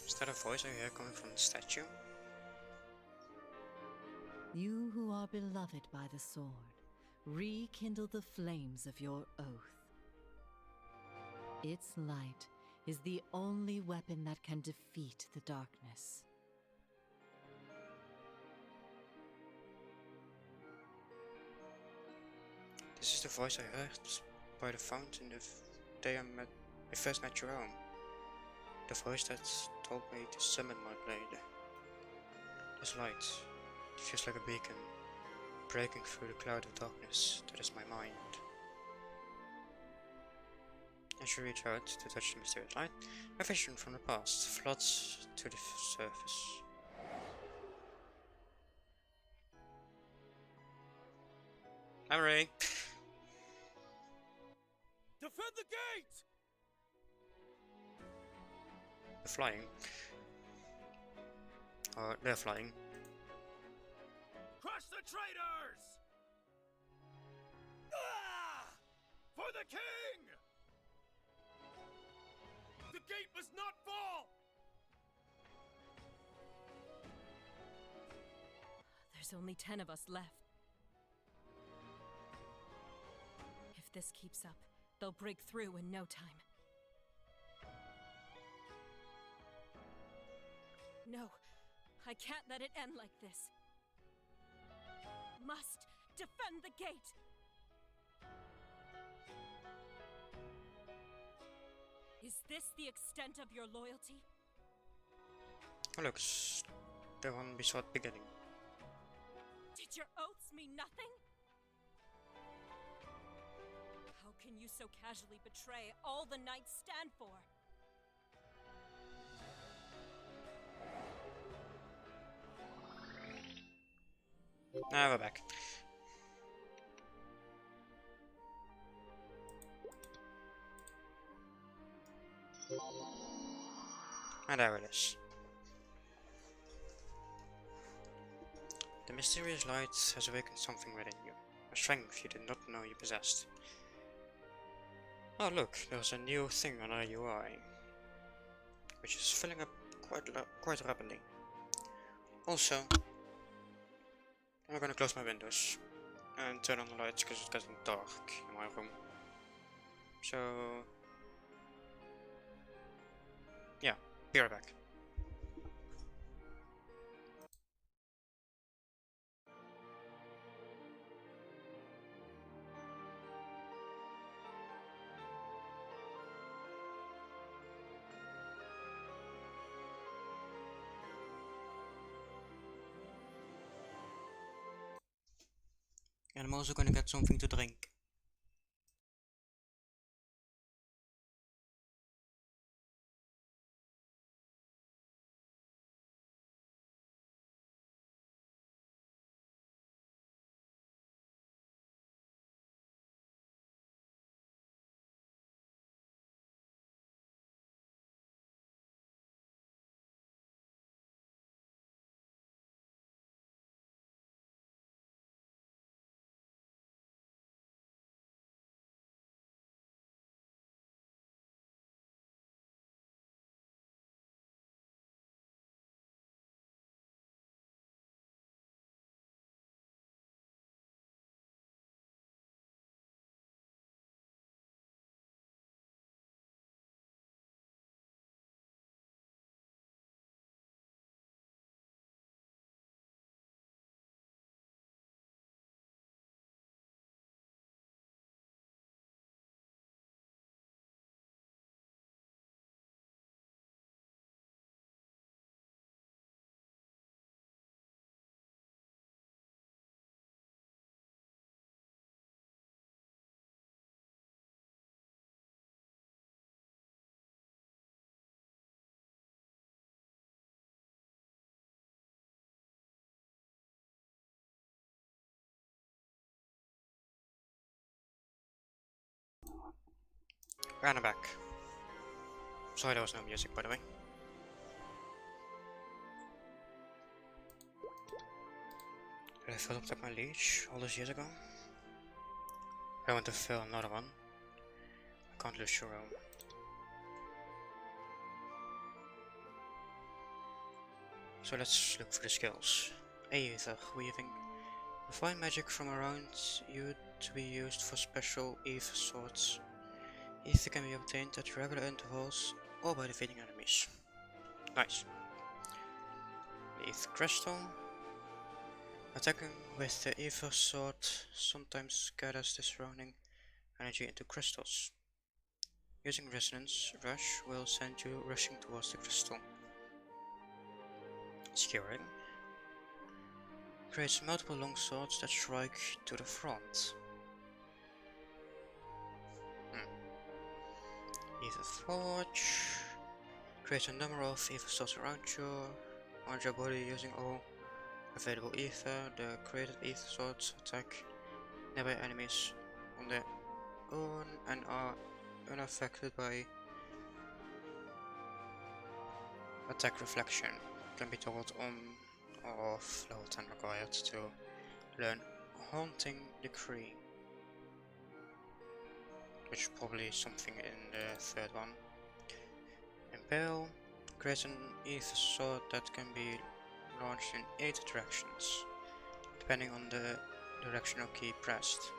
Is that a voice I hear coming from the statue? You who are beloved by the sword, rekindle the flames of your oath. Its light is the only weapon that can defeat the darkness. This is the voice I heard by the fountain the day I first met Jerome. The voice that told me to summon my blade. This light, it feels like a beacon, breaking through the cloud of darkness that is my mind. As you reach out to touch the mysterious light, a vision from the past floods to the surface. Memory! Defend the gate! They're flying. Or they're flying. Crush the traitors! Ah! For the king! The gate must not fall! There's only 10 of us left. If this keeps up, they'll break through in no time. No, I can't let it end like this. Must defend the gate! Is this the extent of your loyalty? Oh look, the one we saw at the beginning. Did your oaths mean nothing? can you so casually betray all the knights stand for? Now we're back. And there it is. The mysterious light has awakened something within you, a strength you did not know you possessed. Oh look, there's a new thing on our UI, which is filling up quite rapidly. Also, I'm gonna close my windows and turn on the lights because it's getting dark in my room. So, yeah, be right back. And I'm also gonna get something to drink. And I'm back. Sorry there was no music, by the way. I filled up my leech all those years ago. I want to fill another one. I can't lose your own. So let's look for the skills. Aether weaving. Find magic from around you to be used for special ether swords. Ether can be obtained at regular intervals or by defeating enemies. Nice. The ether crystal. Attacking with the ether sword sometimes gathers the surrounding energy into crystals. Using resonance rush will send you rushing towards the crystal. Skewering. Creates multiple long swords that strike to the front. Ether Forge. Create a number of ether swords around your body using all available ether. The created ether swords attack nearby enemies on their own and are unaffected by attack reflection. Can be toggled on or off, level 10 required to learn Haunting Decree, which is probably something in the third one. Impale creates an ether sword that can be launched in 8 directions, depending on the directional key pressed.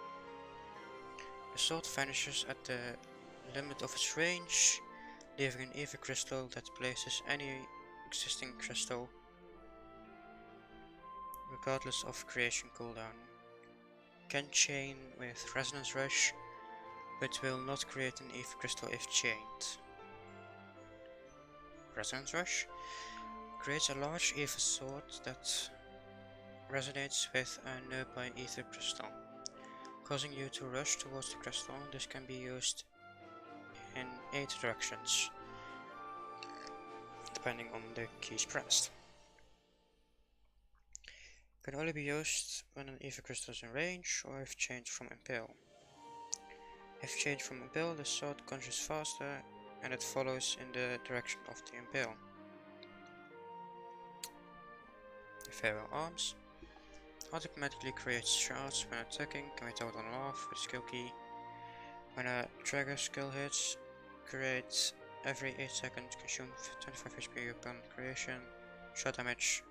The sword vanishes at the limit of its range, leaving an ether crystal that places any existing crystal regardless of creation cooldown. Can chain with resonance rush, but will not create an ether crystal if chained. Resonance rush creates a large ether sword that resonates with a nearby ether crystal. causing you to rush towards the crystal. This can be used in 8 directions, depending on the keys pressed. Can only be used when an ether crystal is in range or if changed from impale. If changed from impale, the sword conjures faster and it follows in the direction of the impale. Farewell Arms automatically creates shards when attacking, can be toggled on and off with skill key. When a trigger skill hits, create every 8 seconds, consume 25 HP upon creation, shot damage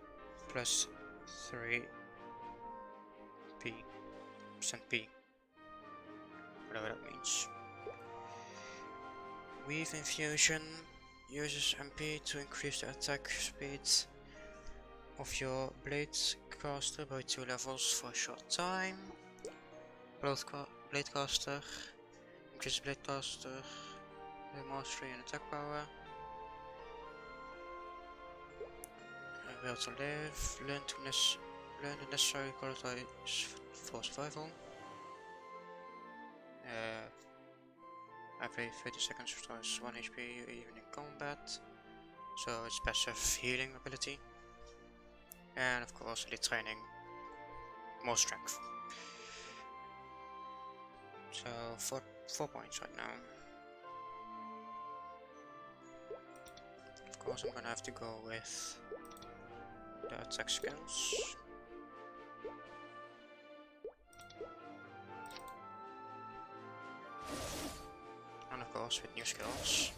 plus 3 P, whatever that means. Weave Infusion uses MP to increase the attack speed of your blade caster by 2 levels for a short time. Blade caster increases blade caster mastery and attack power. Will to live. Learn the necessary qualities for survival. Every 30 seconds restores 1 HP even in combat. So it's passive healing ability. And of course elite training, more strength. So 4 points right now. Of course I'm gonna have to go with the attack skills. And of course with new skills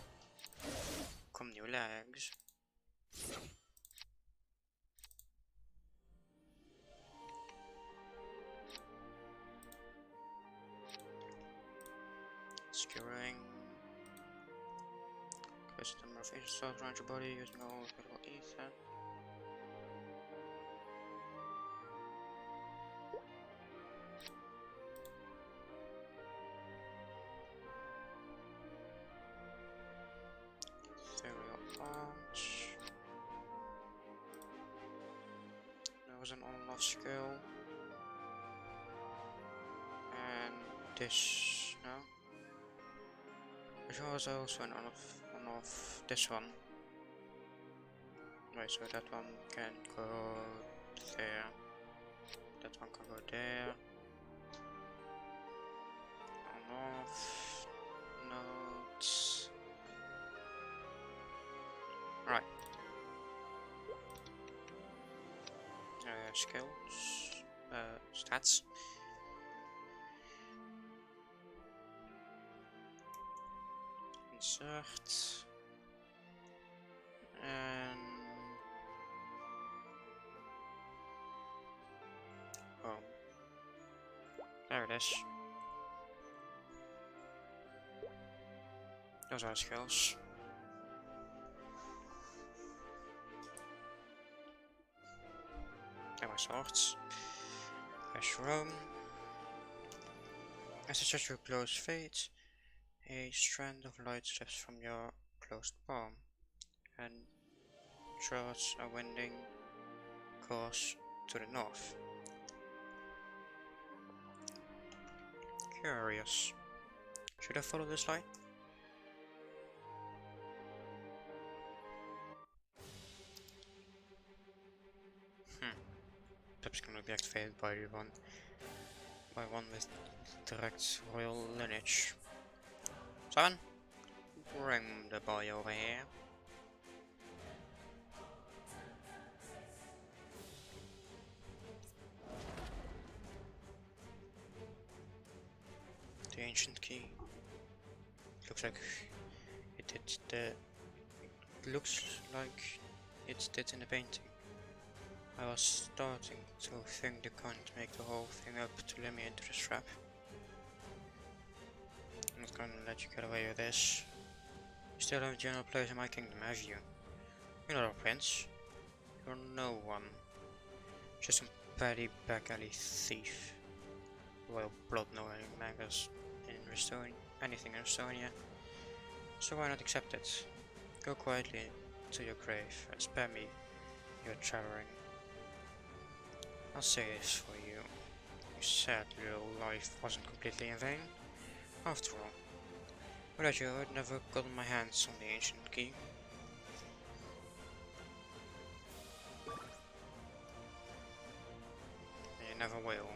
come new legs. Skewering. Increase the number of agent cells around your body using all available ether. Ethereal launch. That was an on-off skill. And this, no? Which one was also an on-off this one? Right, so that one can go there. That one can go there. On-off. Notes. Right. Skills. Stats. Insert. And oh, there it is. Those are skills. And my swords. Fresh roam. As the statue glows fades, a strand of light slips from your closed palm and charts a winding course to the north. Curious. Should I follow this light? Perhaps can be activated by one with direct royal lineage. Son, bring the boy over here. The ancient key. Looks like it did in the painting. I was starting to think they can't make the whole thing up to let me into this trap. I'm not gonna let you get away with this. You still have a general place in my kingdom, have you? You're not a prince. You're no one. Just some petty back alley thief. Royal blood knowing matters in Estonia, anything in Estonia. So why not accept it? Go quietly to your grave and spare me your chattering. I'll say this for you. Sadly, your life wasn't completely in vain. After all, without you, I'd never gotten my hands on the ancient key. And you never will.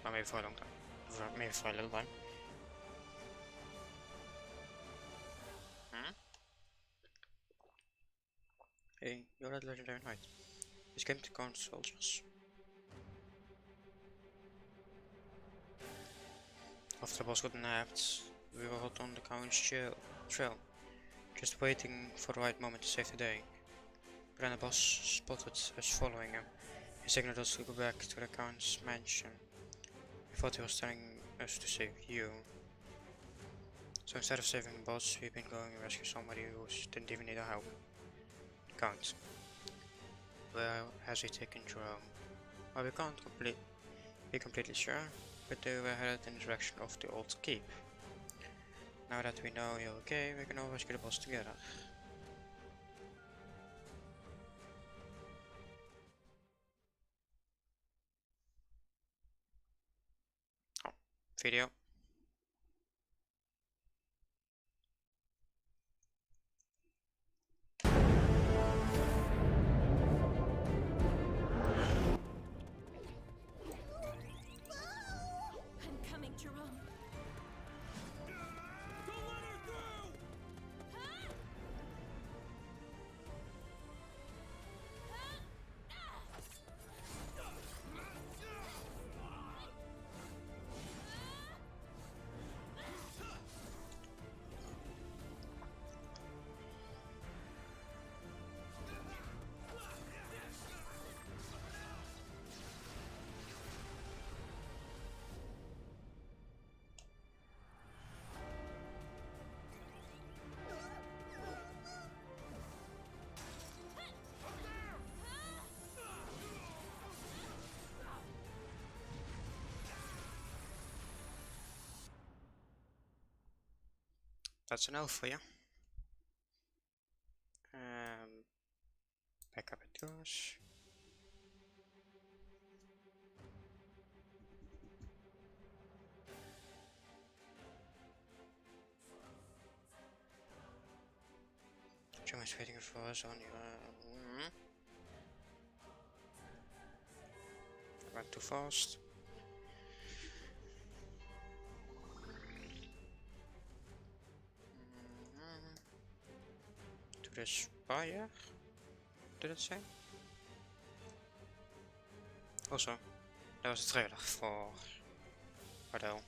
Or maybe for a long time. Maybe for a little time. Hmm? Hey, you're that legendary knight. This came to count soldiers. After the boss got nabbed, we were hot on the Count's trail, just waiting for the right moment to save the day. But then the boss spotted us following him. He signaled us to go back to the Count's mansion. We thought he was telling us to save you. So instead of saving the boss, we've been going to rescue somebody who didn't even need our help. Count. Where has he taken Jerome? Well, we can't be completely sure, but they were headed in the direction of the old keep. Now that we know you're okay, we can all rescue the boss together. Oh, video. I'm coming, Jerome. Don't let her through! That's an elf for you. Back up it goes. Jim is waiting for us on your... I went too fast. To the spire? Did it say? Also, there was a trailer for Adele.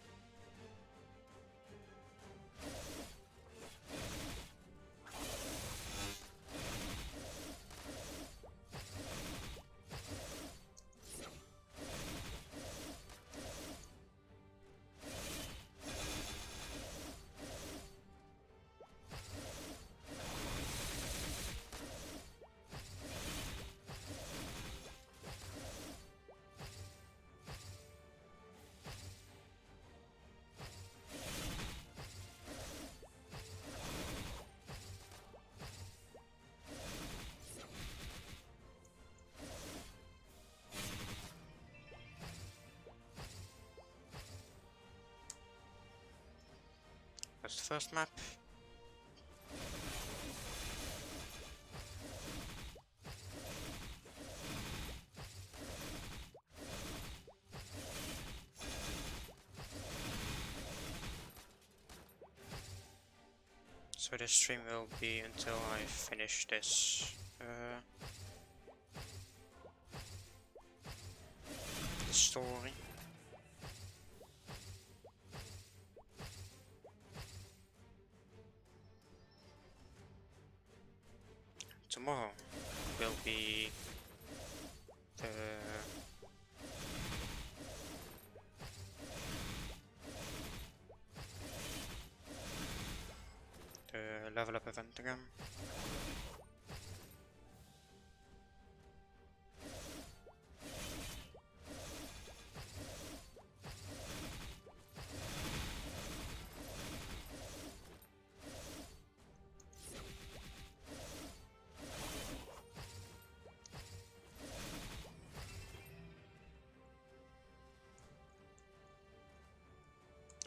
That's the first map. So this stream will be until I finish this the story. Tomorrow will be the level up event again.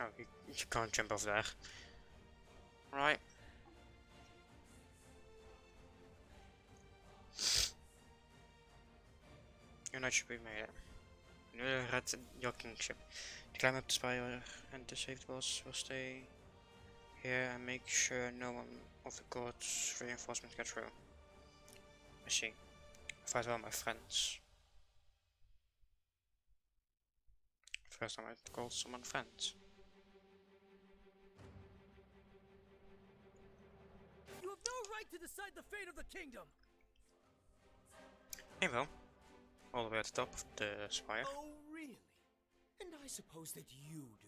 Oh, you can't jump over there. Right. Your knight should be made. Red your kingship. To climb up the spire and the saved boss will stay here and make sure no one of the court's reinforcements get through. I see. Fight well, my friends. First time I called someone friends. You have no right to decide the fate of the kingdom! Hey, well. All the way at the top of the spire. Oh, really? And I suppose that you do.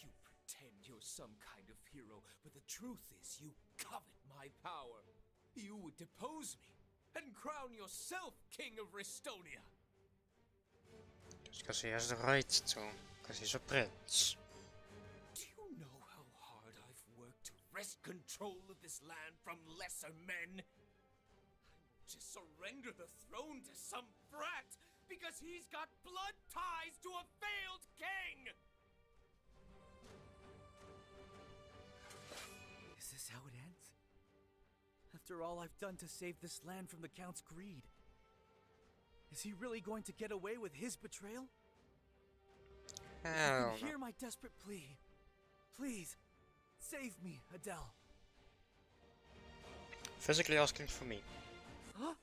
You pretend you're some kind of hero, but the truth is you covet my power. You would depose me and crown yourself King of Restonia. Just because he has the right to. Because he's a prince. Do you know how hard I've worked to wrest control of this land from lesser men? Just surrender the throne to some brat because he's got blood ties to a failed king! Is this how it ends? After all I've done to save this land from the Count's greed? Is he really going to get away with his betrayal? Hell no. Hear my desperate plea. Please, save me, Adele. Physically asking for me. Huh?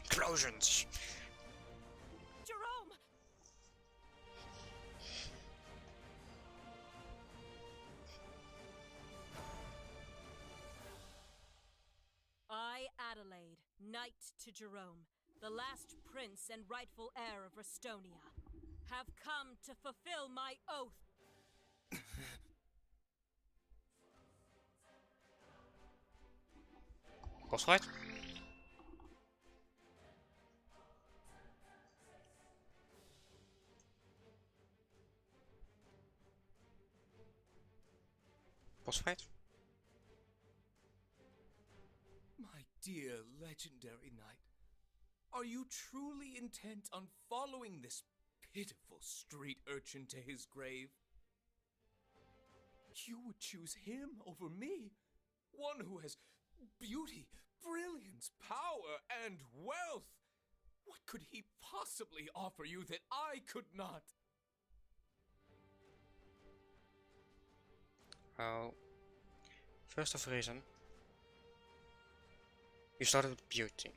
Explosions! Jerome! I, Adelaide, knight to Jerome, the last prince and rightful heir of Restonia, have come to fulfill my oath. Boss fight? Boss fight? My dear legendary knight, are you truly intent on following this pitiful street urchin to his grave? You would choose him over me, one who has beauty, brilliance, power, and wealth. What could he possibly offer you that I could not? Well, first of reason, you started with beauty.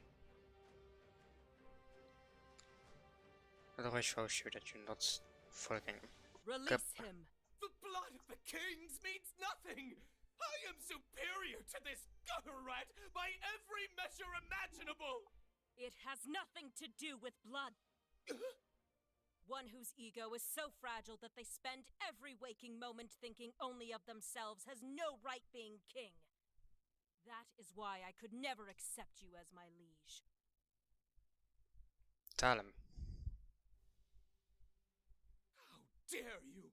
That always shows you that you're not fucking. Release him. The blood of the kings means nothing! I am superior to this gutter rat by every measure imaginable! It has nothing to do with blood. One whose ego is so fragile that they spend every waking moment thinking only of themselves has no right being king. That is why I could never accept you as my liege. Tell him. How dare you!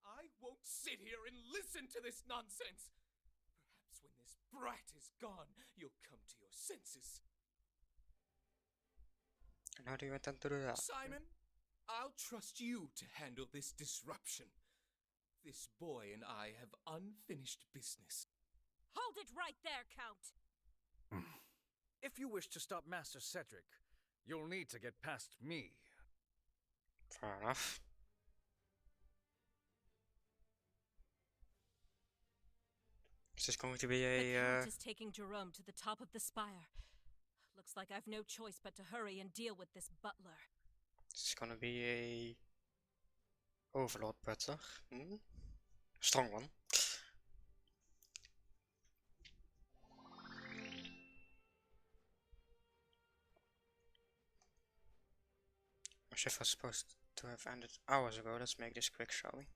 I won't sit here and listen to this nonsense! Perhaps when this brat is gone, you'll come to your senses. And how do you intend to do that? Simon, I'll trust you to handle this disruption. This boy and I have unfinished business. Hold it right there, Count! If you wish to stop Master Cedric, you'll need to get past me. Fair enough. Is this going to be The a Count is taking Jerome to the top of the spire. Looks like I've no choice but to hurry and deal with this butler. This is gonna be a overlord butler? Hmm? Strong one. My shift was supposed to have ended hours ago. Let's make this quick, shall we?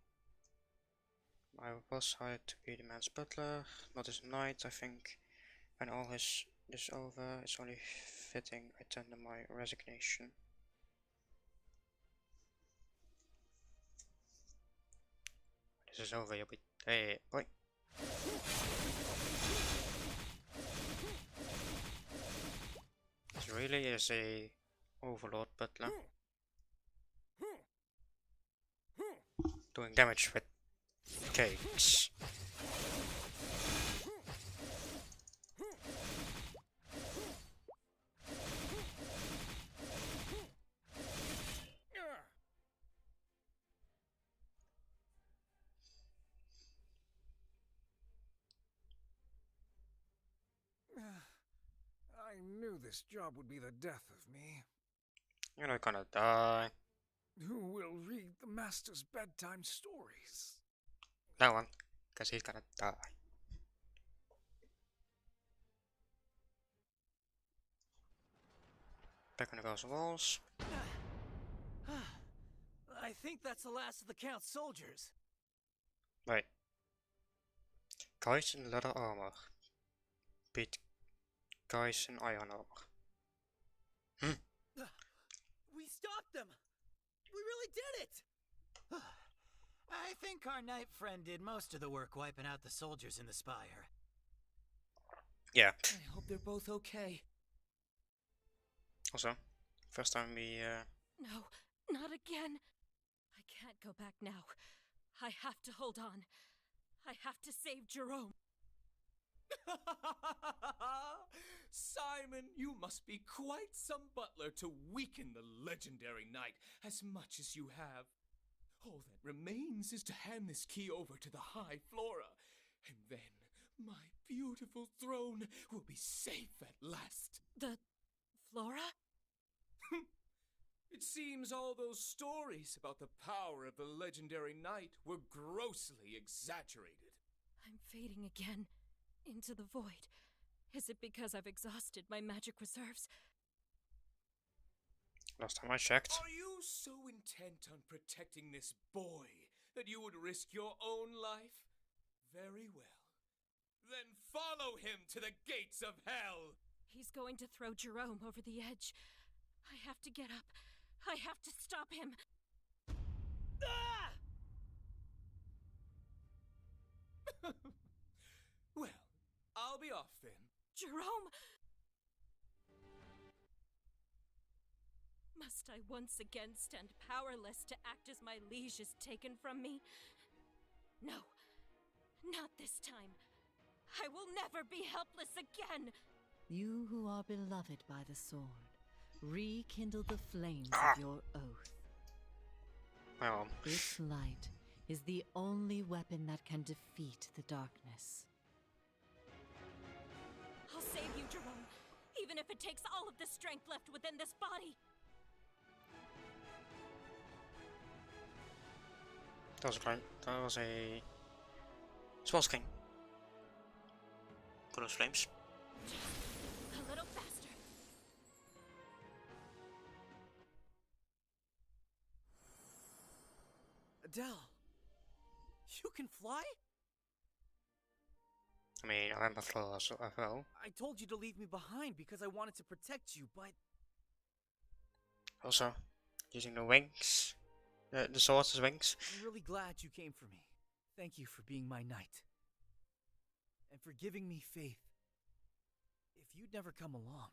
My boss hired to be the man's butler, not his knight. I think when all this is over, it's only fitting I tender my resignation. This is over, you'll be. Hey, boy. It's really is a overlord butler doing damage with cakes. I knew this job would be the death of me. You're not gonna die. Who will read the master's bedtime stories? No one, because he's gonna die. Back on the glass walls. I think that's the last of the Count's soldiers. Wait. Guys in leather armor beat guys in iron armor. We stopped them! We really did it! I think our knight friend did most of the work wiping out the soldiers in the spire. Yeah. I hope they're both okay. Also, first time we No, not again. I can't go back now. I have to hold on. I have to save Jerome. Simon, you must be quite some butler to weaken the legendary knight as much as you have. All that remains is to hand this key over to the High Flora, and then my beautiful throne will be safe at last. The Flora? It seems all those stories about the power of the legendary knight were grossly exaggerated. I'm fading again. Into the void. Is it because I've exhausted my magic reserves? last time I checked. Are you so intent on protecting this boy that you would risk your own life? Very well. Then follow him to the gates of hell! He's going to throw Jerome over the edge. I have to get up. I have to stop him. Ah! Well, I'll be off then. Jerome! Must I once again stand powerless to act as my liege is taken from me? No, not this time. I will never be helpless again! You who are beloved by the sword, rekindle the flames of your oath. Well, Its light is the only weapon that can defeat the darkness. I'll save you, Jerome, even if it takes all of the strength left within this body. that was a climb. That was a small screen. Got those flames. A little faster. Adele, you can fly? I mean, I remember Flora as well. I told you to leave me behind because I wanted to protect you, but... Also, using the wings. The swords as wings. I'm really glad you came for me. Thank you for being my knight. And for giving me faith. If you'd never come along...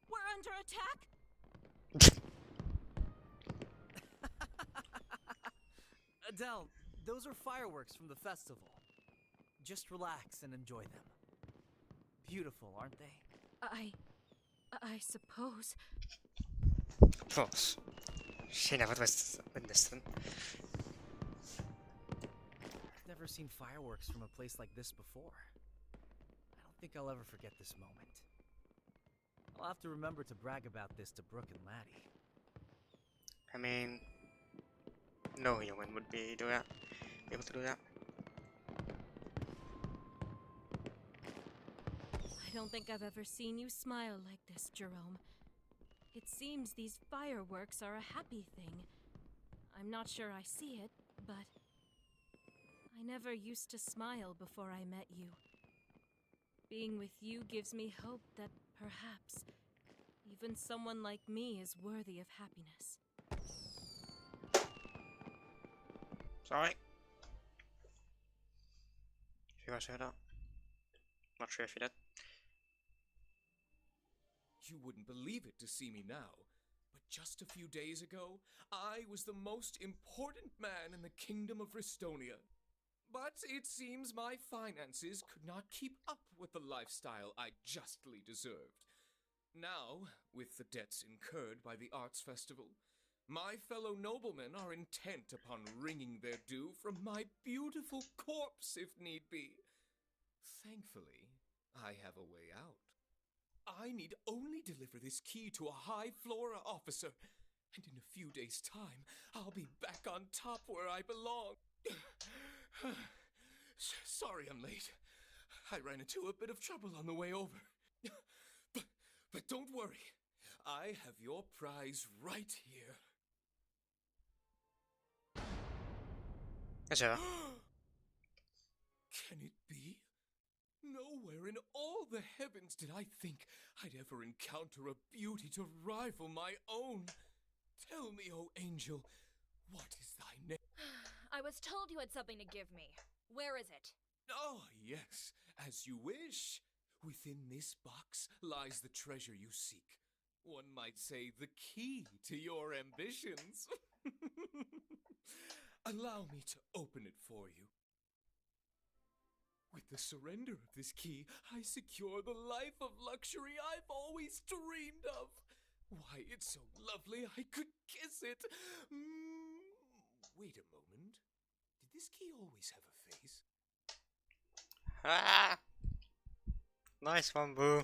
We're under attack? Adele, those are fireworks from the festival. Just relax and enjoy them. Beautiful, aren't they? I suppose. Of course. She never was in this thing. I've never seen fireworks from a place like this before. I don't think I'll ever forget this moment. I'll have to remember to brag about this to Brooke and Laddie. I mean, no human would be able to do that. I don't think I've ever seen you smile like this, Jerome. It seems these fireworks are a happy thing. I'm not sure I see it, but I never used to smile before I met you. Being with you gives me hope that perhaps even someone like me is worthy of happiness. Sorry. You guys heard that? Not sure if you did. You wouldn't believe it to see me now, but just a few days ago, I was the most important man in the Kingdom of Ristonia. But it seems my finances could not keep up with the lifestyle I justly deserved. Now, with the debts incurred by the Arts Festival, my fellow noblemen are intent upon wringing their due from my beautiful corpse if need be. Thankfully, I have a way out. I need only deliver this key to a High Flora officer, and in a few days' time, I'll be back on top where I belong. Sorry I'm late. I ran into a bit of trouble on the way over. But don't worry. I have your prize right here. So, Can it be? Nowhere in all the heavens did I think I'd ever encounter a beauty to rival my own. Tell me, O angel, what is thy name? I was told you had something to give me. Where is it? Oh, yes, as you wish. Within this box lies the treasure you seek. One might say the key to your ambitions. Allow me to open it for you. With the surrender of this key, I secure the life of luxury I've always dreamed of. Why, it's so lovely I could kiss it. Wait a moment. Did this key always have a face? ah, nice one, Boo.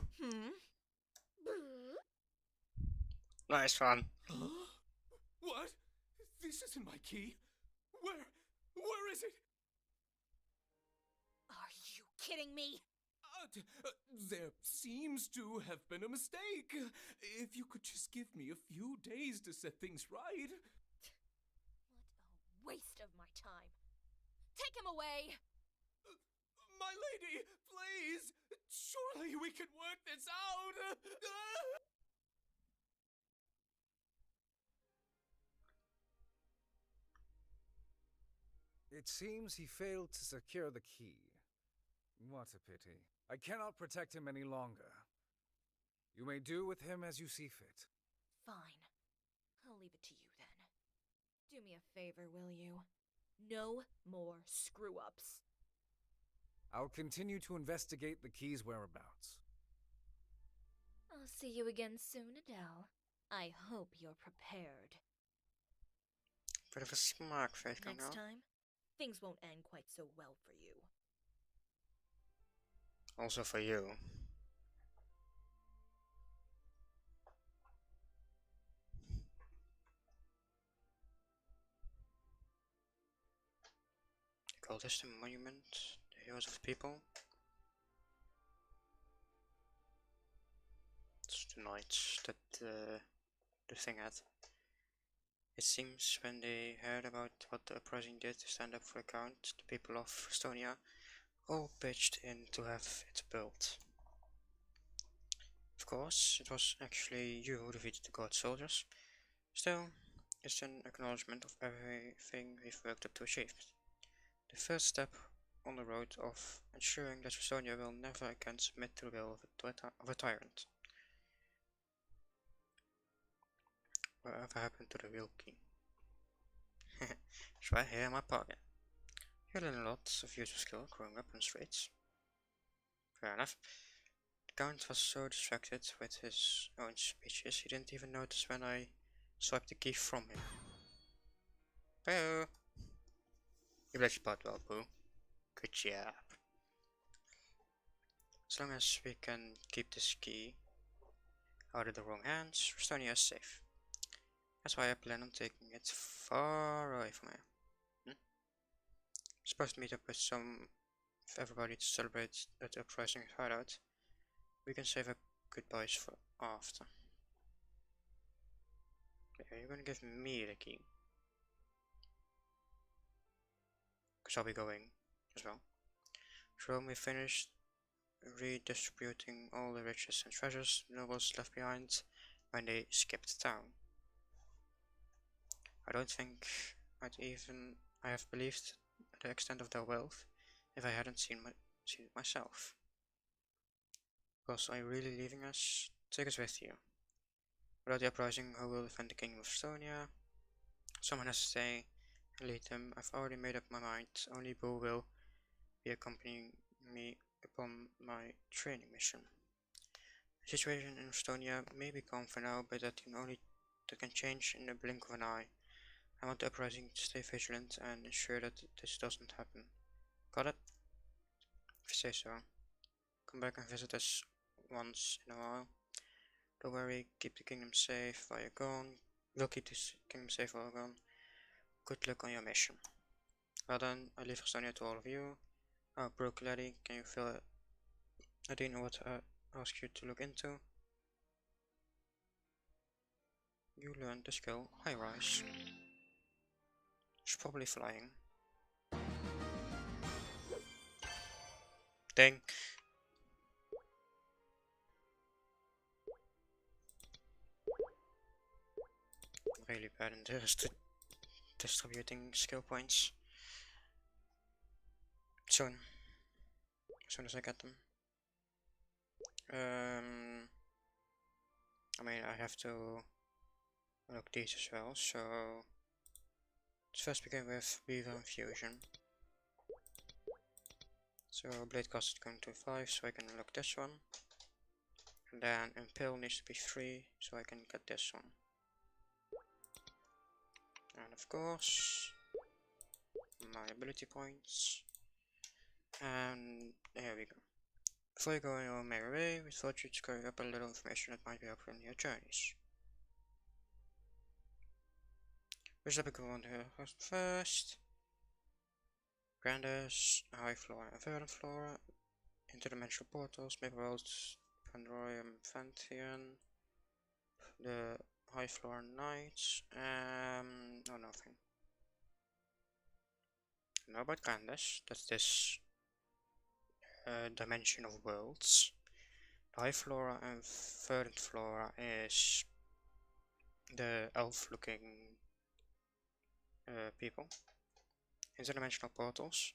Nice one. Huh? What? This isn't my key. Where is it? Are you kidding me? There seems to have been a mistake. If you could just give me a few days to set things right. What a waste of my time. Take him away! My lady, please! Surely we can work this out! It seems he failed to secure the key. What a pity. I cannot protect him any longer. You may do with him as you see fit. Fine. I'll leave it to you then. Do me a favor, will you? No more screw-ups. I'll continue to investigate the key's whereabouts. I'll see you again soon, Adele. I hope you're prepared. Bit of a smart face coming Next out. time, things won't end quite so well for you. Also for you. They call this the monument, the heroes of the people. It's the knights that the thing had. It seems when they heard about what the uprising did to stand up for the count, the people of Estonia all pitched in to have it built. Of course, it was actually you who defeated the god soldiers. Still, it's an acknowledgement of everything we've worked up to achieve. The first step on the road of ensuring that Estonia will never again submit to the will of a tyrant. Whatever happened to the real king? It's right here in my pocket. You learn lots of useful skill growing up on the streets. Fair enough. The count was so distracted with his own speeches he didn't even notice when I swiped the key from him. Boo! You played your part well, Boo. Good job. As long as we can keep this key out of the wrong hands, Estonia is safe. That's why I plan on taking it far away from here. Supposed to meet up with everybody to celebrate at the uprising hideout. We can save our goodbyes for after. Okay, you're gonna give me the key. Because I'll be going as well. So when we finished redistributing all the riches and treasures the nobles left behind when they skipped town. I don't think I have believed the extent of their wealth if I hadn't seen it myself. Because are you really leaving us? Take us with you. Without the uprising, who will defend the kingdom of Estonia? Someone has to stay and lead them. I've already made up my mind. Only Bo will be accompanying me upon my training mission. The situation in Estonia may be calm for now, but that can change in the blink of an eye. I want the uprising to stay vigilant and ensure that this doesn't happen. Got it? If you say so. Come back and visit us once in a while. Don't worry, keep the kingdom safe while you're gone. We'll keep this kingdom safe while you're gone. Good luck on your mission. Well done, I leave Estonia to all of you. Oh, broke laddie, can you fill it? I didn't know what to ask you to look into. You learned the skill high rise. She's probably flying. Dang. Really bad in distributing skill points. Soon. As soon as I get them. I mean, I have to look these as well, so let's first begin with wever and fusion. So blade cost is going to 5, so I can unlock this one. And then impale needs to be 3, so I can get this one. And of course, my ability points. And there we go. Before you go on your merry way, we thought you'd scurry up a little information that might be helpful in your journeys. Which topic we want to hear first? Grandis, High Flora and Verdant Flora, Interdimensional Portals, Maple Worlds, Pandorium, Pantheon, the High Flora Knights, no, nothing. I know about Grandis, that's this dimension of worlds. The High Flora and Verdant Flora is the elf-looking people. Interdimensional portals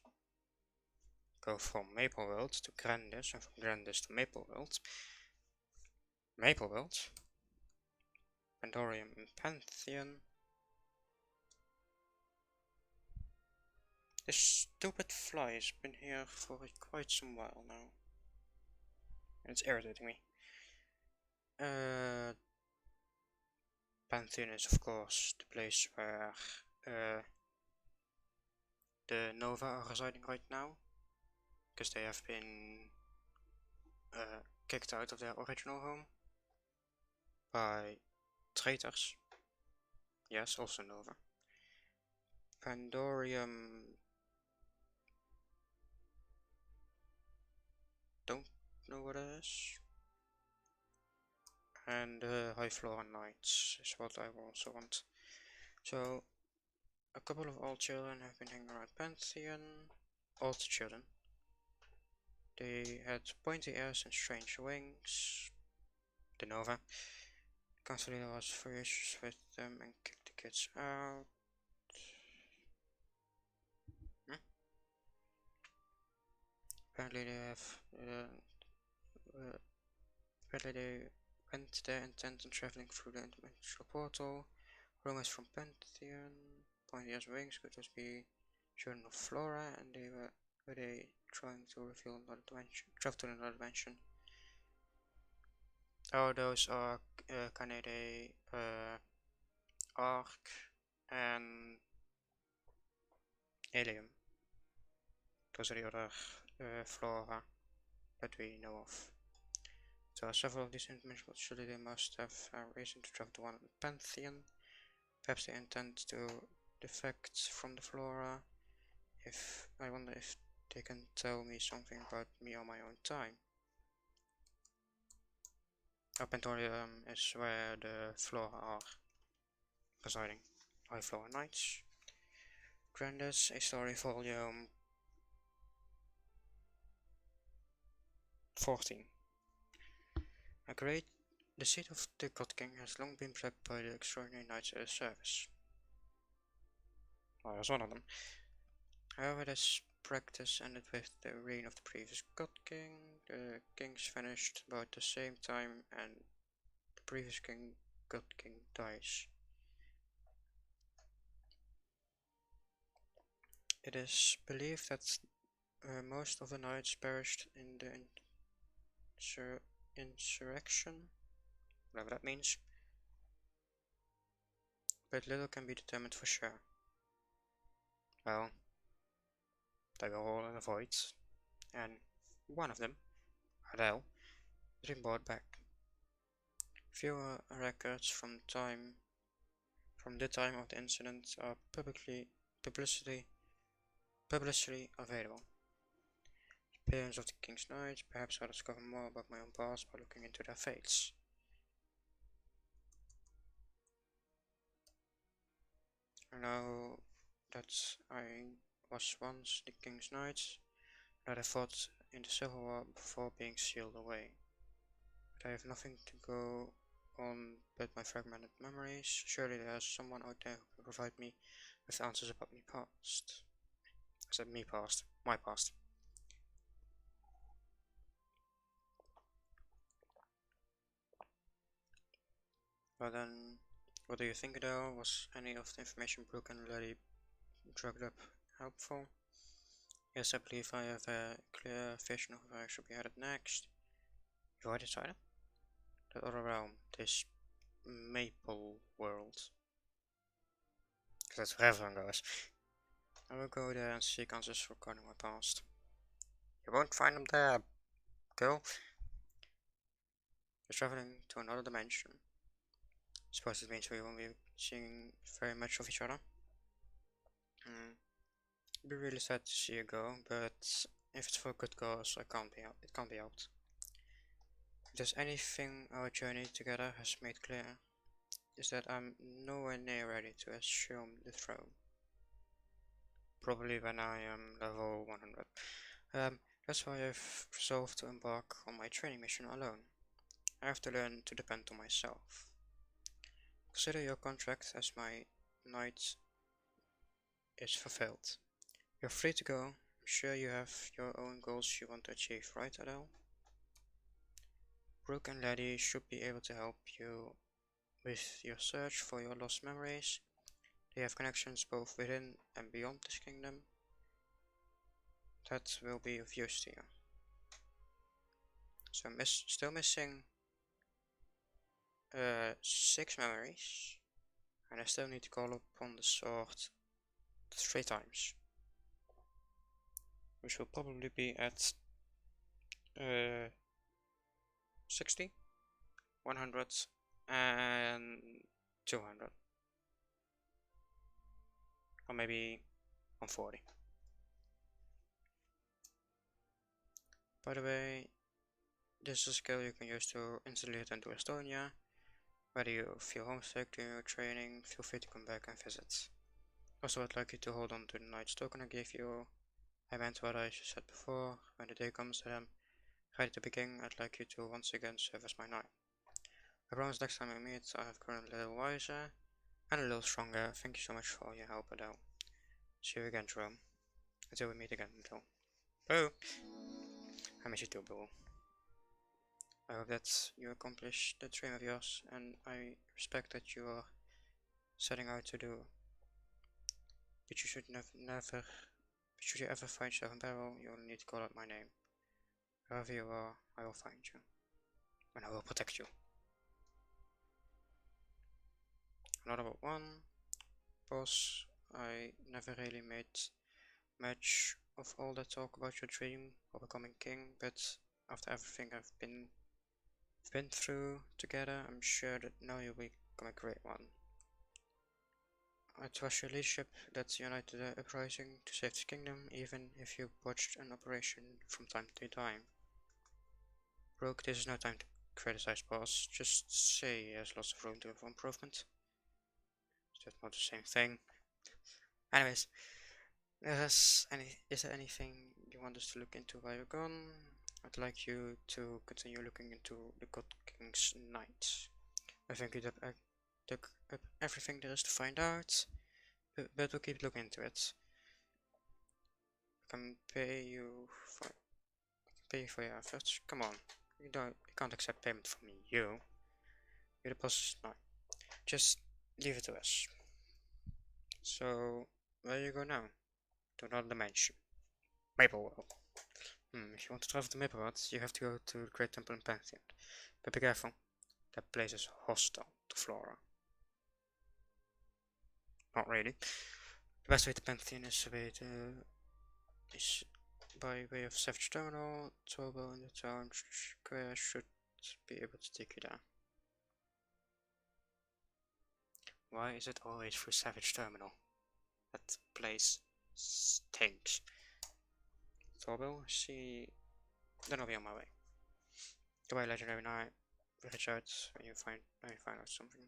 go from Maple World to Grandis, and from Grandis to Maple World. Maple World, Pandorium and Pantheon. This stupid fly has been here for quite some while now. And it's irritating me. Pantheon is of course the place where the Nova are residing right now. Because they have been kicked out of their original home by traitors. Yes, also Nova. Pandorium, don't know what it is. And High Flora Knights is what I also want. So, a couple of old children have been hanging around Pantheon. Old children. They had pointy ears and strange wings. The Nova. Council leader was furious with them and kicked the kids out. Apparently they have apparently they went their intent on traveling through the interdimensional portal. Rumors from Pantheon, pointy ears wings could just be children of Flora, and they were they trying to reveal another dimension, travel to another dimension. Oh, those are Canada, Arc, and Helium. Those are the other flora that we know of. So several of these interdimensional children they must have a reason to travel to one Pantheon. Perhaps they intend to defect from the flora. I wonder if they can tell me something about me on my own time. Pandorium is where the flora are residing. High Flora Knights. Grandis, a story volume 14. The seat of the God King has long been protected by the extraordinary knights at his service. Well, I was one of them. However, this practice ended with the reign of the previous God King. The kings vanished about the same time and the previous God King dies. It is believed that most of the knights perished in the insurrection, whatever that means, but little can be determined for sure. Well, they were all in the void, and one of them, Adele, has been brought back. Fewer records from the time of the incident are publicly available. The appearance of the King's Knights, perhaps I'll discover more about my own past by looking into their fates. I know that I was once the King's Knight, that I fought in the Civil War before being sealed away. But I have nothing to go on but my fragmented memories. Surely there is someone out there who can provide me with answers about my past. I said me past, my past. Well then, what do you think, Adele? Was any of the information Brooke and Lady drugged up helpful? Yes, I believe I have a clear vision of where I should be headed next. You already decided? That other realm, this Maple world. Because that's where everyone goes. I will go there and seek answers regarding my past. You won't find them there, girl. You're traveling to another dimension. I suppose it means we won't be seeing very much of each other. It'd be really sad to see you go, but if it's for a good cause, it can't be helped. If there's anything our journey together has made clear, is that I'm nowhere near ready to assume the throne. Probably when I am level 100. That's why I've resolved to embark on my training mission alone. I have to learn to depend on myself. Consider your contract as my knight is fulfilled. You're free to go. I'm sure you have your own goals you want to achieve, right, Adele? Brooke and Laddie should be able to help you with your search for your lost memories. They have connections both within and beyond this kingdom that will be of use to you. So I'm still missing 6 memories, and I still need to call upon the sword 3 times, which will probably be at 60, 100 and 200, or maybe 140. By the way, this is a skill you can use to instantly return to Estonia. Whether you feel homesick during your training, feel free to come back and visit. Also, I'd like you to hold on to the knight's token I gave you. I meant what I said before. When the day comes that I'm ready to begin, I'd like you to once again serve as my knight. I promise next time we meet, I have grown a little wiser and a little stronger. Thank you so much for all your help, Adele. See you again, Jerome. Until we meet again, Adele. Boo! I miss you too, Boo. I hope that you accomplish that dream of yours, and I respect that you are setting out to do. But you should should you ever find yourself in peril, you only need to call out my name. Wherever you are, I will find you, and I will protect you. Another one, boss. I never really made much of all that talk about your dream of becoming king, but after everything I've been through together, I'm sure that now you'll become a great one. I trust your leadership that united the uprising to save the kingdom, even if you botched an operation from time to time. Brooke, this is no time to criticize boss, just say he has lots of room for improvement. That's not the same thing. Anyways, is there anything you want us to look into while you're gone? I'd like you to continue looking into the God King's Knight. I think you'd have look up everything there is to find out, but we'll keep looking into it. can pay you for your efforts. Come on, you can't accept payment from me. You're the boss. No, just leave it to us. So where you go now? To another dimension. Maple World. If you want to travel to Maple World, you have to go to the Great Temple in Pantheon. But be careful. That place is hostile to Flora. Not really. The best way to Pantheon is by way of Savage Terminal. Turbo in the town square should be able to take you there. Why is it always through Savage Terminal? That place stinks. Turbo, see. Then I'll be on my way. Goodbye, Legendary Knight. Reach out when you find out something.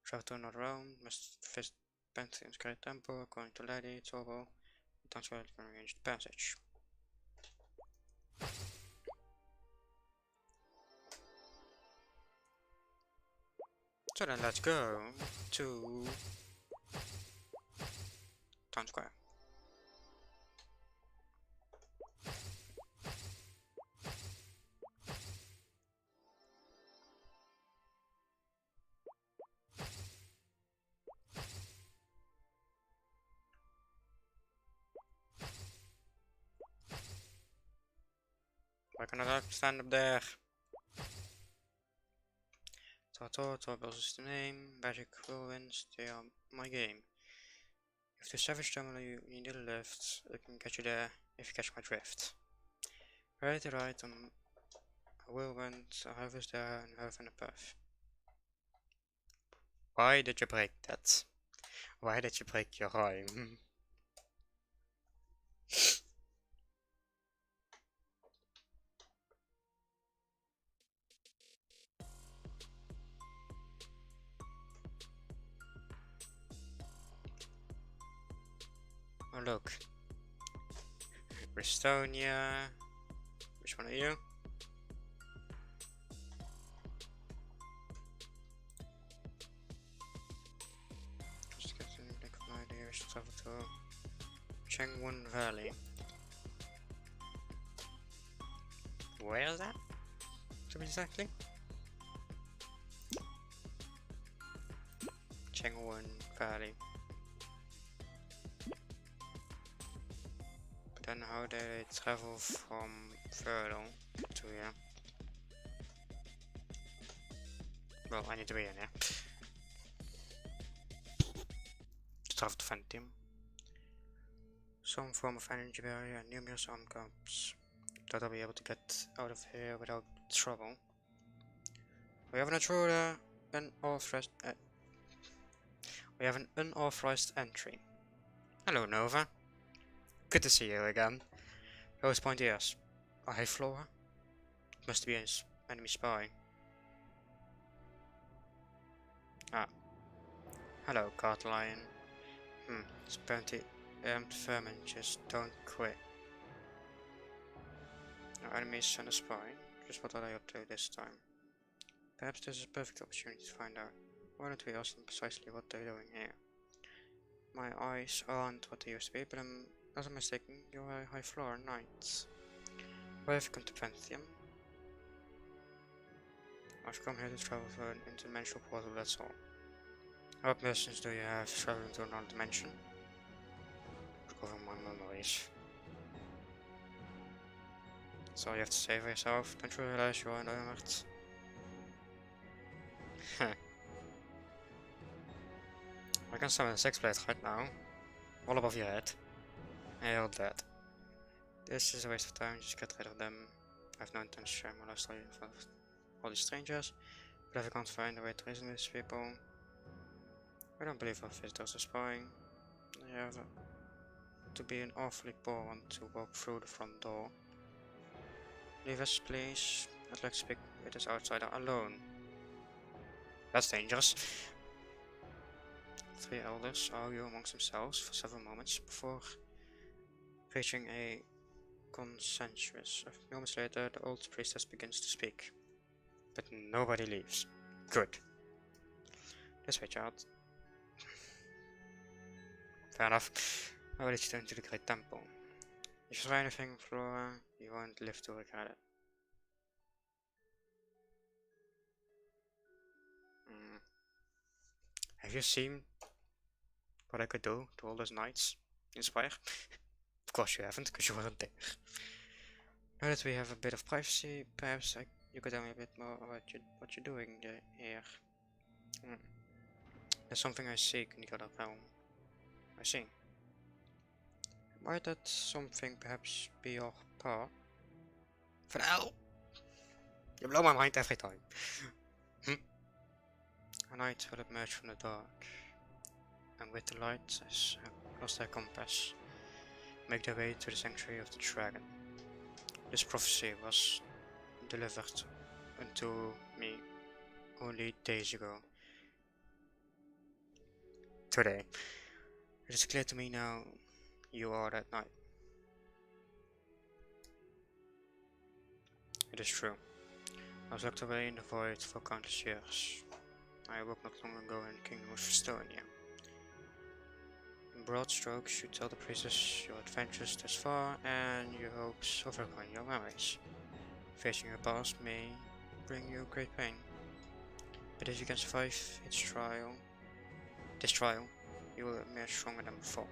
Travel to another realm. Must visit Pantheon's Great Temple. According to Lady Turbo, thanks for arrange the passage. So then let's go to Town Square. Why can I stand up there? Torbills is the name. Magic whirlwinds, they are my game. If the Savage Terminal you need a lift, I can get you there if you catch my drift. Right, a whirlwind, a hive is there, and a hive and a puff. Why did you break that? Why did you break your rhyme? Oh look. Bristonia. Which one are you? Just get an idea. We should travel to Changwon Valley. Where is that? To be exactly? Changwon Valley. But then how do they travel from Furlong to here? Well, I need to be in here. To travel to Phantom. Some form of energy barrier and numerous armed guards. That I'll be able to get out of here without trouble. We have an intruder, we have an unauthorized entry. Hello, Nova. Good to see you again. Lowest point ears. A high floor? Must be an enemy spy. Ah. Hello, Guard Lion. It's apparently vermin just don't quit. No enemies and a spy. Just what are they up to this time? Perhaps this is a perfect opportunity to find out. Why don't we ask them precisely what they're doing here? My eyes aren't what they used to be, but I'm not mistaken, you're a high floor knight. Why have you come to Pantheon? I've come here to travel for an interdimensional portal, that's all. What missions do you have traveling to another dimension? Recover my memories. That's all you have to say for yourself. Don't you realize you are an Earth? I can summon a 6-blade right now. All above your head. And you're dead. This is a waste of time, just get rid of them. I have no intention to share my malestory in front of all these strangers. But if I can't find a way to reason with these people, I don't believe our visitors are spying. They have to be an awfully poor one to walk through the front door. Leave us, please. I'd like to speak with this outsider alone. That's dangerous. 3 elders argue amongst themselves for several moments before reaching a consensus. A few moments later, the old priestess begins to speak. But nobody leaves. Good. This way, child. Fair enough. How will you turn to the Great Temple? If you try anything, Flora, you won't live to regret it. Have you seen what I could do to all those knights? Inspire? Of course you haven't, because you weren't there. Now that we have a bit of privacy, perhaps you could tell me a bit more about what you're doing here. There's something I seek in the other realm. I see. Might that something perhaps be your path? Van hell! You blow my mind every time. A knight will emerge from the dark, and with the light as lost their compass, make their way to the sanctuary of the dragon. This prophecy was delivered unto me only days ago. Today. It is clear to me now you are that knight. It is true. I was locked away in the void for countless years. I awoke not long ago in the kingdom of Estonia. In broad strokes, you tell the princess your adventures thus far and your hopes of recalling your memories. Facing your past may bring you great pain, but if you can survive this trial, you will emerge stronger than before.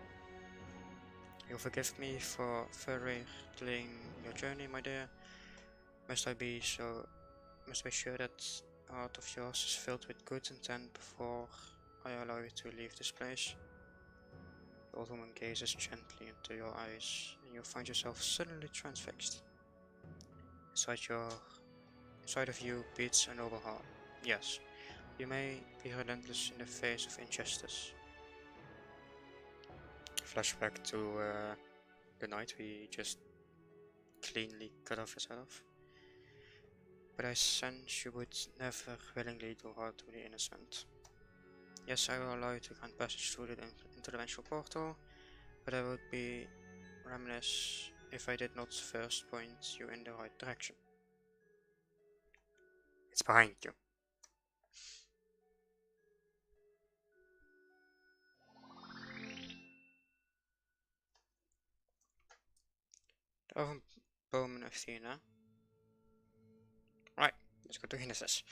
You'll forgive me for further delaying your journey, my dear. Must I be sure that heart of yours is filled with good intent before I allow you to leave this place? The old woman gazes gently into your eyes, and you'll find yourself suddenly transfixed. Inside of you beats a noble heart. Yes, you may be relentless in the face of injustice. Flashback to the night we just cleanly cut off his head off. But I sense you would never willingly do harm to the innocent. Yes, I will allow you to grant passage through the interdimensional portal, but I would be remiss if I did not first point you in the right direction. It's behind you. The oven bowman of Athena. Right, let's go to Genesis.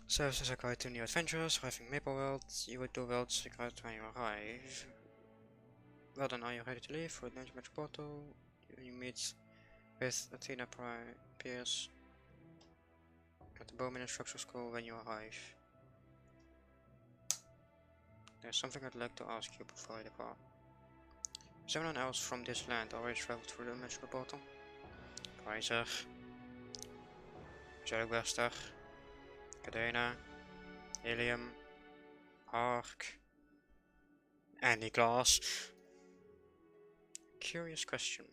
Serves as a guide to new adventures, arriving Maple World. You would do well to check out when you arrive. Well done, are you ready to leave? For the dimensional portal, you meet with Athena Pierce at the Bowman Instructor School when you arrive. There's something I'd like to ask you before I depart. Has anyone else from this land already traveled through the dimensional portal? Kaiser, Jelgwester, Cadena, Helium, Ark, Andy Glass. Curious question.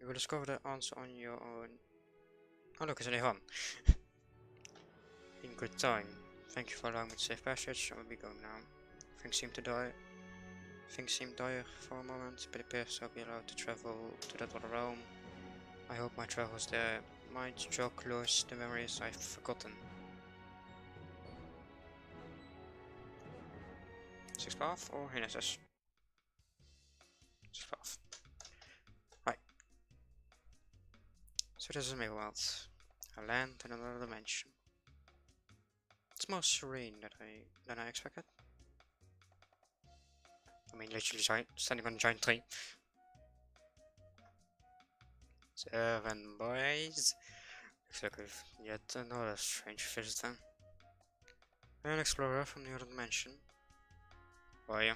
You will discover the answer on your own. Oh look, it's only one. In good time. Thank you for allowing me to save passage. I will be going now. Things seem dire for a moment, but it appears I'll be allowed to travel to that other realm. I hope my travels there might jog close the memories I've forgotten. 6th path or Genesis? 6th path. Right. So this is Mayworld. A land in another dimension. It's more serene than I expected. I mean, literally standing on a giant tree. 7 boys. Looks like we've yet another strange visitor. An explorer from the other dimension. Who are you?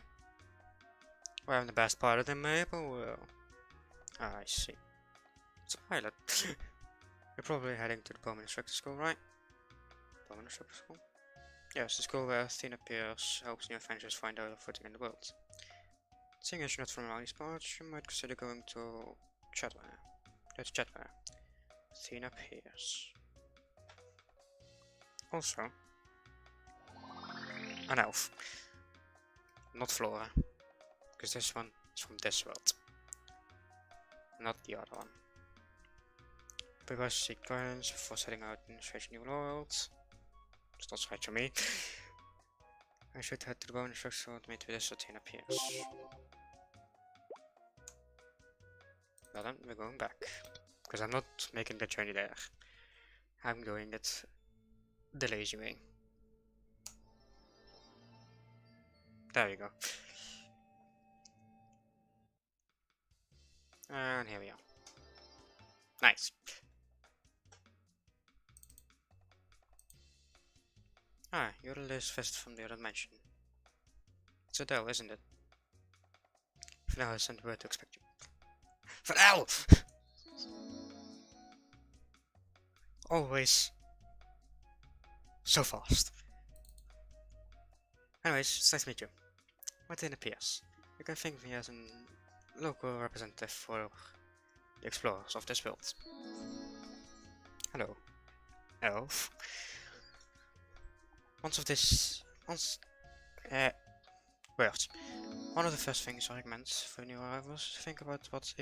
Well, I'm the best pilot in Maple World. Ah, I see. It's a pilot. You're probably heading to the Bowman Instructor School, right? Bowman Instructor School? Yes, the school where Athena Pierce helps new adventurers find out their footing in the world. Seeing as you're not from around these parts, you might consider going to Chatware. That's Chatware. Athena Pierce. Also, an elf. Not Flora. Because this one is from this world. Not the other one. Because seek guidance before setting out in a strange new world. It's not right for me. I should head to the Bone Instructor to meet with this Athena Pierce. Well then, we're going back. Because I'm not making the journey there. I'm going it the lazy way. There we go. And here we are. Nice. Ah, you're the latest visit from the other dimension. It's Adele, isn't it? Vanel has sent word to expect you. Vanel! Always so fast. Anyways, it's nice to meet you. Martin appears. You can think of me as a local representative for the explorers of this world. Hello, elf. Words. One of the first things I recommend for new arrivals is to think about what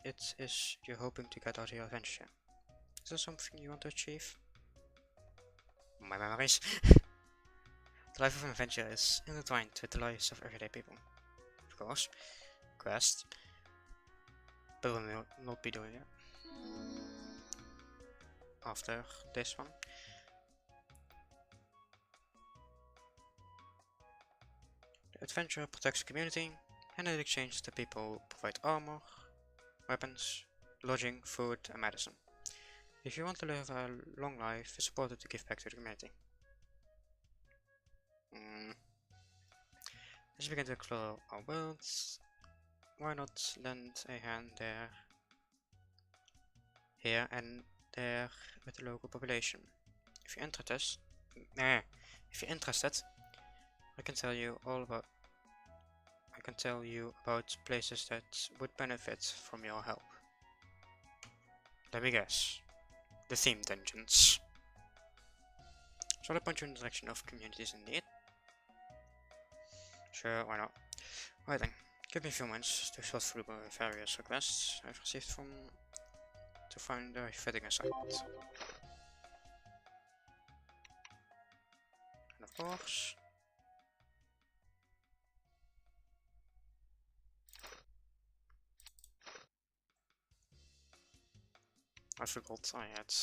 it is you're hoping to get out of your adventure. Is there something you want to achieve? My memories. The life of an adventure is intertwined with the lives of everyday people. Of course, quest, but we'll not be doing it after this one. The adventurer protects the community, and in exchange the people provide armor, weapons, lodging, food and medicine. If you want to live a long life, it's important to give back to the community. As we begin to explore our worlds, why not lend a hand here and there with the local population? If you're interested, I can tell you about places that would benefit from your help. Let me guess. The theme dungeons. Shall I point you in the direction of communities in need? Sure, why not? Right then, give me a few minutes to sort through the various requests I've received to find a fitting assignment. And of course, I forgot I had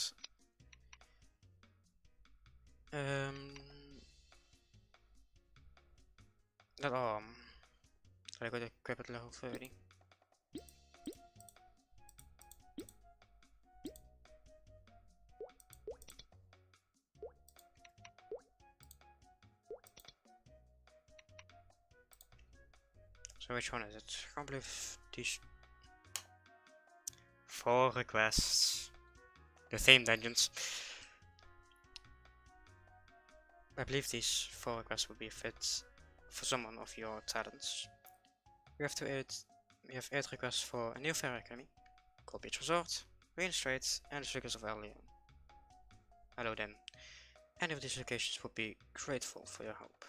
that arm. I got equip at level 30. So which one is it? I can't believe these 4 requests. The theme dungeons. I believe these 4 requests would be a fit for someone of your talents. We have 8 requests for a new fair academy, Cold Beach Resort, Green Strait, and the Circus of Leon. Hello then. Any of these locations would be grateful for your help.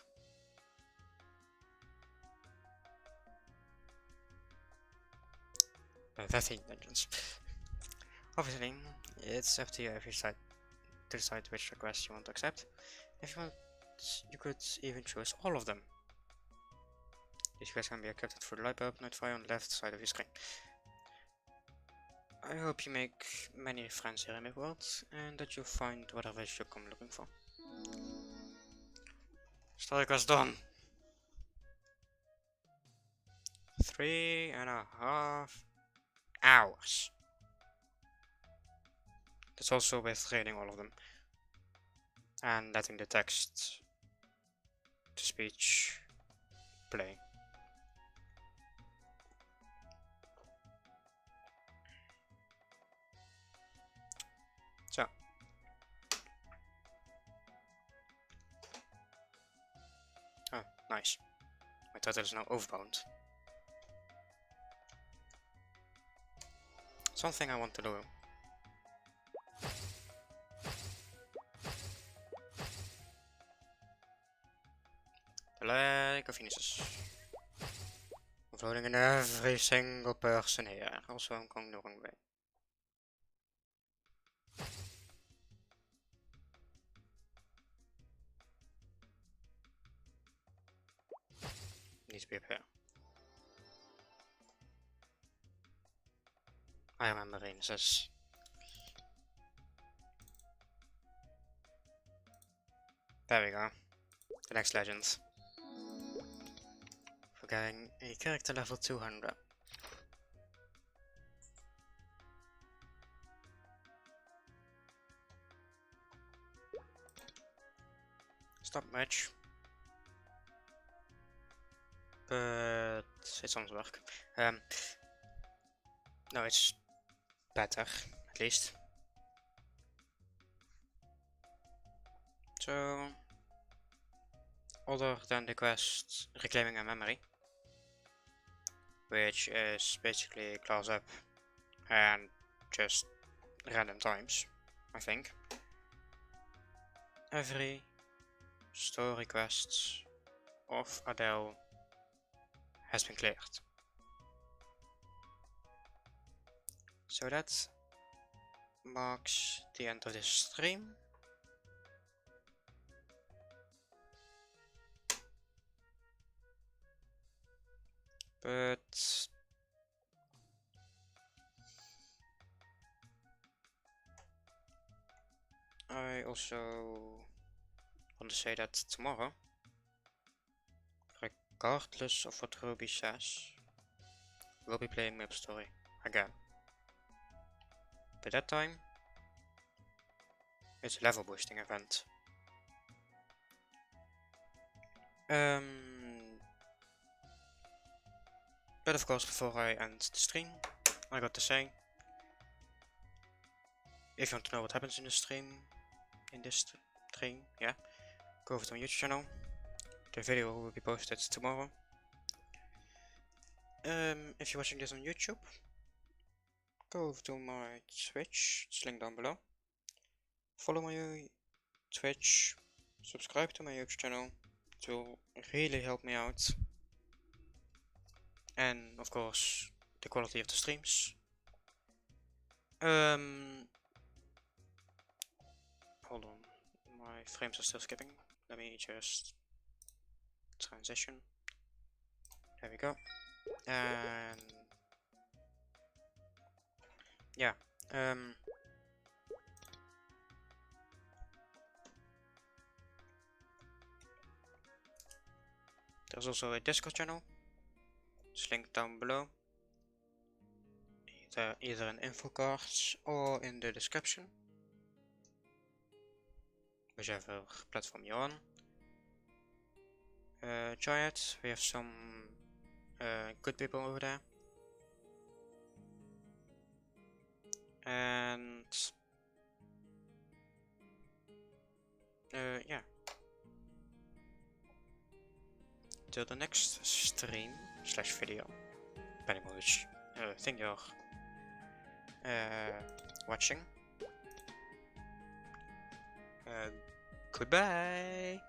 The theme dungeons. Obviously, it's up to you to decide which request you want to accept. If you want, you could even choose all of them. These quests can be accepted through the light bulb notifier on the left side of your screen. I hope you make many friends here in the world, and that you find whatever you come looking for. Story quest done! 3.5 hours. That's also with reading all of them. And letting the text to speech play. So. Oh, nice. My title is now overbound. Something I want to do. The Lake of Venus. Floating in every single person here. Also, I'm going the wrong way. Needs to be up here. I remember Venus's. There we go. The next legend. For getting a character level 200. It's not much. But it's on work. No, it's better, at least. So, other than the quest reclaiming a memory, which is basically class up and just random times, I think. Every story quest of Adele has been cleared. So that marks the end of this stream. But I also want to say that tomorrow, regardless of what Ruby says, we'll be playing maplestory again. By that time, it's a level boosting event. But of course, before I end the stream, I got to say, if you want to know what happens in the stream, yeah, go over to my YouTube channel. The video will be posted tomorrow. If you're watching this on YouTube, go over to my Twitch, it's linked down below. Follow my Twitch, subscribe to my YouTube channel, it will really help me out. And of course, the quality of the streams. Hold on, my frames are still skipping. Let me just transition. There we go. And yeah, there's also a Discord channel. It's linked down below. Either in info cards or in the description. Whichever platform you're on. Try it. We have some good people over there. And yeah. Till the next stream / video, depending on which thing you're watching. Goodbye.